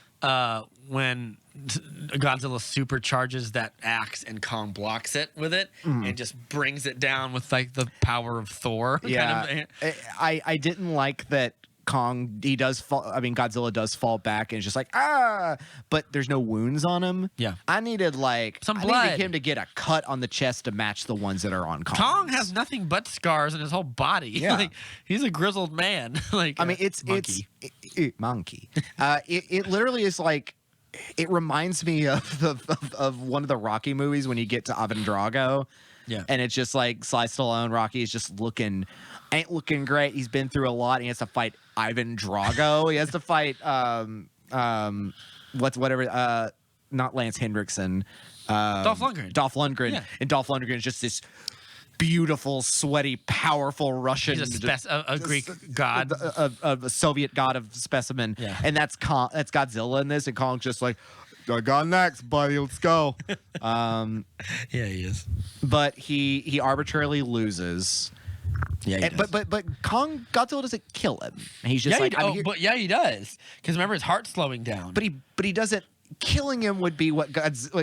when Godzilla supercharges that axe and Kong blocks it with it and just brings it down with like the power of Thor. Yeah, Kind of. I didn't like that Kong, he does fall. I mean, Godzilla does fall back and it's just like, but there's no wounds on him. Yeah. I needed Some I blood. needed him to get a cut on the chest to match the ones that are on Kong. Kong has nothing but scars in his whole body. Yeah. Like, he's a grizzled man. Like, I mean, monkey. monkey. It literally is like, it reminds me of one of the Rocky movies when you get to Ivan Drago. Yeah. And it's just like Sly Stallone, Rocky is just ain't looking great. He's been through a lot. He has to fight Ivan Drago. He has to fight not Lance Hendrickson. Dolph Lundgren. Dolph Lundgren. Yeah. And Dolph Lundgren is just this beautiful, sweaty, powerful Russian. He's a Greek god. A Soviet god of specimen. Yeah. And that's Godzilla in this, and Kong's just like, I got next, buddy. Let's go. Yeah, he is. But he arbitrarily loses. Yeah, he does. But Godzilla doesn't kill him. He's just yeah, like, I'm here. but yeah, he does. Because remember, his heart's slowing down. But he doesn't. Killing him would be what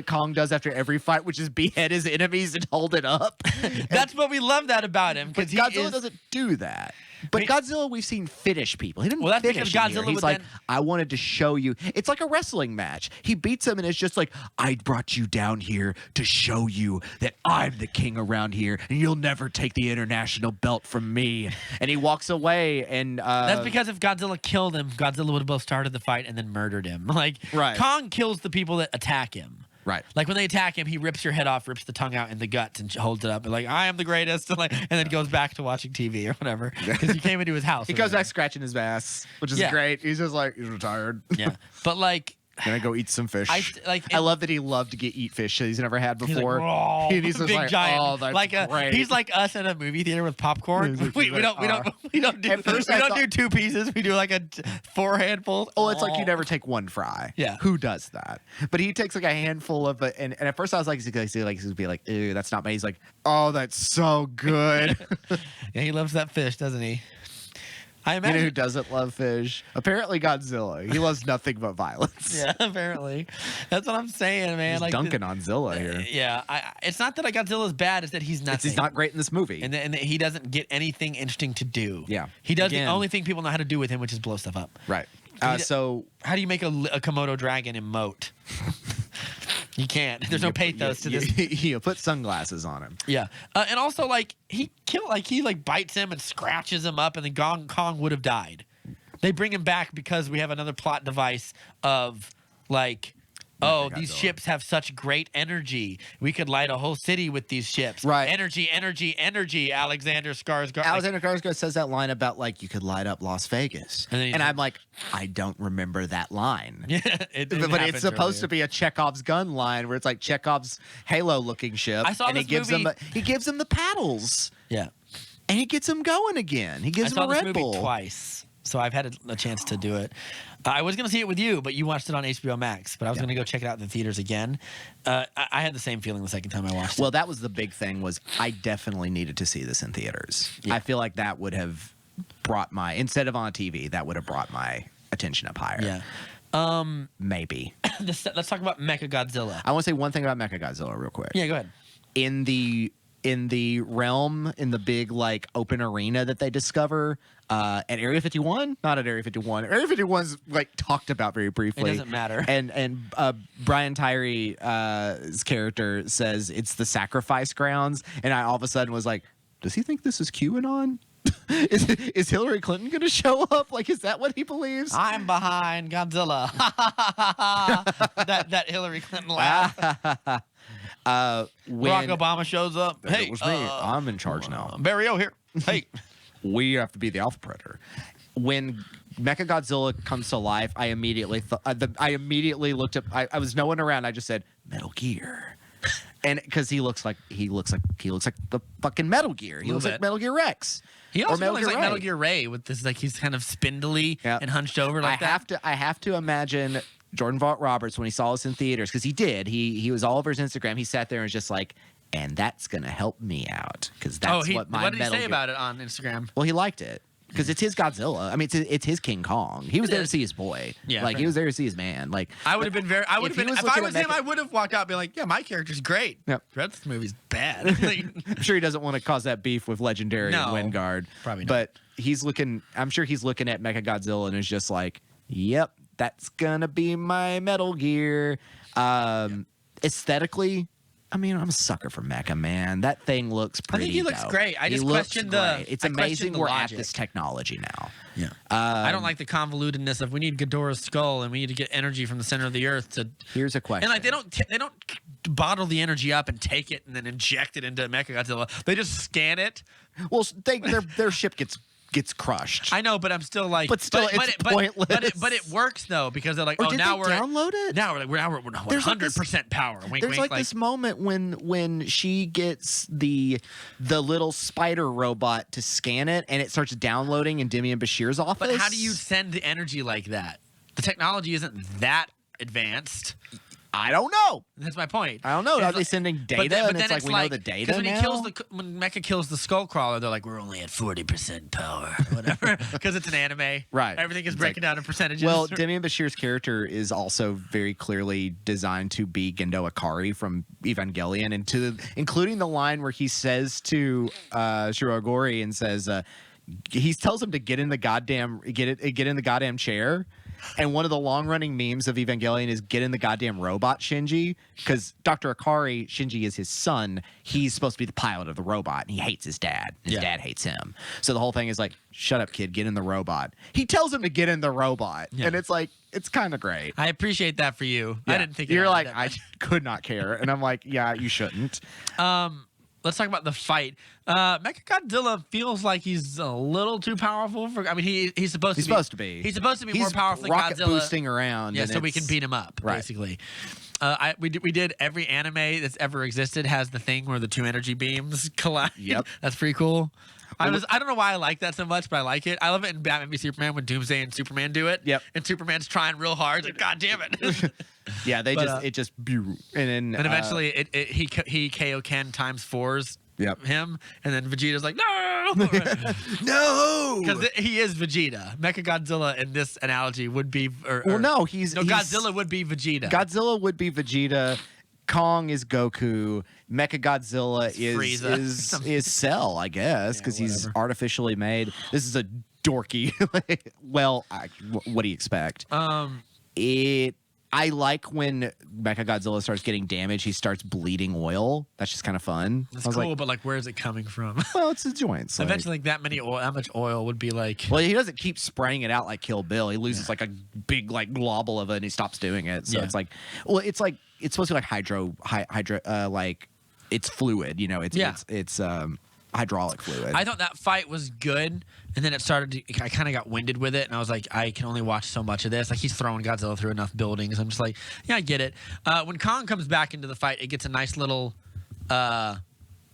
Kong does after every fight, which is behead his enemies and hold it up. That's what we love that about him. But Because Godzilla doesn't do that. But Godzilla, we've seen finish people. He didn't Well, that's finish because him here. Godzilla He's would like, then- I wanted to show you. It's like a wrestling match. He beats him, and it's just like, I brought you down here to show you that I'm the king around here, and you'll never take the international belt from me. And he walks away, and That's because if Godzilla killed him, Godzilla would have both started the fight and then murdered him. Like, Right. Kong kills the people that attack him. right. Like when they attack him, he rips your head off, rips the tongue out and the guts, and holds it up, and like I am the greatest, and then goes back to watching TV or whatever because you came into his house. He or goes whatever. back scratching his ass, which is Yeah. great. He's just like, he's retired. Yeah, but like Gonna go eat some fish. I love that he loved to eat fish that he's never had he's like, before. "Whoa," And he's just big like, giant, oh, that's like great. he's like us in a movie theater with popcorn. He's like, we don't do At first we I don't thought- do two pieces. We do like a 4 handfuls. Oh, it's like you never take one fry. Yeah. Who does that? But he takes like a handful of it, and at first I was like, he's gonna be like, ew, that's not me. He's like, oh, that's so good. Yeah, he loves that fish, doesn't he? I You know imagine. who doesn't love fish? Apparently Godzilla. He loves nothing but violence. Yeah, apparently. That's what I'm saying, man. He's like dunking on Zilla here. Yeah, it's not that Godzilla's bad; it's that he's nothing. He's not great in this movie. and that he doesn't get anything interesting to do. Yeah. he does Again. the only thing people know how to do with him, which is blow stuff up. right. He- So How do you make a Komodo dragon emote? You can't. There's no pathos to this. You put sunglasses on him. Yeah, and also like he bites him and scratches him up, and then Kong would have died. They bring him back because we have another plot device of like, oh, these Godzilla. ships have such great energy. We could light a whole city with these ships. Right. Energy, energy, energy. Alexander Skarsgård. Alexander Skarsgård says that line about like you could light up Las Vegas, And then he- and I'm like, I don't remember that line. Yeah, But it's supposed to be a Chekhov's gun line where it's like Chekhov's Halo-looking ship, I saw and this he gives movie- them the paddles, Yeah, and he gets them going again. He I gives saw them a this Red movie Bull. twice, so I've had a chance to do it. I was gonna see it with you, but you watched it on HBO Max. But I was gonna go check it out in the theaters again. I had the same feeling the second time I watched it. Well, that was the big thing. Was I definitely needed to see this in theaters. Yeah. I feel like that would have brought my instead of on TV, that would have brought my attention up higher. Yeah. Maybe. Let's talk about Mechagodzilla. I want to say one thing about Mechagodzilla real quick. Yeah, go ahead. In the realm, in the big like open arena that they discover at Area 51, not at Area 51. Area 51's like talked about very briefly. It doesn't matter. And Brian Tyree's character says it's the sacrifice grounds, and I all of a sudden was like, does he think this is QAnon? Is Hillary Clinton going to show up? Like, is that what he believes? I'm behind Godzilla. that Hillary Clinton laugh. When Barack Obama shows up. Hey, it was me. I'm in charge now. Barry O here. Hey. We have to be the alpha predator. When Mechagodzilla comes to life, I immediately looked up. I was no one around. I just said Metal Gear, and because he looks like the fucking Metal Gear. He Little looks bit. like Metal Gear Rex. He Or also Metal looks Gear like Metal Ray. Gear Ray with this, like he's kind of spindly Yeah. and hunched over like that. I have to imagine Jordan Vaught Roberts when he saw us in theaters, because he did. He was all over his Instagram. He sat there and was just like, and that's gonna help me out because that's what my what did he Metal say Gear. about it on Instagram? Well, he liked it. because it's his Godzilla. I mean, it's his King Kong. He was there to see his boy. Yeah, like fair. he was there to see his man. Like I would have been very. I would have been. If I looking was at him, I would have walked out and been like, "Yeah, my character's great. Yep. The rest of the movie's bad." Like, I'm sure he doesn't want to cause that beef with Legendary No, and Wingard. probably not. But he's looking. I'm sure he's looking at Mechagodzilla and is just like, "Yep, that's gonna be my Metal Gear." Aesthetically, I mean, I'm a sucker for Mecha, man. That thing looks pretty. I think he looks dope. great. I He just looks question great. It's I question amazing the we're logic. at this technology now. Yeah. I don't like the convolutedness of we need Ghidorah's skull and we need to get energy from the center of the earth to. Here's a question. And like they don't bottle the energy up and take it and then inject it into Mechagodzilla. They just scan it. Well, their ship gets crushed. I know, but I'm still like. But still, it's pointless. But it works though because they're like, Or oh, did now they we're download it? Now we're 100% power. Wink, There's wink. like this moment when she gets the little spider robot to scan it, and it starts downloading in Demian Bashir's office. But how do you send the energy like that? The technology isn't that advanced. I don't know. That's my point. I don't know. It's Are like- they sending data? But then and it's like it's we know the data because now. when Mecha kills the skull crawler, they're like, we're only at 40% power, or whatever, because it's an anime. Right. Everything is It's breaking down in percentages. Well, Demian Bashir's character is also very clearly designed to be Gendo Ikari from Evangelion, and including the line where he says to Shirogori and says, he tells him to get in the goddamn chair. And one of the long-running memes of Evangelion is get in the goddamn robot, Shinji, because Dr. Ikari, Shinji is his son. He's supposed to be the pilot of the robot, and he hates his dad. His dad hates him. So the whole thing is like, shut up, kid, get in the robot. He tells him to get in the robot, and it's like, it's kind of great. I appreciate that for you. Yeah. I didn't think You're about like, it that I much. could not care. And I'm like, yeah, you shouldn't. Let's talk about the fight. Mechagodzilla feels like he's a little too powerful for. I mean, he's supposed to be. He's supposed to be more powerful than rocket Godzilla. boosting around. Yeah, and so we can it's- beat him up, Right. basically. We did every anime that's ever existed has the thing where the two energy beams collide. Yep. That's pretty cool. I don't know why I like that so much, but I like it. I love it in Batman v Superman when Doomsday and Superman do it. Yep. And Superman's trying real hard. It's like, God damn it. Yeah, But, it just and then And eventually he KO Ken times fours Yep. him, and then Vegeta's like, no! no, Because he is Vegeta. Mechagodzilla in this analogy would be. Godzilla would be Vegeta. Godzilla would be Vegeta. Kong is Goku. Mechagodzilla Frieza. is Cell, I guess, because he's whatever. artificially made. This is a dorky. What do you expect? I like when Mechagodzilla starts getting damaged. He starts bleeding oil. That's just kind of fun. That's I was cool, like, but like, where is it coming from? well, it's the joints. like- Eventually, like that many oil, how much oil would be like? Well, he doesn't keep spraying it out like Kill Bill. He loses like a big like globule of it, and he stops doing it. So Yeah. it's like it's supposed to be like hydro, like it's fluid. You know, it's hydraulic fluid. I thought that fight was good, and then it started. I kind of got winded with it, and I was like, I can only watch so much of this. Like he's throwing Godzilla through enough buildings. I'm just like, yeah, I get it. When Kong comes back into the fight, it gets a nice little.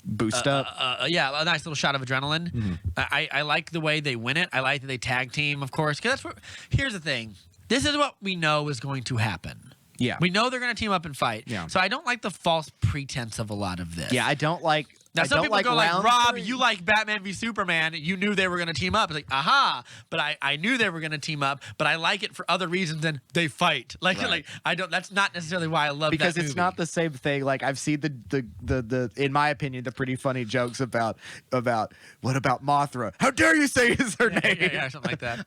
Boost up. Yeah, a nice little shot of adrenaline. Mm-hmm. I like the way they win it. I like that they tag team, of course. Because that's what. Here's the thing. This is what we know is going to happen. Yeah. We know they're going to team up and fight. Yeah. So I don't like the false pretense of a lot of this. Yeah, I don't like. Now I some don't people like go like, round Rob, three. you like Batman v Superman. You knew they were going to team up. It's like, aha! But I knew they were going to team up. But I like it for other reasons than they fight. Like Right. like I don't. That's not necessarily why I love because that it's movie. not the same thing. Like I've seen the in my opinion the pretty funny jokes about what about Mothra? How dare you say is her name? yeah, something like that.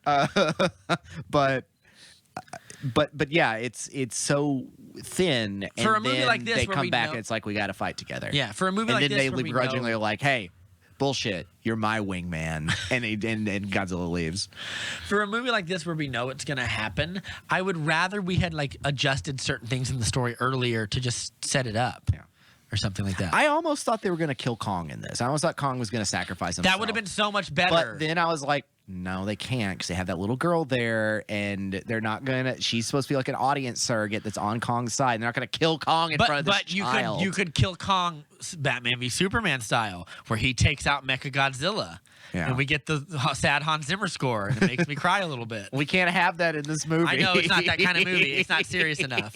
But yeah, it's so thin. And For a movie then like this they where come we back know- and it's like we got to fight together. Yeah, for a movie and like then this, they where we begrudgingly know- are like, hey, bullshit, you're my wingman, and Godzilla leaves. For a movie like this where we know it's going to happen, I would rather we had like adjusted certain things in the story earlier to just set it up. Yeah. Or something like that. I almost thought they were going to kill Kong in this. I almost thought Kong was going to sacrifice himself. That would have been so much better. But then I was like, no, they can't because they have that little girl there, and they're not gonna. She's supposed to be like an audience surrogate that's on Kong's side. And they're not gonna kill Kong in front of this but child. you could kill Kong Batman v Superman style, where he takes out Mechagodzilla. Yeah. And we get the sad Hans Zimmer score, and it makes me cry a little bit. We can't have that in this movie. I know it's not that kind of movie. It's not serious enough.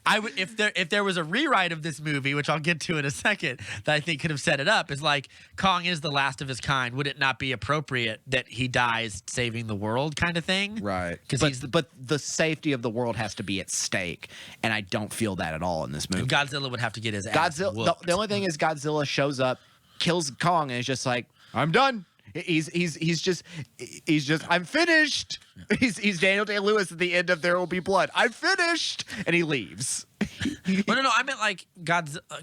I would if there was a rewrite of this movie, which I'll get to in a second, that I think could have set it up, is like Kong is the last of his kind. Would it not be appropriate that he dies saving the world, kind of thing? Right. Because But the safety of the world has to be at stake, and I don't feel that at all in this movie. Godzilla would have to get his ass Godzilla. whooped. The only thing is Godzilla shows up, kills Kong, and is just like, I'm done. He's just I'm finished. He's Daniel Day-Lewis at the end of There Will Be Blood. I'm finished, and he leaves. Well, no, I meant like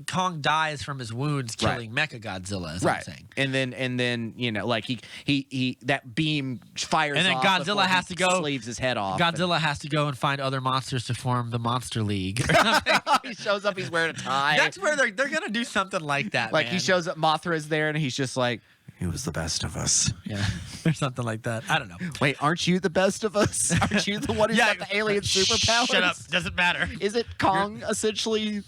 Kong dies from his wounds, killing Mechagodzilla. Is what I'm saying. And then like he that beam fires, And then off Godzilla before has he to go. sleeves his head off. Godzilla has to go and find other monsters to form the Monster League. Or something. He shows up. He's wearing a tie. That's where they're gonna do something like that. Like man. he shows up. Mothra's there, and he's just like, he was the best of us. Yeah, or something like that. I don't know. Wait, aren't you the best of us? Aren't you the one who's got the alien superpowers? Shut up. Doesn't matter. Is it Kong essentially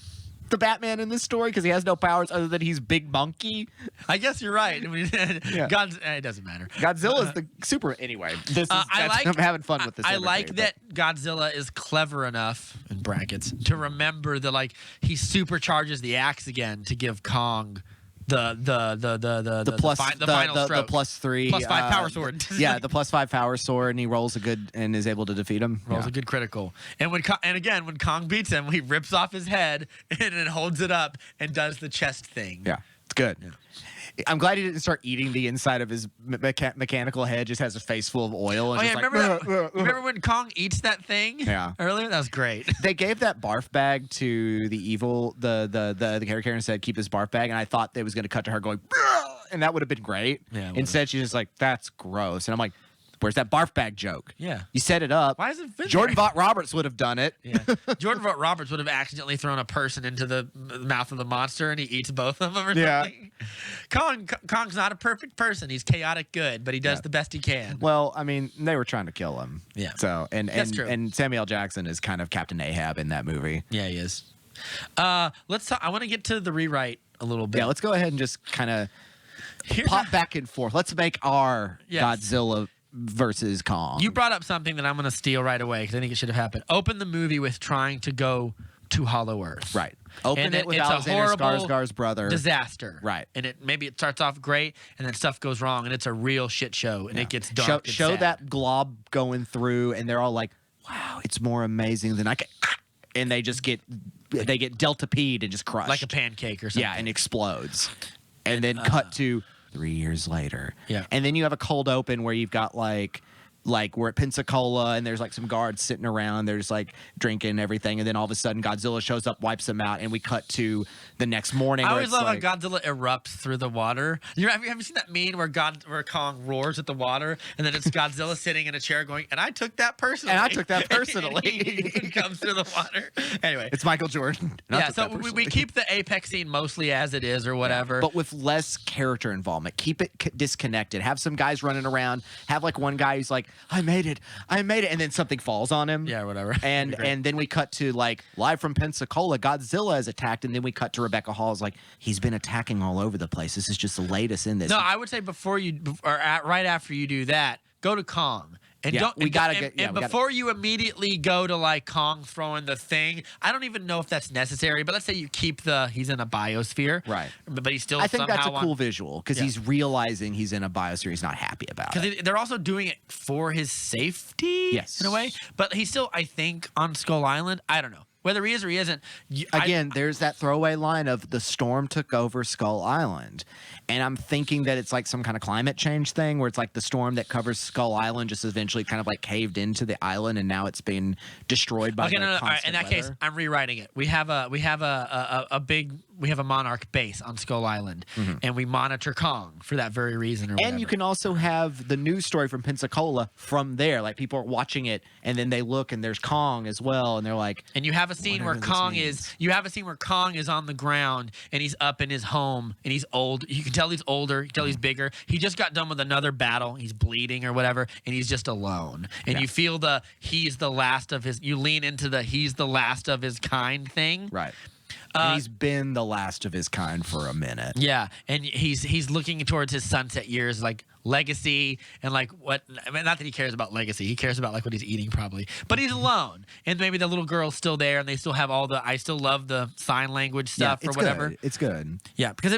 the Batman in this story because he has no powers other than he's big monkey? I guess you're right. Yeah. It doesn't matter. Godzilla's the super. Anyway, I'm having fun with this. I imagery, like but- that Godzilla is clever enough in brackets to remember that like he supercharges the axe again to give Kong the final stroke. the +3 +5 power sword. Yeah, the +5 power sword, and he rolls a good and is able to defeat him. Rolls Yeah. a good critical. And when Kong beats him, he rips off his head and then holds it up and does the chest thing. Yeah, it's good. Yeah. I'm glad he didn't start eating the inside of his mechanical head. Just has a face full of oil. And Oh yeah, just remember when Kong eats that thing? Yeah. Earlier, that was great. They gave that barf bag to the evil, the character, and said keep this barf bag, and I thought they was going to cut to her going, and that would have been great. Yeah, it would've. Instead, she's just like, that's gross, and I'm like, where's that barf bag joke? Yeah. You set it up. Why is it fit Jordan there? Vaught Roberts would have done it. Yeah. Jordan Vogt Roberts would have accidentally thrown a person into the mouth of the monster and he eats both of them or Yeah. something. Kong's not a perfect person. He's chaotic good, but he does the best he can. Well, I mean, they were trying to kill him. Yeah. So That's true. and Samuel L. Jackson is kind of Captain Ahab in that movie. Yeah, he is. Let's talk. I want to get to the rewrite a little bit. Yeah, let's go ahead and just kind of Here's pop back and forth. Let's make our Yes. Godzilla versus Kong. You brought up something that I'm going to steal right away because I think it should have happened. Open the movie with trying to go to Hollow Earth. right. Open And it with it's a Alexander horrible Skarsgård's brother. Disaster. Right. And maybe it starts off great and then stuff goes wrong and it's a real shit show and it gets dark. Show and sad. that glob going through, and they're all like, "Wow, it's more amazing than I can." And they get Delta P'd and just crushed, like a pancake or something. yeah, and explodes. And then cut to 3 years later. Yeah. And then you have a cold open where you've got like we're at Pensacola and there's like some guards sitting around. They're just like drinking everything. And then all of a sudden Godzilla shows up, wipes them out. And we cut to the next morning. I where always it's love like, how Godzilla erupts through the water. Have you seen that meme where Kong roars at the water and then it's Godzilla sitting in a chair going, and I took that personally. And I took that personally. He comes through the water. Anyway. it's Michael Jordan. And I Yeah, took so that we personally. keep the Apex scene mostly as it is or whatever. But with less character involvement. Keep it disconnected. Have some guys running around. Have like one guy who's like, I made it, and then something falls on him. Yeah, whatever. And then we cut to like live from Pensacola, Godzilla is attacked, and then we cut to Rebecca Hall's like, he's been attacking all over the place. This is just the latest in this. No, I would say right after you do that, go to Kong. And Yeah, don't we and- gotta and- get- yeah, and we gotta- before you immediately go to like Kong throwing the thing, I don't even know if that's necessary. But let's say you keep he's in a biosphere, Right. But he's still. I think that's a somehow cool visual because Yeah. he's realizing he's in a biosphere he's not happy about it. Because they're also doing it for his safety, Yes. in a way. But he's still, I think, on Skull Island. I don't know whether he is or he isn't. Again, there's that throwaway line of the storm took over Skull Island. And I'm thinking that it's like some kind of climate change thing where it's like the storm that covers Skull Island just eventually kind of like caved into the island and now it's been destroyed by Okay, the no. All right, constant in that case, weather. I'm rewriting it. We have a Monarch base on Skull Island, and we monitor Kong for that very reason. Or And you whatever. can also have the news story from Pensacola from there. Like people are watching it and then they look and there's Kong as well. And they're like, And you have a scene where Whatever this Kong means. is. You have a scene where Kong is on the ground and he's up in his home and he's old. You can tell he's older. You can tell he's bigger. He just got done with another battle. He's bleeding or whatever, and he's just alone. And you feel he's the last of his. You lean into he's the last of his kind thing. right. And he's been the last of his kind for a minute. Yeah, and he's looking towards his sunset years, like legacy and like what. I mean, not that he cares about legacy. He cares about like what he's eating probably. But he's alone, and maybe the little girl's still there, and they still have all the. I still love the sign language stuff or whatever. Good. It's good. Yeah, because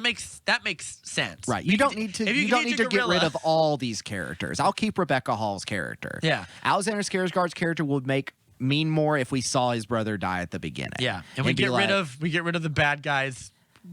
that makes sense. Right. You don't need to. You don't need to get rid of all these characters. I'll keep Rebecca Hall's character. Yeah. Alexander Skarsgård's character would mean more if we saw his brother die at the beginning. Yeah, and we get rid of the bad guy's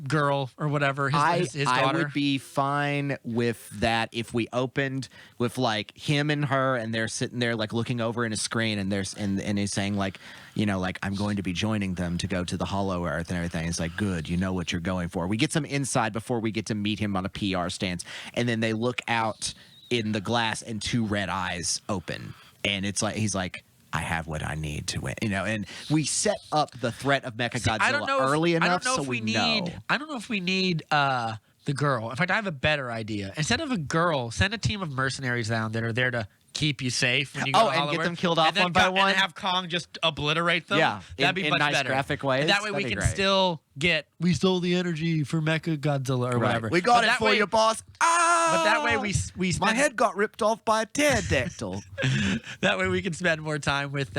girl or whatever. His daughter. I would be fine with that if we opened with like him and her, and they're sitting there like looking over in a screen, and and he's saying like, you know, like I'm going to be joining them to go to the Hollow Earth and everything. It's like, good, you know what you're going for. We get some insight before we get to meet him on a PR stance, and then they look out in the glass and two red eyes open, and it's like he's like, I have what I need to win, you know, and we set up the threat of Mechagodzilla early enough so we know. I don't know if we need the girl. In fact, I have a better idea. Instead of a girl, send a team of mercenaries down that are there to keep you safe when you go to and get them killed off one by one, and have Kong just obliterate them. Yeah, that'd be in much nice better. graphic ways. And that way we can still get. We stole the energy for Mechagodzilla or whatever. We got it for you, boss. But that way we spend, my head got ripped off by a pterodactyl. That way we can spend more time with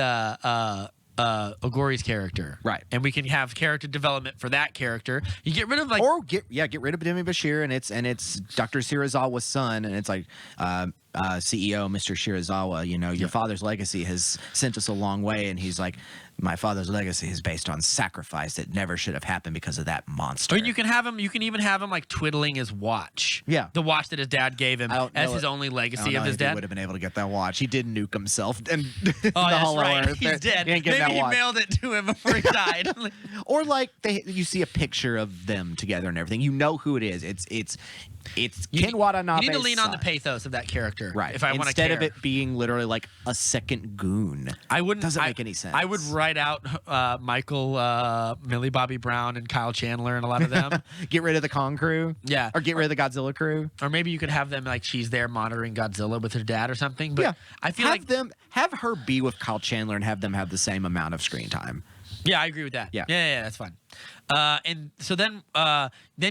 Ogori's character, right? And we can have character development for that character. You get rid of like, or get rid of Demi Bashir, and it's Dr. Shirazawa's son, and it's like CEO Mr. Shirazawa. You know, your father's legacy has sent us a long way, and he's like, my father's legacy is based on sacrifice that never should have happened because of that monster. Or you can have him. You can even have him like twiddling his watch. Yeah, the watch that his dad gave him as his only legacy of his dad. He would have been able to get that watch. He did nuke himself. And oh, that's right. He's dead. He Maybe he mailed it to him before he died. Or like you see a picture of them together and everything. You know who it is. It's Ken Watanabe's You need to lean on the son. pathos of that character, right? If I want to instead of it being literally like a second goon, doesn't make any sense. I would write out Michael, Millie Bobby Brown, and Kyle Chandler, and a lot of them. Get rid of the Kong crew, yeah, or get rid of the Godzilla crew, or maybe you could have them like she's there monitoring Godzilla with her dad or something. But yeah, I feel have her be with Kyle Chandler and have them have the same amount of screen time. Yeah, I agree with that. Yeah, that's fine. And so then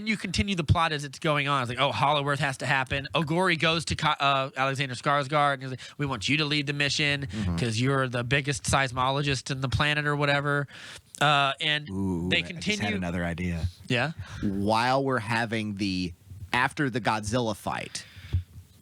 you continue the plot as it's going on. It's like, oh, Hollow Earth has to happen. Ogori goes to Alexander Skarsgård and he's like, we want you to lead the mission because you're the biggest seismologist in the planet or whatever. And they continue. I just had another idea. Yeah. While we're having after the Godzilla fight.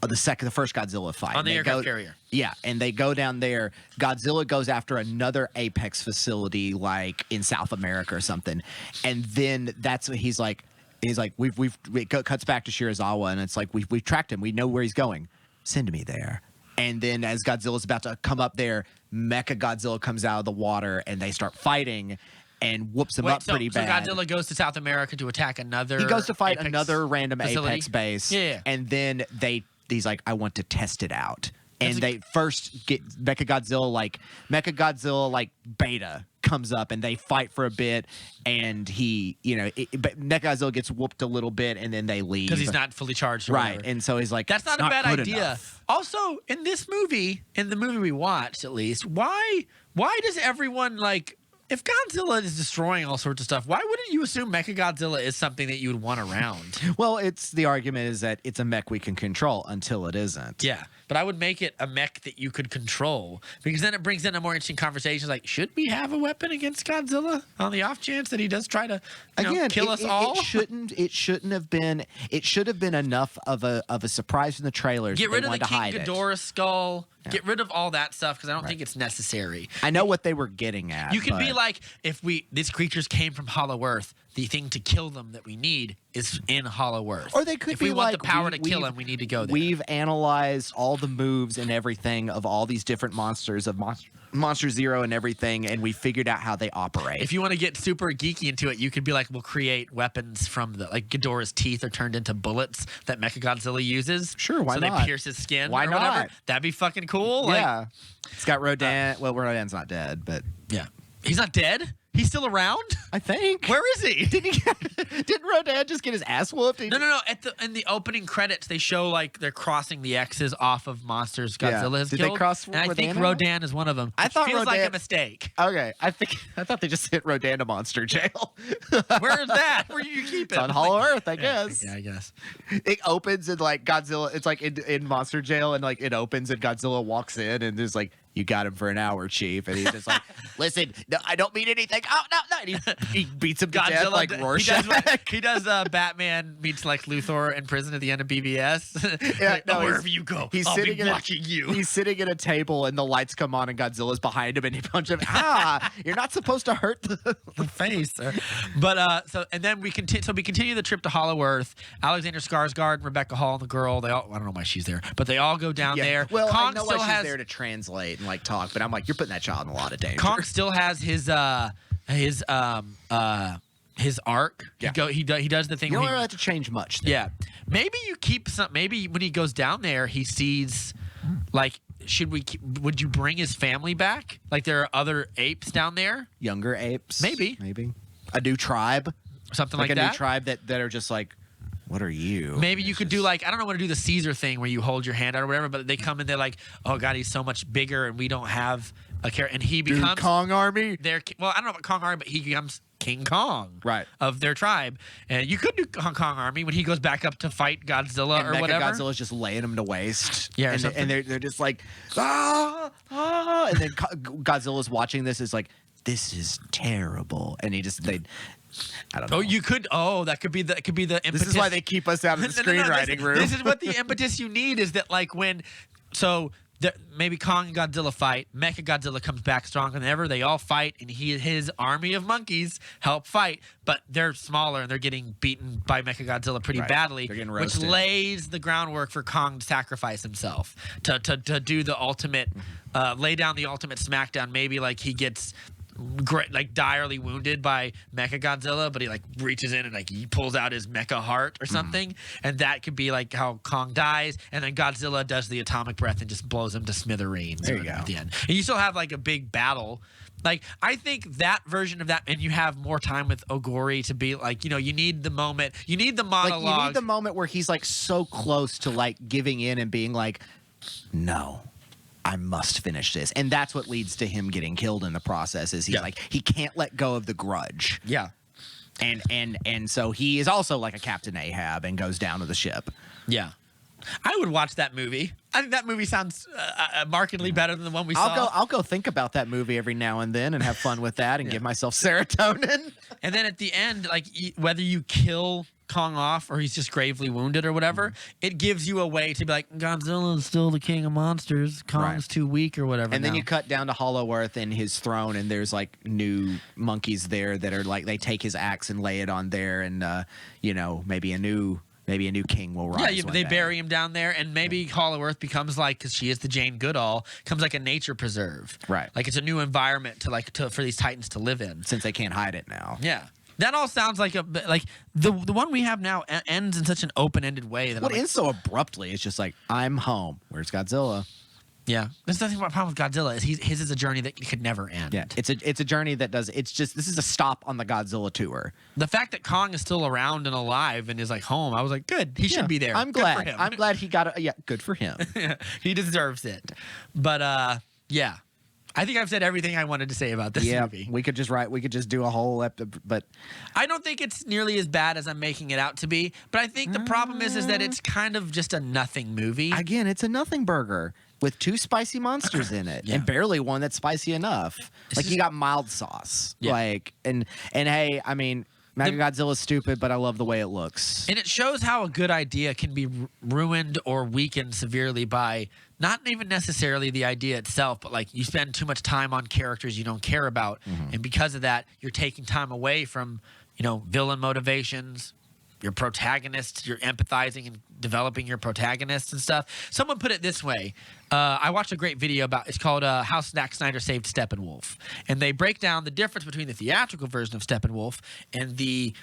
The first Godzilla fight. On the aircraft carrier. Yeah, and they go down there. Godzilla goes after another Apex facility, like in South America or something. And then that's what he's like, it cuts back to Shirazawa, and it's like, we've tracked him. We know where he's going. Send me there. And then as Godzilla's about to come up there, Mechagodzilla comes out of the water, and they start fighting. And whoops him up pretty bad. So Godzilla goes to South America to attack another. He goes to fight Apex another random facility. Apex base. Yeah. And then he's like, I want to test it out. And they first get Mechagodzilla like beta comes up, and they fight for a bit, and but Mechagodzilla gets whooped a little bit, and then they leave because he's not fully charged. Or right, whatever. and so he's like, that's not a bad idea. Enough. Also, in this movie, in the movie we watched, at least, why does everyone like? If Godzilla is destroying all sorts of stuff, why wouldn't you assume Mechagodzilla is something that you would want around? Well, the argument is that it's a mech we can control until it isn't. Yeah, but I would make it a mech that you could control, because then it brings in a more interesting conversation. Like, should we have a weapon against Godzilla on the off chance that he does try to kill us all? It shouldn't have been. It should have been enough of a surprise in the trailers. Get rid of the King Ghidorah Ghidorah skull. Yeah. Get rid of all that stuff because I don't think it's necessary. I know what they were getting at. You could be like, if these creatures came from Hollow Earth, the thing to kill them that we need is in Hollow Earth. Or they could if be we want like, the power to kill him, we need to go there. We've analyzed all the moves and everything of all these different monsters of Monster Zero and everything, and we figured out how they operate. If you want to get super geeky into it, you could be like, we'll create weapons from Ghidorah's teeth are turned into bullets that Mechagodzilla uses. Sure, why not? So they pierce his skin why or not? whatever. That'd be fucking cool. Yeah. It's got Rodan. Well, Rodan's not dead, but... Yeah. He's not dead? He's still around? I think. Where is he? Didn't Rodan just get his ass whooped? No. In the opening credits, they show like they're crossing the X's off of monsters Godzilla has Did killed. they cross and I think Rodan? Rodan is one of them. I thought feels like a Rodan- mistake. Okay, I thought they just hit Rodan to monster jail. Where is that? Where do you keep it? It's on Hollow Earth, I guess. Yeah, I guess. It opens and like Godzilla. It's like in monster jail, and like it opens and Godzilla walks in and there's like, you got him for an hour, Chief, and he's just like, listen, no, I don't mean anything. Oh no. And he beats him to death like Rorschach. He does Batman meets Lex Luthor in prison at the end of BVS. Yeah, no, wherever you go, I'll be watching you. He's sitting at a table and the lights come on and Godzilla's behind him and he punches him. You're not supposed to hurt the face. But and then we continue. So we continue the trip to Hollow Earth. Alexander Skarsgård, Rebecca Hall, and the girl. I don't know why she's there, but they all go down there. Well, Kong I know still why she's has there to translate and like talk, but I'm like, you're putting that child in a lot of danger. Kong still has his arc. Yeah. He does the thing. You don't where really have to change much. There. yeah, maybe you keep some. Maybe when he goes down there, he sees like. Would you bring his family back? Like there are other apes down there, Younger apes, Maybe. a new tribe, something like like a that. new tribe that are just like, what are you? Maybe you could do like, I don't know what to do, the Caesar thing where you hold your hand out or whatever, but they come and they're like, oh God, he's so much bigger and we don't have a character. And he becomes Kong Army. well, I don't know about Kong Army, but he becomes King Kong Right. of their tribe. And you could do Kong Army when he goes back up to fight Godzilla or whatever. Godzilla's just laying him to waste. Yeah, or and, something. and they're just like, and then Godzilla's watching this is like, this is terrible, and I don't know. Oh, you could. Oh, that could be the impetus. This is why they keep us out of the screenwriting room. This is what the impetus you need is that like maybe Kong and Godzilla fight. Mechagodzilla comes back stronger than ever. They all fight, and his army of monkeys help fight. But they're smaller, and they're getting beaten by Mechagodzilla pretty Right. badly, They're getting which roasted. lays the groundwork for Kong to sacrifice himself to do the ultimate, lay down the ultimate smackdown. Maybe like he gets direly wounded by Mechagodzilla, but he like reaches in and like he pulls out his mecha heart or something, and that could be like how Kong dies, and then Godzilla does the atomic breath and just blows him to smithereens. There you go. At the end, and you still have like a big battle. Like I think that version of that, and you have more time with Ogori to be like, you need the moment, you need the monologue. Like, you need the moment where he's like so close to like giving in and being like, no, I must finish this. And that's what leads to him getting killed in the process is he's like, he can't let go of the grudge. Yeah. And so he is also like a Captain Ahab and goes down to the ship. Yeah. I would watch that movie. I think that movie sounds markedly better than the one we saw. I'll go think about that movie every now and then and have fun with that and give myself serotonin. And then at the end, like whether you kill Kong off or he's just gravely wounded or whatever, it gives you a way to be like, Godzilla is still the king of monsters. Kong's too weak or whatever. And then you cut down to Hollow Earth and his throne, and there's like new monkeys there that are like, they take his axe and lay it on there, and maybe a new king will rise. Yeah, they bury him down there, and maybe Hollow Earth becomes like, because she is the Jane Goodall, becomes like a nature preserve. Right. Like it's a new environment for these Titans to live in. Since they can't hide it now. Yeah. That all sounds like the one we have now ends in such an open-ended way that What ends so abruptly? It's just like, I'm home. Where's Godzilla? Yeah, there's nothing about problem with Godzilla. His is a journey that could never end. Yeah, it's a journey that does. It's just, this is a stop on the Godzilla tour. The fact that Kong is still around and alive and is like home, I was like, good. He should be there. I'm Good glad. for him. I'm glad he got it. Yeah, good for him. He deserves it. But yeah, I think I've said everything I wanted to say about this movie. We could just do a whole episode, but I don't think it's nearly as bad as I'm making it out to be. But I think the problem is that it's kind of just a nothing movie. again, it's a nothing burger with 2 spicy monsters in it, Yeah. and barely one that's spicy enough. Like, you got mild sauce. Yeah. Like, and hey, I mean, Mechagodzilla's stupid, but I love the way it looks. And it shows how a good idea can be ruined or weakened severely by not even necessarily the idea itself, but like you spend too much time on characters you don't care about. And because of that, you're taking time away from, villain motivations, your protagonists, you're empathizing and developing your protagonists and stuff. Someone put it this way. I watched a great video it's called How Zack Snyder Saved Steppenwolf. And they break down the difference between the theatrical version of Steppenwolf and the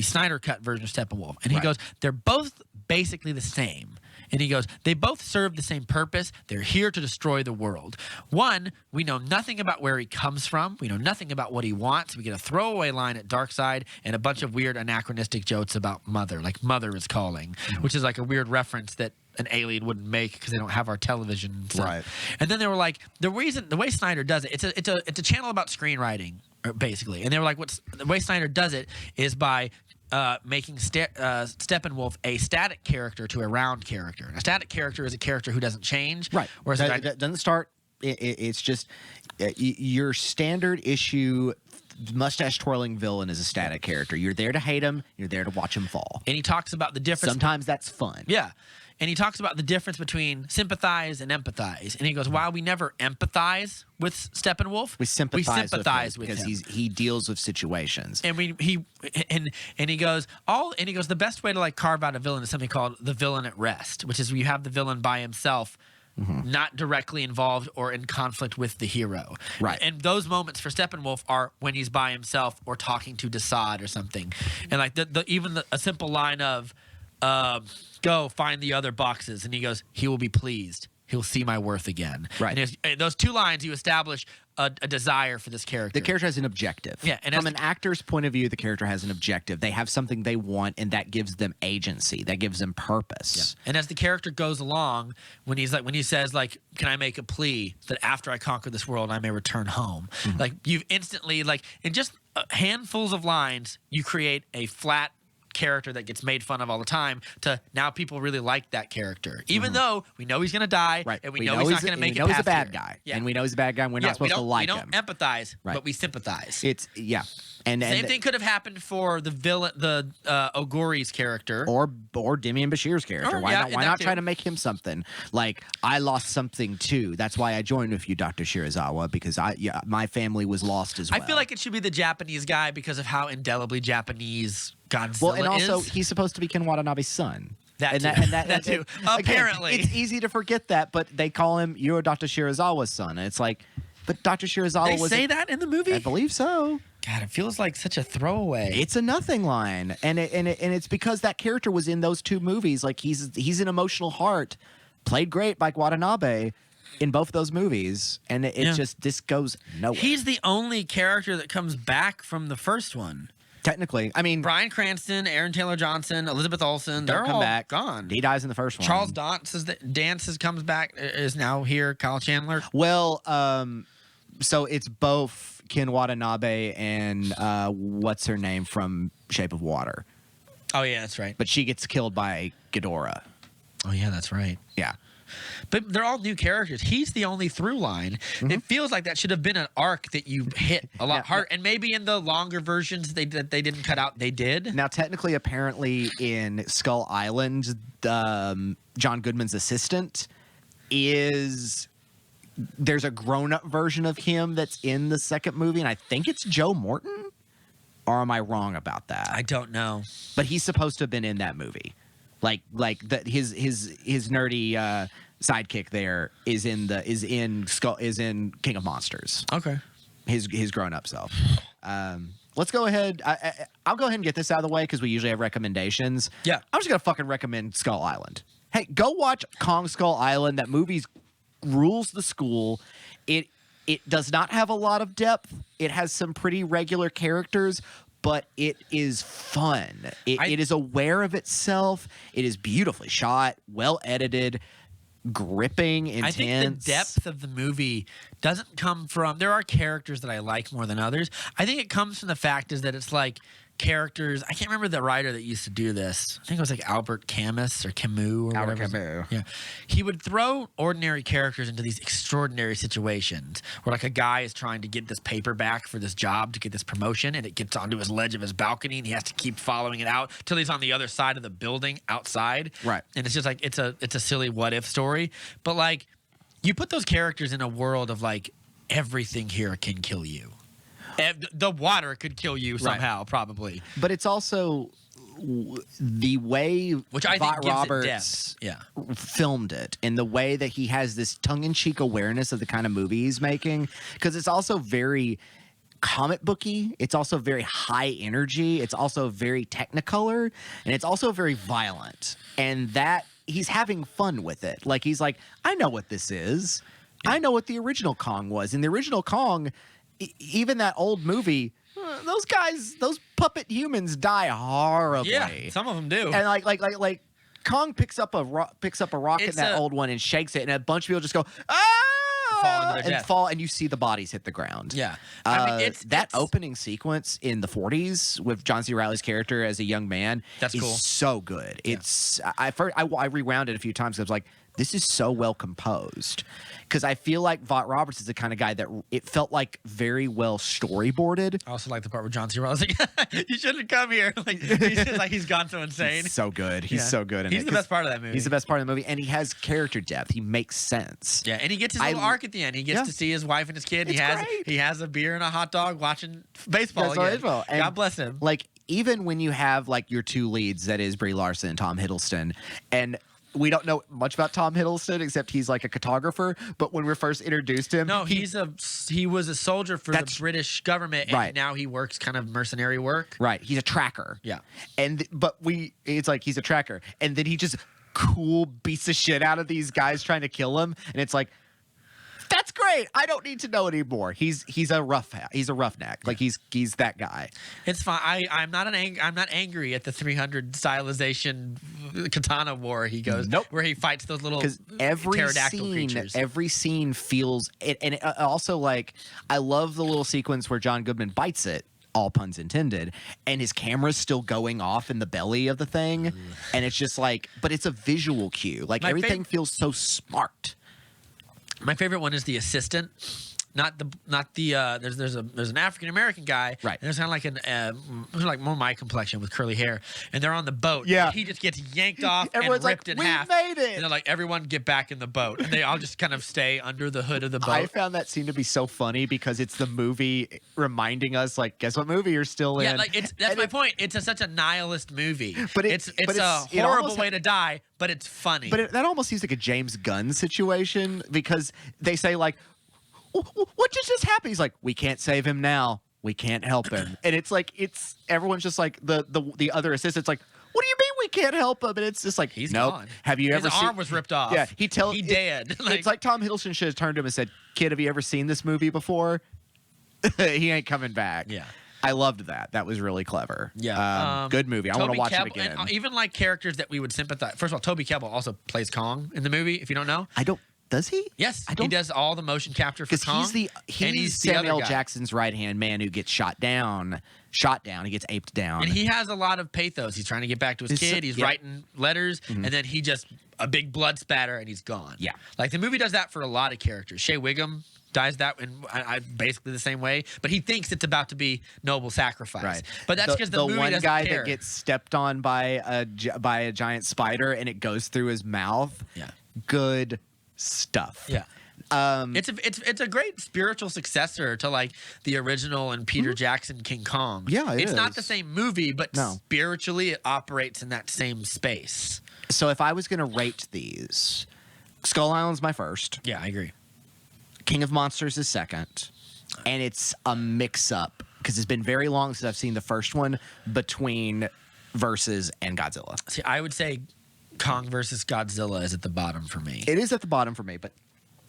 Snyder Cut version of Steppenwolf. And he goes, they're both basically the same. And he goes, they both serve the same purpose. They're here to destroy the world. One, we know nothing about where he comes from. We know nothing about what he wants. We get a throwaway line at Darkseid and a bunch of weird anachronistic jokes about Mother, like Mother is calling, which is like a weird reference that an alien wouldn't make because they don't have our television and stuff. Right. And then they were like, the way Snyder does it, it's a channel about screenwriting, basically. And they were like, the way Snyder does it is by making Steppenwolf a static character to a round character. And a static character is a character who doesn't change. Right. Whereas That doesn't start. It's just your standard issue mustache twirling villain is a static character. You're there to hate him. You're there to watch him fall. and he talks about the difference. Sometimes that's fun. Yeah. And he talks about the difference between sympathize and empathize. And he goes, while we never empathize with Steppenwolf, We sympathize with because him. he deals with situations. And he goes the best way to like carve out a villain is something called the villain at rest, which is where you have the villain by himself, not directly involved or in conflict with the hero. Right. And those moments for Steppenwolf are when he's by himself or talking to Desaad or something. And like a simple line of go find the other boxes, and he goes, he will be pleased. He'll see my worth again. Right. And those two lines, you establish a desire for this character. The character has an objective. Yeah, and from an actor's point of view, the character has an objective. They have something they want, and that gives them agency. That gives them purpose. And as the character goes along, when he says like, "Can I make a plea that after I conquer this world, I may return home?" Like you've instantly like in just handfuls of lines, you create a flat character that gets made fun of all the time to now people really like that character, even though we know he's going to die, Right. and we know he's not going to make it past past he's a bad here. guy. Yeah. And we know he's a bad guy, and we're not supposed to like him. We don't empathize, Right. but we sympathize. It's And Same thing could have happened for the villain, Ogori's character, or Demian Bashir's character. Or, Why yeah, not? and Why that not too. try to make him something like I lost something too? That's why I joined with you, Dr. Shirazawa, because my family was lost as well. I feel like it should be the Japanese guy because of how indelibly Japanese Godzilla well, and also is. he's supposed to be Ken Watanabe's son. That and too. that That too. again, Apparently. it's easy to forget that, but they call him you're Dr. Shirazawa's son, and it's like, but Dr. Shirazawa They was. say that in the movie? I believe so. God, it feels like such a throwaway. It's a nothing line, and it's because that character was in those two movies. Like he's an emotional heart, played great by Watanabe in both those movies, and this goes nowhere. He's the only character that comes back from the first one. Technically, I mean, Bryan Cranston, Aaron Taylor Johnson, Elizabeth Olsen, don't they're come all back. gone. He dies in the first one. Charles Dance comes back, is now here. Kyle Chandler. Well, so it's both Ken Watanabe and what's her name from Shape of Water, Oh, yeah, that's right. but she gets killed by Ghidorah. Oh, yeah, that's right. Yeah. But they're all new characters. He's the only through line. It feels like that should have been an arc that you hit a lot harder. And maybe in the longer versions that they didn't cut out, they did. Now, technically, apparently, in Skull Island, John Goodman's assistant there's a grown-up version of him that's in the second movie, and I think it's Joe Morton. Or am I wrong about that? I don't know. But he's supposed to have been in that movie. His nerdy sidekick there is in King of Monsters. Okay. His grown up self. Let's go ahead. I'll go ahead and get this out of the way because we usually have recommendations. Yeah. I'm just gonna fucking recommend Skull Island. Hey, go watch Kong Skull Island. That movie rules the school. It does not have a lot of depth. It has some pretty regular characters, but it is fun. It is aware of itself. It is beautifully shot, well edited, gripping, intense. I think the depth of the movie doesn't come from. There are characters that I like more than others. I think it comes from the fact is that it's like characters. I can't remember the writer that used to do this. I think it was like Albert Camus or Camus or Albert whatever. Camus. Yeah, he would throw ordinary characters into these extraordinary situations where like a guy is trying to get this paper back for this job to get this promotion, and it gets onto his ledge of his balcony, and he has to keep following it out till he's on the other side of the building outside. Right. And it's just like it's a silly what if story, but like you put those characters in a world of like everything here can kill you. The water could kill you somehow, probably. But it's also the way Which I think Vought gives Roberts it depth. Yeah. filmed it, and the way that he has this tongue-in-cheek awareness of the kind of movie he's making, because it's also very comic booky. It's also very high energy. It's also very technicolor, and it's also very violent. And that he's having fun with it. Like he's like, I know what this is. I know what the original Kong was. In the original Kong, even that old movie, those guys, those puppet humans die horribly. Yeah, some of them do. And like Kong picks up a rock in that old one and shakes it, and a bunch of people just go Fall into their and death. fall, and you see the bodies hit the ground. Yeah. It's opening sequence in the 40s with John C. Reilly's character as a young man. That's is cool. so good. Yeah. It's I rewound it a few times. I was like, this is so well composed, because I feel like Vought Roberts is the kind of guy that it felt like very well storyboarded. I also like the part where John C. Reilly's like, you shouldn't come here. Like he's just like he's gone so insane. He's so good. He's so good. In He's it, the best part of that movie. He's the best part of the movie, and he has character depth. He makes sense. Yeah, and he gets his little arc at the end. He gets to see his wife and his kid. It's great. He has a beer and a hot dog watching baseball again. Baseball. And God bless him. Like, even when you have like your two leads, that is Brie Larson and Tom Hiddleston, and we don't know much about Tom Hiddleston except he's like a cartographer. But when we first introduced him, no, he was a soldier for the British government, and right. now he works kind of mercenary work. Right, he's a tracker. Yeah, it's like he's a tracker, and then he just cool beats the shit out of these guys trying to kill him, and it's like, that's great. I don't need to know anymore. He's a roughneck. Like he's that guy. It's fine. I'm not angry at the 300 stylization katana war. He goes where he fights those little pterodactyl creatures. Every scene feels it, and it, also like I love the little sequence where John Goodman bites it. All puns intended, and his camera's still going off in the belly of the thing, and it's just like, but it's a visual cue. Like everything feels so smart. My favorite one is the assistant, not the. There's an African American guy, right? And there's kind of like like more my complexion with curly hair, and they're on the boat. Yeah, and he just gets yanked off Everyone's and ripped like, in half. We made it. And they're like, everyone get back in the boat, and they all just kind of stay under the hood of the boat. I found that scene to be so funny because it's the movie reminding us, like, guess what movie you're still in? Yeah, like that's my point. It's such a nihilist movie, but it's a horrible way to die. But it's funny. But that almost seems like a James Gunn situation, because they say like, what just happened? He's like, we can't save him now. We can't help him. And it's like, everyone's just like, the other assistant's like, what do you mean we can't help him? And it's just like, he's nope. gone. Have you ever seen? His arm was ripped off. Yeah, he dead. It's like Tom Hiddleston should have turned to him and said, kid, have you ever seen this movie before? He ain't coming back. Yeah. I loved that. That was really clever. Yeah. Good movie. I want to watch it again. And even like characters that we would sympathize. First of all, Toby Kebbell also plays Kong in the movie, if you don't know. Does he? Yes. He does all the motion capture for Kong. He's Samuel Jackson's right-hand man who gets shot down. He gets aped down. And he has a lot of pathos. He's trying to get back to his kid. He's writing letters, and then he just, a big blood spatter, and he's gone. Yeah. Like the movie does that for a lot of characters. Shea Wiggum dies that in basically the same way, but he thinks it's about to be noble sacrifice. Right. But that's because the movie one doesn't guy care. that gets stepped on by a giant spider and it goes through his mouth. Yeah. Good stuff. Yeah. It's a great spiritual successor to like the original and Peter Jackson King Kong. Yeah, it's not the same movie, but spiritually it operates in that same space. So if I was going to rate these, Skull Island's my first. Yeah, I agree. King of Monsters is second, and it's a mix-up because it's been very long since I've seen the first one between Versus and Godzilla. See, I would say Kong versus Godzilla is at the bottom for me. It is at the bottom for me, but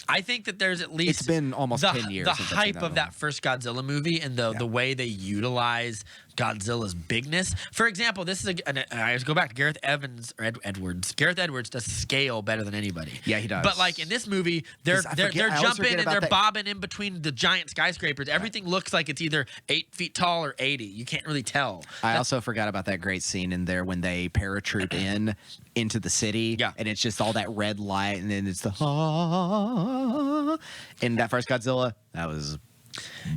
I think that there's at least it's been almost 10 years. The since I've hype seen that of that first Godzilla movie and the way they utilize Godzilla's bigness. For example, this is I go back to Gareth Evans or Edwards. Gareth Edwards does scale better than anybody. Yeah, he does. But like in this movie, they're jumping and they're bobbing in between the giant skyscrapers. Everything looks like it's either 8 feet tall or 80. You can't really tell. I also forgot about that great scene in there when they paratroop into the city. Yeah. And it's just all that red light, and then it's the in that first Godzilla. That was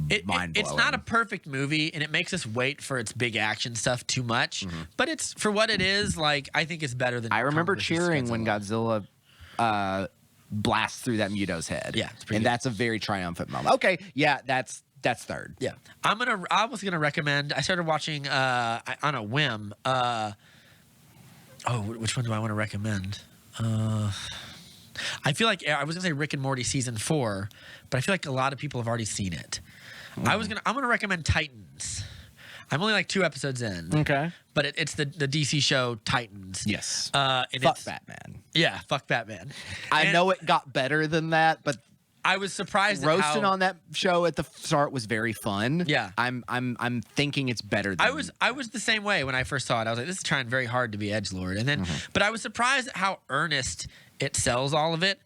mind-blowing. It's not a perfect movie, and it makes us wait for its big action stuff too much. But it's for what it is. Like I think it's better than. I remember cheering when Godzilla blasts through that Muto's head. Yeah, it's pretty and good. That's a very triumphant moment. Okay, yeah, that's third. Yeah, I was gonna recommend. I started watching on a whim. Which one do I want to recommend? I feel like I was gonna say Rick and Morty season 4, but I feel like a lot of people have already seen it. I'm gonna recommend Titans. I'm only like 2 episodes in. Okay. But it's the DC show Titans. Yes. And Fuck it's Batman. Yeah, fuck Batman. I And know it got better than that, but I was surprised at roasting how, on that show at the start was very fun. Yeah. I'm thinking it's better than I was the same way when I first saw it. I was like, this is trying very hard to be edgelord, and then, but I was surprised at how earnest it sells all of it.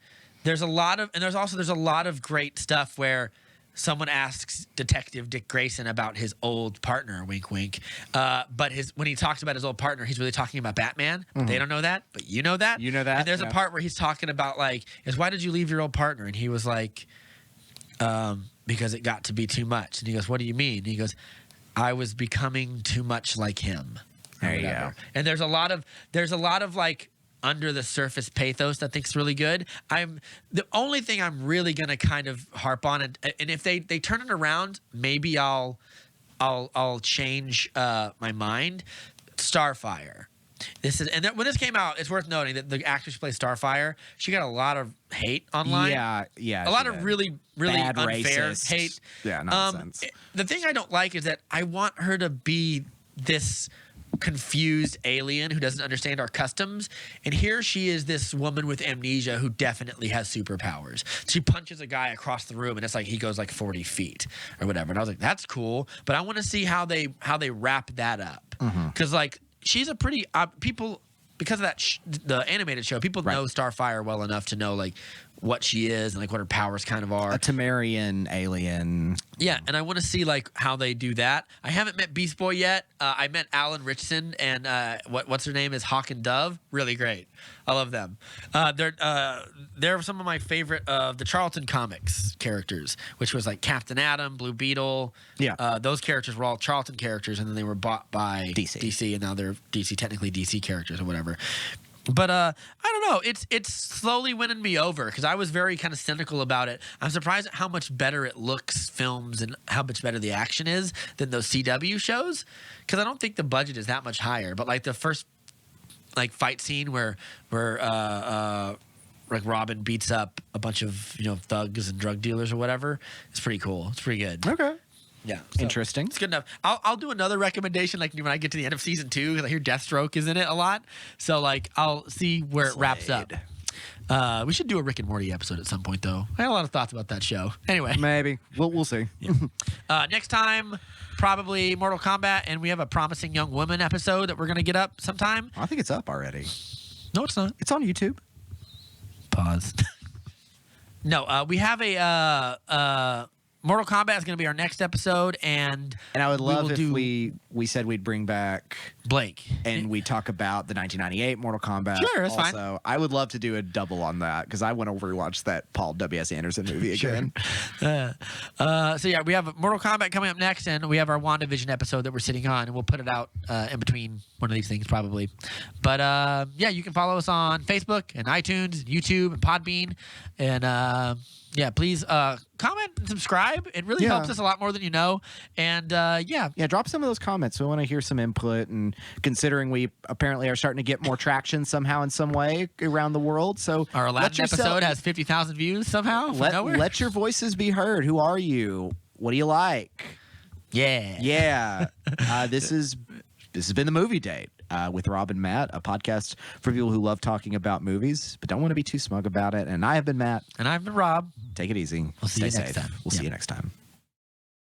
There's a lot of, and there's a lot of great stuff where someone asks Detective Dick Grayson about his old partner, wink, wink. But when he talks about his old partner, he's really talking about Batman. They don't know that, but you know that. You know that, And there's yeah. a part where he's talking about why did you leave your old partner? And he was like, because it got to be too much. And he goes, what do you mean? And he goes, I was becoming too much like him. There you Whatever. go. And there's a lot of like under the surface pathos that I think's really good. The only thing I'm really gonna kind of harp on, and if they turn it around, maybe I'll change my mind. Starfire. When this came out, it's worth noting that the actress who plays Starfire, she got a lot of hate online. Yeah. A lot of really Bad unfair racist. hate. Yeah, nonsense. The thing I don't like is that I want her to be this confused alien who doesn't understand our customs, and here she is, this woman with amnesia who definitely has superpowers. She punches a guy across the room and it's like he goes like 40 feet or whatever, and I was like, that's cool, but I want to see how they wrap that up, because like she's a pretty people, because of that the animated show, people know Starfire well enough to know like what she is and like what her powers kind of are. A Temerian alien. Yeah, and I want to see like how they do that. I haven't met Beast Boy yet. I met Alan Richardson and what's her name is Hawk and Dove. Really great. I love them. They're some of my favorite of the Charlton comics characters, which was like Captain Atom, Blue Beetle. Yeah. Those characters were all Charlton characters, and then they were bought by DC, and now they're technically DC characters or whatever. But I don't know. It's slowly winning me over because I was very kind of cynical about it. I'm surprised at how much better it looks, films, and how much better the action is than those CW shows. Because I don't think the budget is that much higher. But like the first like fight scene where like Robin beats up a bunch of thugs and drug dealers or whatever, it's pretty cool. It's pretty good. Okay. Yeah, Interesting. It's good enough. I'll do another recommendation like when I get to the end of season 2 because I hear Deathstroke is in it a lot. So like I'll see where it wraps up. We should do a Rick and Morty episode at some point though. I had a lot of thoughts about that show. Anyway, Maybe we'll see. next time probably Mortal Kombat, and we have a Promising Young Woman episode that we're gonna get up sometime. I think it's up already. No, it's not. It's on YouTube. Pause. No, we have a Mortal Kombat is going to be our next episode, and I would love if do we said we'd bring back Blake, and we talk about the 1998 Mortal Kombat. Sure, that's fine. Also, I would love to do a double on that because I want to rewatch that Paul W.S. Anderson movie again. So yeah, we have Mortal Kombat coming up next, and we have our WandaVision episode that we're sitting on, and we'll put it out in between one of these things probably. But yeah, you can follow us on Facebook and iTunes, YouTube, and Podbean, and yeah, please comment and subscribe. It really helps us a lot more than you know. And yeah, drop some of those comments. We want to hear some input. And considering we apparently are starting to get more traction somehow in some way around the world, so our Aladdin episode has 50,000 views somehow. Let your voices be heard. Who are you? What do you like? Yeah. This has been The Movie Date with Rob and Matt, a podcast for people who love talking about movies but don't want to be too smug about it. And I have been Matt. And I've been Rob. Take it easy. We'll see you Stay next safe. time. We'll see you next time.